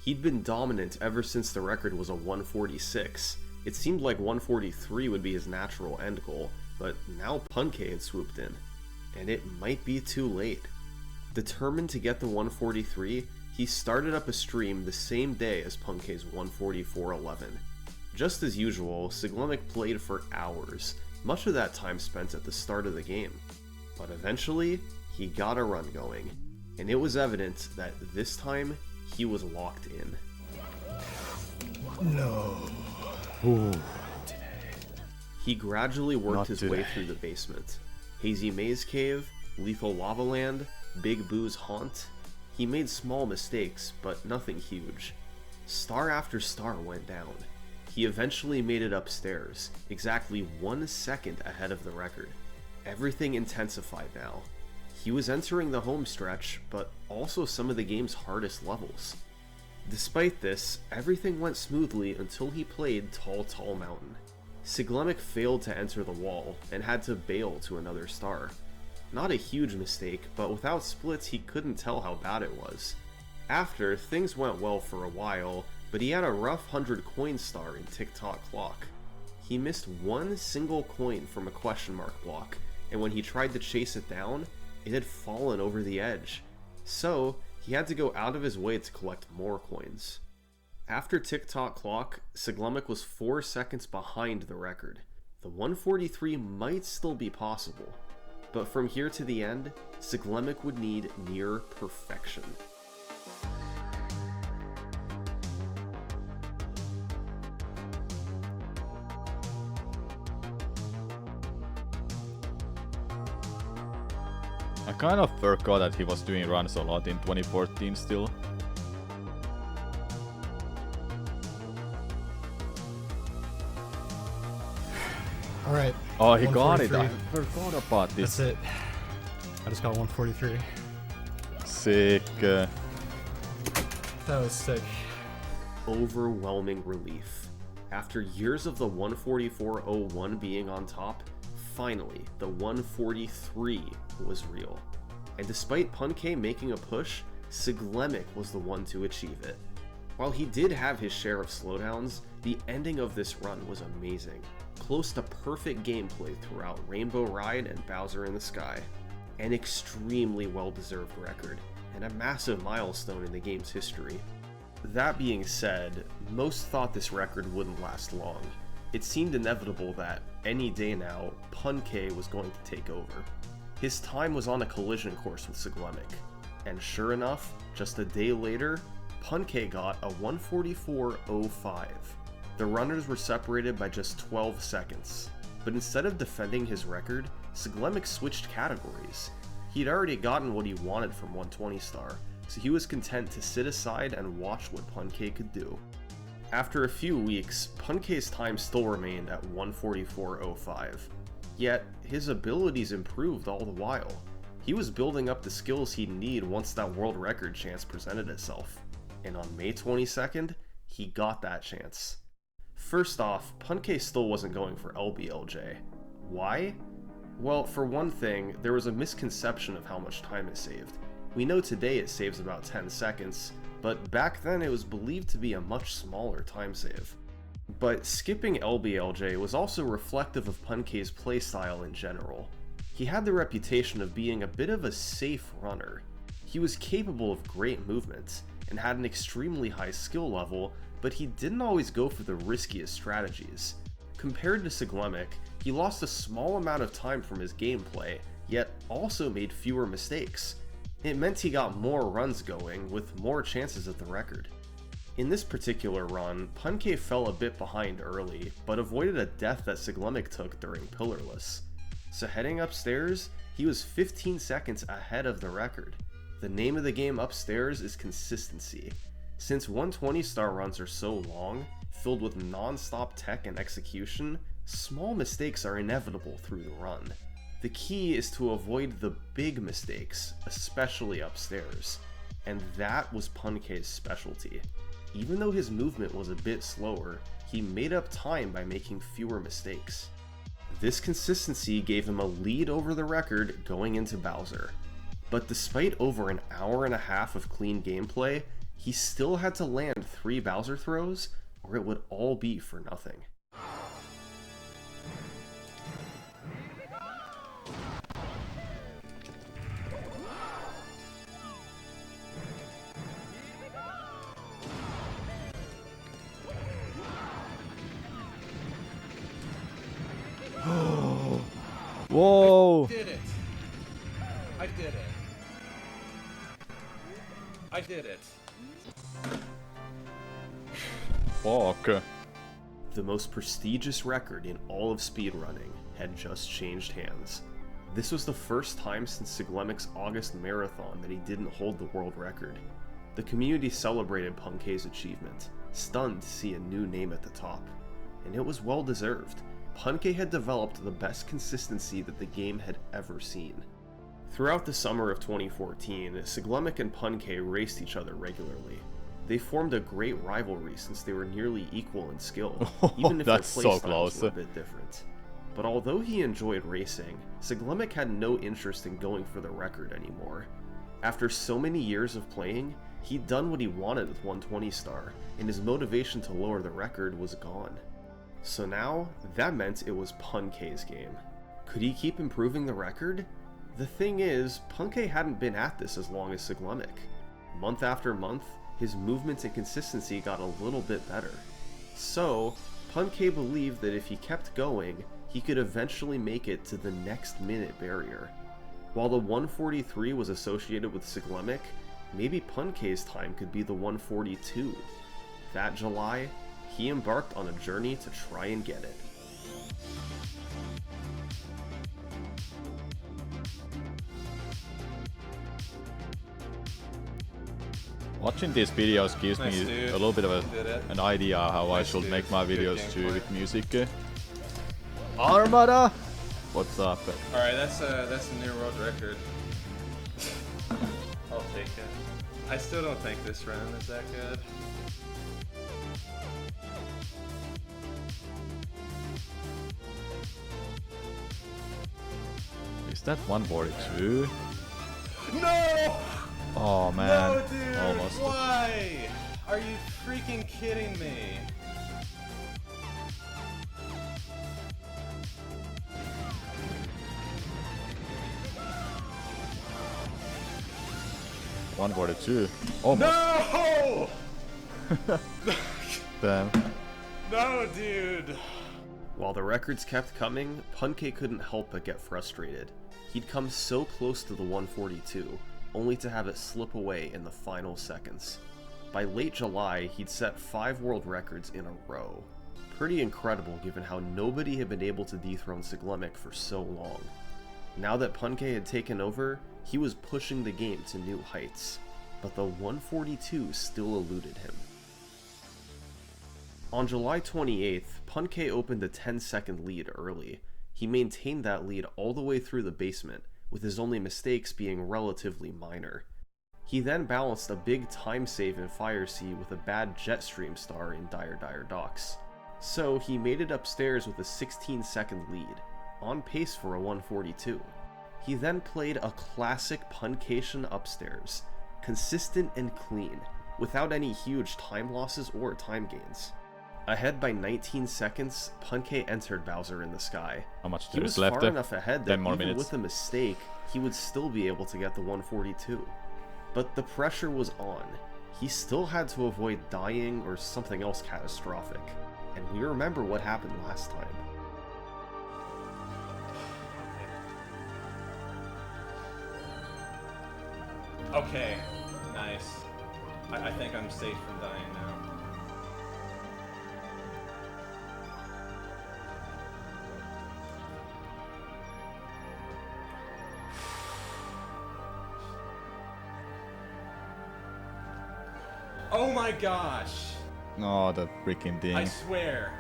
He'd been dominant ever since the record was a 146. It seemed like 143 would be his natural end goal, but now Punke had swooped in, and it might be too late. Determined to get the 143, he started up a stream the same day as Punke's 144.11. Just as usual, Siglemic played for hours, much of that time spent at the start of the game. But eventually, he got a run going, and it was evident that this time, he was locked in. No. He gradually worked Not his today. way through the basement. Hazy Maze Cave, Lethal Lava Land, Big Boo's Haunt. He made small mistakes, but nothing huge. Star after star went down. He eventually made it upstairs, exactly 1 second ahead of the record. Everything intensified now. He was entering the home stretch, but also some of the game's hardest levels. Despite this, everything went smoothly until he played Tall Tall Mountain. Siglemic failed to enter the wall, and had to bail to another star. Not a huge mistake, but without splits he couldn't tell how bad it was. After, things went well for a while, but he had a rough 100 coin star in Tick-Tock Clock. He missed one single coin from a question mark block, and when he tried to chase it down, it had fallen over the edge. So, he had to go out of his way to collect more coins. After Tick-Tock Clock, Siglemik was 4 seconds behind the record. The 143 might still be possible, but from here to the end, Siglemik would need near perfection. I kind of forgot that he was doing runs a lot in 2014 still. Alright. Oh, he got it. 143. I forgot about this. That's it. I just got 143. Sick. That was sick. Overwhelming relief. After years of the 144.01 being on top, finally, the 143 was real. And despite Punke making a push, Siglemik was the one to achieve it. While he did have his share of slowdowns, the ending of this run was amazing. Close to perfect gameplay throughout Rainbow Ride and Bowser in the Sky. An extremely well-deserved record, and a massive milestone in the game's history. That being said, most thought this record wouldn't last long. It seemed inevitable that, any day now, Punke was going to take over. His time was on a collision course with Siglemik, and sure enough, just a day later, Punke got a 144.05. The runners were separated by just 12 seconds, but instead of defending his record, Siglemik switched categories. He'd already gotten what he wanted from 120 star, so he was content to sit aside and watch what Punke could do. After a few weeks, Punke's time still remained at 144.05, yet his abilities improved all the while. He was building up the skills he'd need once that world record chance presented itself, and on May 22nd, he got that chance. First off, Punke still wasn't going for LBLJ. Why? Well, for one thing, there was a misconception of how much time it saved. We know today it saves about 10 seconds, but back then it was believed to be a much smaller time save. But skipping LBLJ was also reflective of Punke's playstyle in general. He had the reputation of being a bit of a safe runner. He was capable of great movement, and had an extremely high skill level, but he didn't always go for the riskiest strategies. Compared to Siglemik, he lost a small amount of time from his gameplay, yet also made fewer mistakes. It meant he got more runs going, with more chances at the record. In this particular run, Punke fell a bit behind early, but avoided a death that Siglemik took during Pillarless. So heading upstairs, he was 15 seconds ahead of the record. The name of the game upstairs is consistency. Since 120 star runs are so long, filled with non-stop tech and execution, small mistakes are inevitable through the run. The key is to avoid the big mistakes, especially upstairs, and that was Punke's specialty. Even though his movement was a bit slower, he made up time by making fewer mistakes. This consistency gave him a lead over the record going into Bowser. But despite over an hour and a half of clean gameplay, he still had to land 3 Bowser throws, or it would all be for nothing. Whoa! I did it! I did it! I did it! Fuck. The most prestigious record in all of speedrunning had just changed hands. This was the first time since Siglemik's August marathon that he didn't hold the world record. The community celebrated Punke's achievement, stunned to see a new name at the top. And it was well deserved. Punke had developed the best consistency that the game had ever seen. Throughout the summer of 2014, Siglemik and Punke raced each other regularly. They formed a great rivalry since they were nearly equal in skill, even if their That's so playstyles close. were a bit different. But although he enjoyed racing, Siglemic had no interest in going for the record anymore. After so many years of playing, he'd done what he wanted with 120 star, and his motivation to lower the record was gone. So now, that meant it was Punk's game. Could he keep improving the record? The thing is, Punk hadn't been at this as long as Siglemic. Month after month, his movement and consistency got a little bit better. So, Punk believed that if he kept going, he could eventually make it to the next minute barrier. While the 143 was associated with Siglemic, maybe Punk's time could be the 142. That July, he embarked on a journey to try and get it. Watching these videos gives Nice, me dude. a little bit of Did it. an idea how I Nice, should dude. make my Good videos game too plan. with music. Armada! What's up? Alright, that's a new world record. I'll take it. I still don't think this run is that good. Is that 142? No! Oh man, No, dude! almost. Why? Are you freaking kidding me? One 142. Almost. No! Damn. No, dude! While the records kept coming, Punke couldn't help but get frustrated. He'd come so close to the 142, only to have it slip away in the final seconds. By late July, he'd set 5 world records in a row. Pretty incredible given how nobody had been able to dethrone Siglemic for so long. Now that Punke had taken over, he was pushing the game to new heights, but the 142 still eluded him. On July 28th, Punke opened a 10-second lead early. He maintained that lead all the way through the basement, with his only mistakes being relatively minor. He then balanced a big time save in Fire Sea with a bad Jetstream star in Dire Docks. So he made it upstairs with a 16-second lead, on pace for a 142. He then played a classic Punkation upstairs, consistent and clean, without any huge time losses or time gains. Ahead by 19 seconds, Punke entered Bowser in the Sky. How much He there was is left? far enough ahead that 10 more even minutes. with a mistake, he would still be able to get the 142. But the pressure was on. He still had to avoid dying or something else catastrophic. And we remember what happened last time. Okay, nice. I think I'm safe from dying now. Oh my gosh! No, the freaking thing. I swear.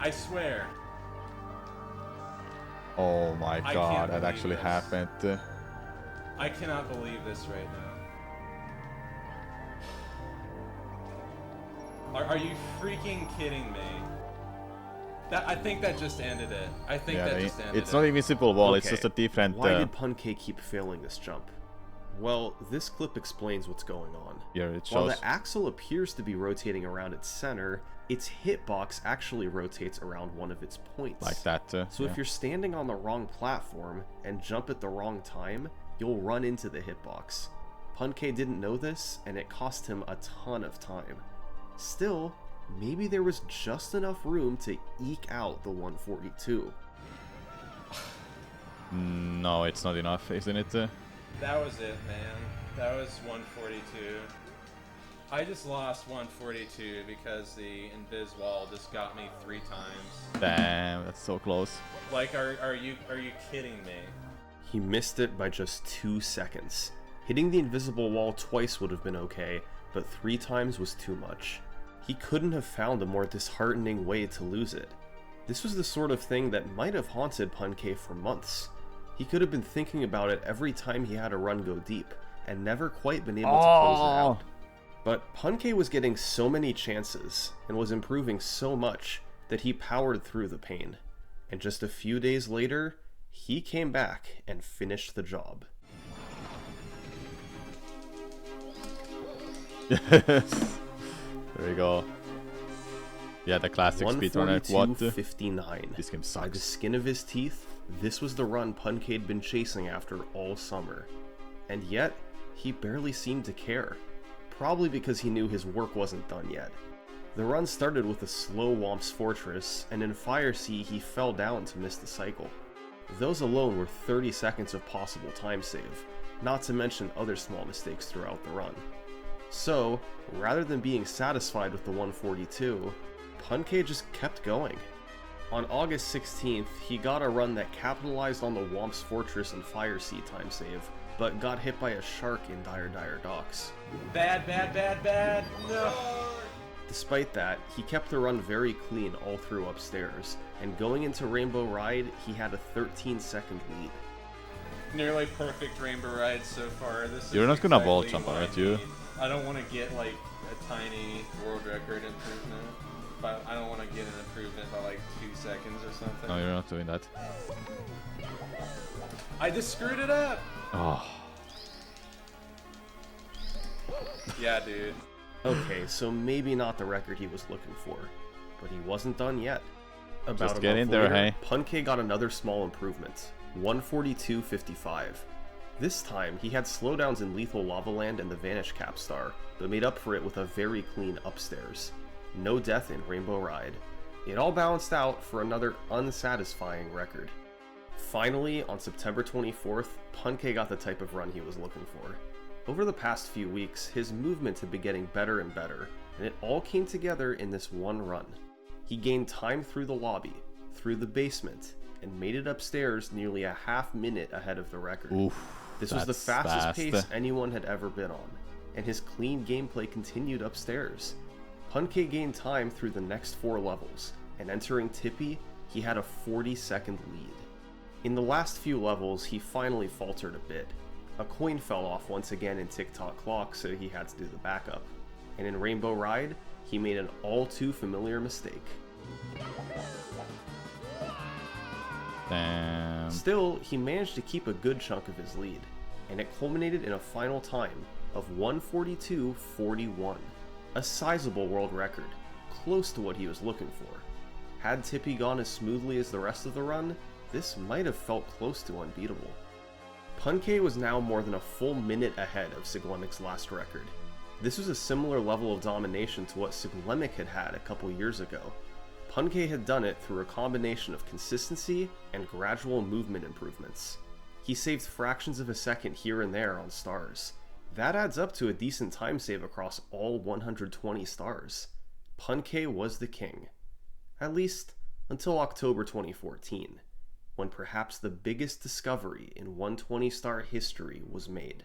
Oh my I god, can't that believe actually this. happened. I cannot believe this right now. Are you freaking kidding me? I think that just ended it. I think Yeah, that just ended it's it. not invisible wall, it's Okay, just a different. Why did Punke keep failing this jump? Well, this clip explains what's going on. Here it While shows. the axle appears to be rotating around its center, its hitbox actually rotates around one of its points. Like that. So yeah. if you're standing on the wrong platform and jump at the wrong time, you'll run into the hitbox. Punke didn't know this, and it cost him a ton of time. Still, maybe there was just enough room to eke out the 142. No, it's not enough, isn't it? That was it, man. That was 142. I just lost 142 because the invis wall just got me 3 times. Damn, that's so close. Like, are you kidding me? He missed it by just 2 seconds. Hitting the invisible wall twice would have been okay, but 3 times was too much. He couldn't have found a more disheartening way to lose it. This was the sort of thing that might have haunted Punke for months. He could have been thinking about it every time he had a run go deep, and never quite been able to close it out. But Punke was getting so many chances, and was improving so much, that he powered through the pain. And just a few days later, he came back and finished the job. Yes. There we go. Yeah, the classic speedrunner. What? 142.59. This game By the sucks. skin of his teeth, this was the run Punk'd been chasing after all summer. And yet, he barely seemed to care. Probably because he knew his work wasn't done yet. The run started with a slow Womp's Fortress, and in Fire Sea he fell down to miss the cycle. Those alone were 30 seconds of possible time save, not to mention other small mistakes throughout the run. So, rather than being satisfied with the 142, Punk'd just kept going. On August 16th, he got a run that capitalized on the Womp's Fortress and Fire Sea time save, but got hit by a shark in Dire Docks. Bad, bad, bad, bad. No. Despite that, he kept the run very clean all through upstairs, and going into Rainbow Ride, he had a 13-second lead. Nearly perfect Rainbow Ride so far. This You're is not gonna wall exactly jump, what I aren't you? need. I don't want to get like a tiny world record improvement, but I don't want to get an improvement by like 2 seconds or something. No, you're not doing that. I just screwed it up. Oh. Yeah, dude. Okay, so maybe not the record he was looking for, but he wasn't done yet. About Just a get month in there, later, hey. Punk'd got another small improvement, 142.55. This time, he had slowdowns in Lethal Lava Land and the Vanish Cap Star, but made up for it with a very clean upstairs. No death in Rainbow Ride. It all balanced out for another unsatisfying record. Finally, on September 24th, Punk'd got the type of run he was looking for. Over the past few weeks, his movement had been getting better and better, and it all came together in this one run. He gained time through the lobby, through the basement, and made it upstairs nearly a half minute ahead of the record. Oof, This was the that's fastest fast. pace anyone had ever been on, and his clean gameplay continued upstairs. Punk'd gained time through the next 4 levels, and entering Tippy, he had a 40-second lead. In the last few levels, he finally faltered a bit. A coin fell off once again in Tick-Tock Clock, so he had to do the backup. And in Rainbow Ride, he made an all-too-familiar mistake. Damn. Still, he managed to keep a good chunk of his lead, and it culminated in a final time of 142.41. A sizable world record, close to what he was looking for. Had Tippy gone as smoothly as the rest of the run, this might have felt close to unbeatable. Punk'd was now more than a full minute ahead of Siglemic's last record. This was a similar level of domination to what Siglemic had had a couple years ago. Punk'd had done it through a combination of consistency and gradual movement improvements. He saved fractions of a second here and there on stars. That adds up to a decent time save across all 120 stars. Punk'd was the king. At least, until October 2014. When perhaps the biggest discovery in 120-star history was made.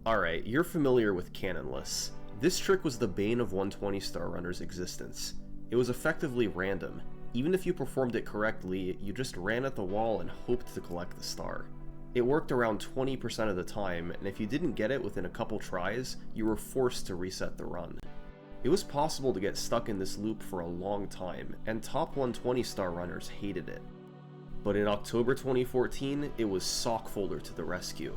Alright, you're familiar with Cannonless. This trick was the bane of 120-star runners' existence. It was effectively random. Even if you performed it correctly, you just ran at the wall and hoped to collect the star. It worked around 20% of the time, and if you didn't get it within a couple tries, you were forced to reset the run. It was possible to get stuck in this loop for a long time, and top 120-star runners hated it. But in October 2014, it was Sockfolder to the rescue.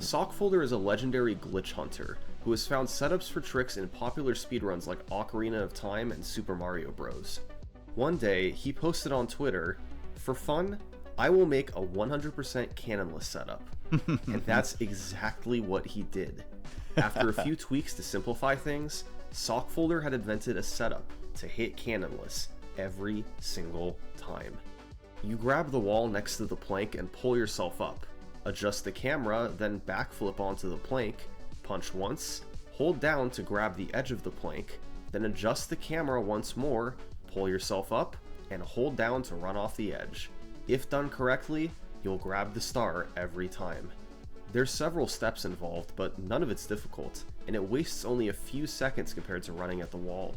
Sockfolder is a legendary glitch hunter who has found setups for tricks in popular speedruns like Ocarina of Time and Super Mario Bros. One day, he posted on Twitter, "For fun, I will make a 100% Cannonless setup." And that's exactly what he did. After a few tweaks to simplify things, Sockfolder had invented a setup to hit Cannonless every single time. You grab the wall next to the plank and pull yourself up. Adjust the camera, then backflip onto the plank, punch once, hold down to grab the edge of the plank, then adjust the camera once more, pull yourself up, and hold down to run off the edge. If done correctly, you'll grab the star every time. There's several steps involved, but none of it's difficult, and it wastes only a few seconds compared to running at the wall.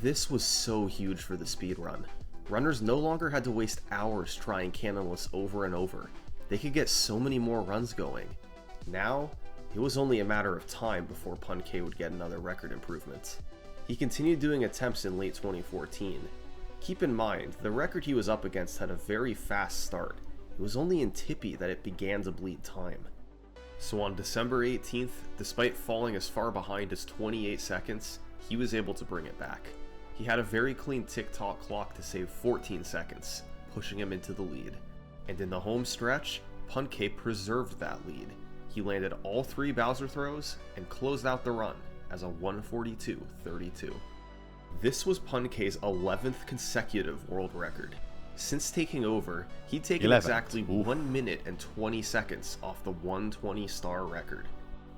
This was so huge for the speedrun. Runners no longer had to waste hours trying Cannonless over and over. They could get so many more runs going. Now, it was only a matter of time before Punk'd would get another record improvement. He continued doing attempts in late 2014. Keep in mind, the record he was up against had a very fast start. It was only in Tippy that it began to bleed time. So on December 18th, despite falling as far behind as 28 seconds, he was able to bring it back. He had a very clean tick-tock clock to save 14 seconds, pushing him into the lead. And in the home stretch, Punke preserved that lead. He landed all 3 Bowser throws and closed out the run as a 142.32. This was Punke's 11th consecutive world record. Since taking over, he'd taken 11th. exactly 1 minute and 20 seconds off the 120 star record.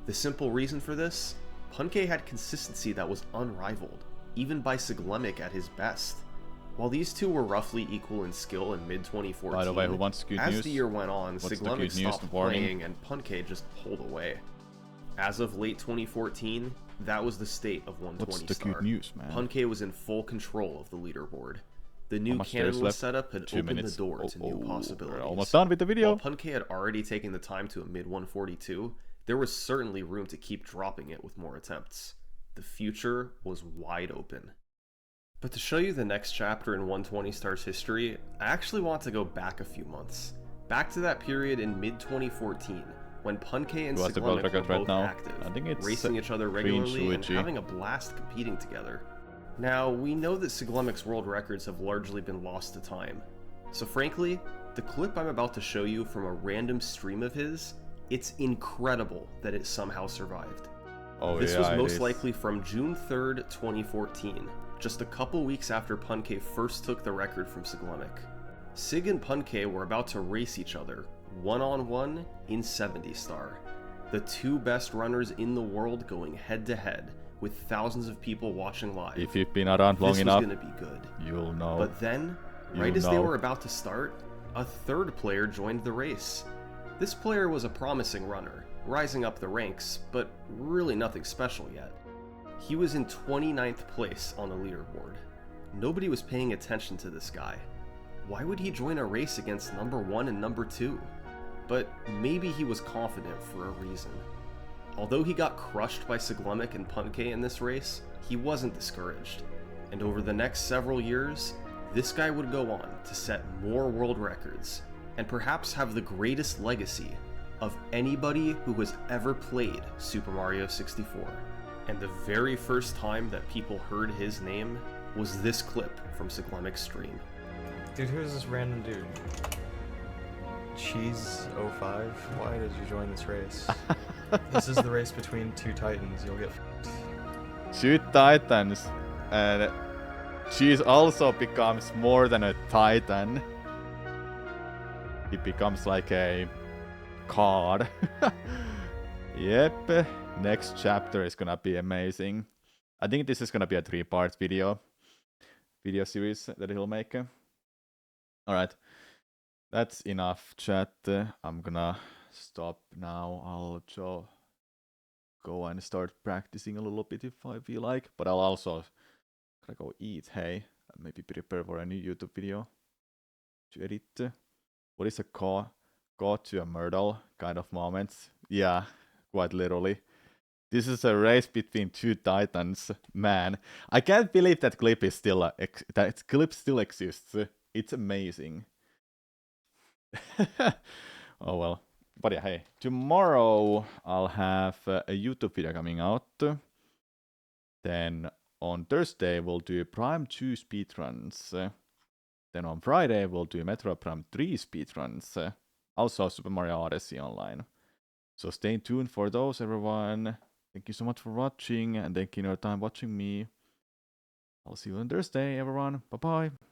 The simple reason for this? Punke had consistency that was unrivaled, even by Siglemic at his best. While these two were roughly equal in skill in mid-2014, By the way, who wants good as news? the year went on, What's the Siglemic good news? stopped Warning. playing and Punke just pulled away. As of late 2014, that was the state of 120 What's the star. good news, man? Punke was in full control of the leaderboard. The How new much there is cannonless left? setup had 2 opened minutes. the door to new We're possibilities. almost done with the video. While Punke had already taken the time to a mid-142, there was certainly room to keep dropping it with more attempts. The future was wide open. But to show you the next chapter in 120 Stars history, I actually want to go back a few months. Back to that period in mid-2014, when Punke and Who has the world Siglemic were record right both now? active, I think it's racing each other Green regularly and Shuichi. having a blast competing together. Now, we know that Siglemic's world records have largely been lost to time. So frankly, the clip I'm about to show you from a random stream of his, it's incredible that it somehow survived. Oh, This yeah, was it most is. likely from June 3rd, 2014, just a couple weeks after Punke first took the record from Siglemic. Sig and Punke were about to race each other, one-on-one in 70 star. The two best runners in the world going head-to-head, with thousands of people watching live. If you've been around long This was enough, gonna be good. you'll know. But then, You right as they know. were about to start, a third player joined the race. This player was a promising runner, rising up the ranks, but really nothing special yet. He was in 29th place on the leaderboard. Nobody was paying attention to this guy. Why would he join a race against number 1 and number 2? But maybe he was confident for a reason. Although he got crushed by Siglemic and Punke in this race, he wasn't discouraged. And over the next several years, this guy would go on to set more world records, and perhaps have the greatest legacy of anybody who has ever played Super Mario 64. And the very first time that people heard his name was this clip from Siglemic's stream. Dude, who's this random dude? Cheese05? Why did you join this race? This is the race between two titans. You'll get Two titans, and she's also becomes more than a titan. He becomes like a card. Yep, next chapter is gonna be amazing. I think this is gonna be a 3-part video series that he'll make. Alright, that's enough chat. I'm gonna stop now. I'll go and start practicing a little bit if I feel like, but I'll also gonna go eat, hey, and maybe prepare for a new YouTube video to edit. What is a go to a Myrtle kind of moment? Yeah, quite literally. This is a race between two titans. Man, I can't believe that clip is still that clip still exists. It's amazing. Oh well. But yeah, hey, tomorrow I'll have a YouTube video coming out. Then on Thursday we'll do Prime 2 speedruns. Then on Friday we'll do Metroid Prime 3 speedruns. Also Super Mario Odyssey online. So stay tuned for those, everyone. Thank you so much for watching, and thank you for your time watching me. I'll see you on Thursday, everyone. Bye bye.